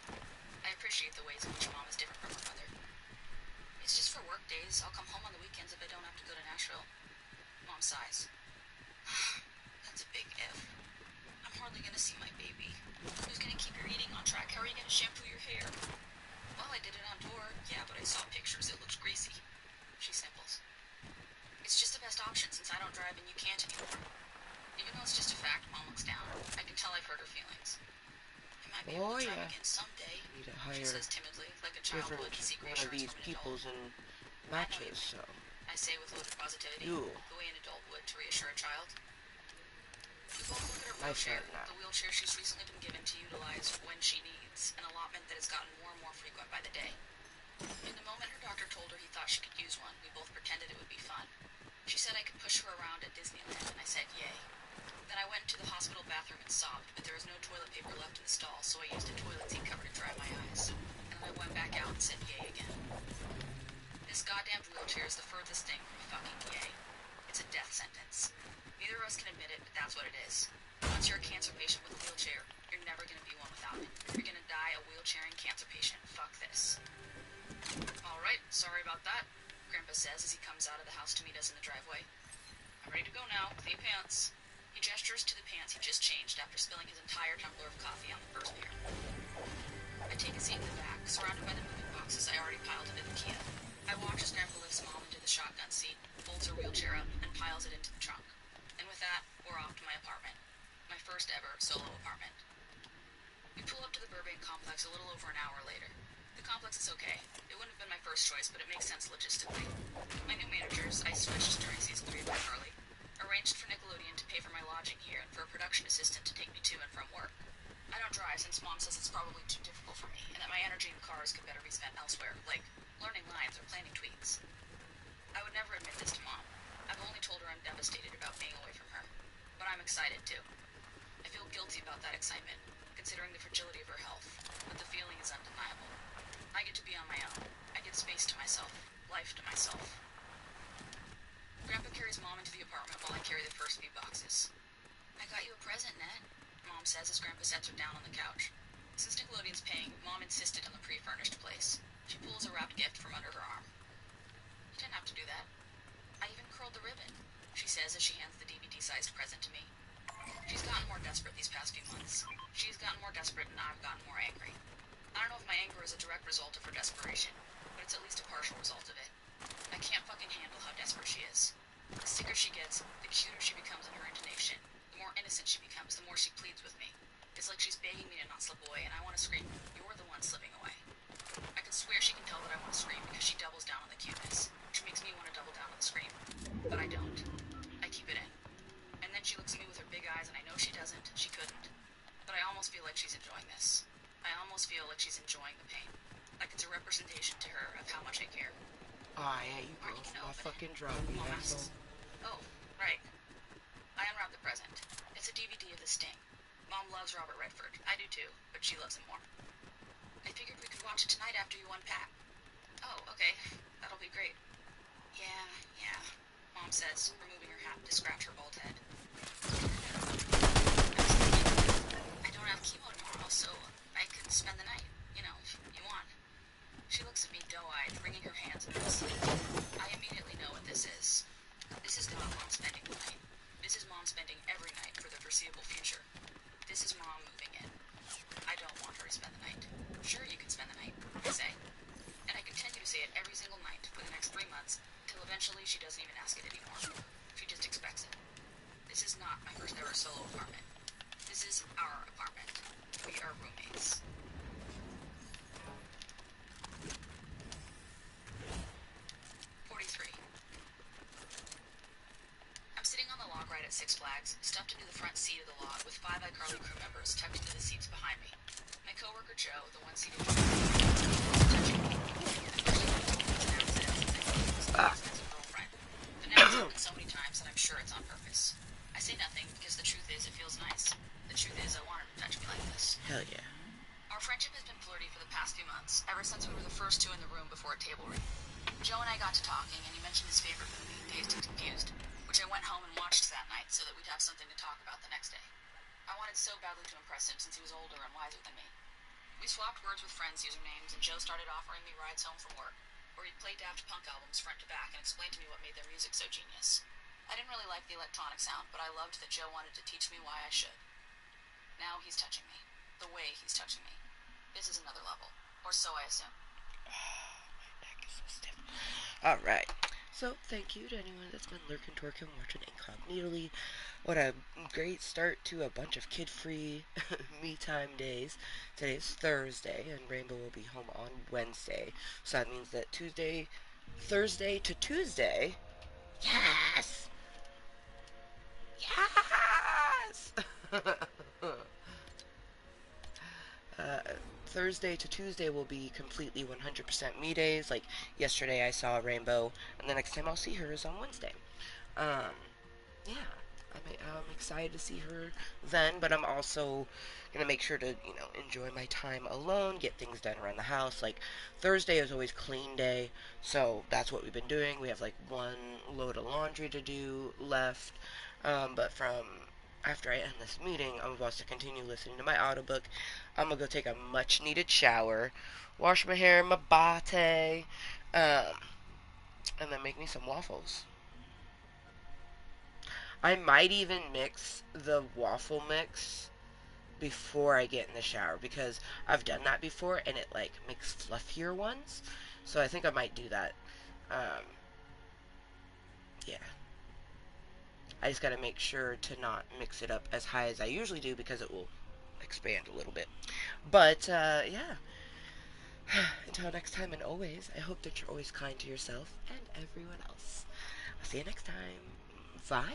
I appreciate the ways in which Mom is different from her mother. It's just for work days. I'll come home on the weekends if I don't have to go to Nashville. Mom sighs. That's a big F. I'm hardly gonna see my baby. Who's gonna keep your eating on track? How are you gonna shampoo your hair? Well, I did it on tour. Yeah, but I saw pictures. It looks greasy. She simples. It's just the best option since I don't drive and you can't anymore. Even though it's just a fact, Mom looks down. I can tell I've hurt her feelings. I might be able to drive again someday, You need to she hire says timidly, like a child would seek one of reassurance these from an adult. peoples and matches, so. I say with loaded positivity, You. the way an adult would to reassure a child. We both look at her My wheelchair, friend, now. the wheelchair she's recently been given to utilize when she needs, an allotment that has gotten more and more frequent by the day. In the moment her doctor told her he thought she could use one, we both pretended it would be fun. She said I could push her around at Disneyland, and I said yay. Then I went into the hospital bathroom and sobbed, but there was no toilet paper left in the stall, so I used a toilet seat cover to dry my eyes. And then I went back out and said yay again. This goddamn wheelchair is the furthest thing from a fucking yay. It's a death sentence. Neither of us can admit it, but that's what it is. Once you're a cancer patient with a wheelchair, you're never gonna be one without it. You're gonna die a wheelchairing cancer patient. Fuck this. Alright, sorry about that, Grandpa says as he comes out of the house to meet us in the driveway. I'm ready to go now. Clean pants. He gestures to the pants he just changed after spilling his entire tumbler of coffee on the first pair. I take a seat in the back, surrounded by the moving boxes I already piled into the Kia. I watch as Grandpa lifts Mom into the shotgun seat, folds her wheelchair up, and piles it into the trunk. And with that, we're off to my apartment. My first ever solo apartment. We pull up to the Burbank complex a little over an hour later. The complex is okay. It wouldn't have been my first choice, but it makes sense logistically. My new managers, I switched during season 3 of Carly, arranged for Nickelodeon to pay for my lodging here and for a production assistant to take me to and from work. I don't drive since Mom says it's probably too difficult for me, and that my energy in cars could better be spent elsewhere, like learning lines or planning tweets. I would never admit this to Mom. I've only told her I'm devastated excited, too. I feel guilty about that excitement, considering the fragility of her health, but the feeling is undeniable. I get to be on my own. I get space to myself, life to myself. Grandpa carries Mom into the apartment while I carry the first few boxes. I got you a present, Ned, Mom says as Grandpa sets her down on the couch. Since Nickelodeon's paying, Mom insisted on the pre-furnished place. She pulls a wrapped gift from under her arm. You didn't have to do that. I even curled the ribbon, she says as she hands the DVD-sized present to me. She's gotten more desperate these past few months. She's gotten more desperate and I've gotten more angry. I don't know if my anger is a direct result of her desperation, but it's at least a partial result of it. I can't fucking handle how desperate she is. The sicker she gets, the cuter she becomes in her intonation. The more innocent she becomes, the more she pleads with me. It's like she's begging me to not slip away, and I want to scream, "You're the one slipping away." I can swear she can tell that I want to scream because she doubles down on the cuteness, which makes me want to double down on the scream. But I don't. I keep it in. And then she looks at me with her big eyes, and I know she doesn't. She couldn't. But I almost feel like she's enjoying this. I almost feel like she's enjoying the pain. Like it's a representation to her of how much I care. Aw, yeah, you broke my fucking drum, you Mom asshole. asks, "Oh, right." I unwrap the present. It's a DVD of The Sting. Mom loves Robert Redford. I do too, but she loves him more. I figured we could watch it tonight after you unpack. Oh, okay. That'll be great. Yeah, Mom says, removing her hat to scratch her bald head. I don't have chemo tomorrow, so I could spend the night. You know, if you want. She looks at me doe-eyed, wringing her hands in her sleep. I immediately know what this is. This is not Mom spending the night. This is Mom spending every night for the foreseeable future. This is Mom moving in. I don't want her to spend the night. Sure, you can spend the night, I say. And I continue to say it every single night for the next 3 months, till eventually she doesn't even ask it anymore. She just expects it. This is not my first ever solo apartment. This is our apartment. We are roommates. I'm sitting on the log ride at Six Flags, stuffed into the front seat of the log with 5 iCarly crew members tucked into the seats behind me. My coworker Joe, the one seated touching me. Girlfriend. The name has so many times that I'm sure it's on purpose. I say nothing because the truth is it feels nice. The truth is I want her to touch me like this. Hell yeah. Our friendship has been flirty for the past few months, ever since we were the first two in the room before a table read. Joe and I got to talking, and he mentioned his favorite movie, Dazed and Confused, which I went home and watched that night so that we'd have something to talk about the next day. I wanted so badly to impress him since he was older and wiser than me. We swapped words with friends' usernames, and Joe started offering me rides home from work, where he'd play Daft Punk albums front to back and explain to me what made their music so genius. I didn't really like the electronic sound, but I loved that Joe wanted to teach me why I should. Now he's touching me. The way he's touching me. This is another level. Or so I assume. My neck is so stiff. Alright. So, thank you to anyone that's been lurking, twerking, watching incognitally. What a great start to a bunch of kid-free me-time days. Today's Thursday, and Rainbow will be home on Wednesday. So that means that Thursday to Tuesday. Yes! Yes! Thursday to Tuesday will be completely 100% me days. Like yesterday I saw Rainbow, and the next time I'll see her is on Wednesday. Yeah, I'm excited to see her then, but I'm also gonna make sure to, enjoy my time alone, get things done around the house. Like Thursday is always clean day, so that's what we've been doing. We have like one load of laundry to do left, but from after I end this meeting, I'm about to continue listening to my audiobook. I'm gonna go take a much needed shower, wash my hair in my bate, and then make me some waffles. I might even mix the waffle mix before I get in the shower because I've done that before and it like makes fluffier ones. So I think I might do that. Yeah. I just gotta make sure to not mix it up as high as I usually do because it will expand a little bit. But, yeah. Until next time, and always, I hope that you're always kind to yourself and everyone else. I'll see you next time. Bye.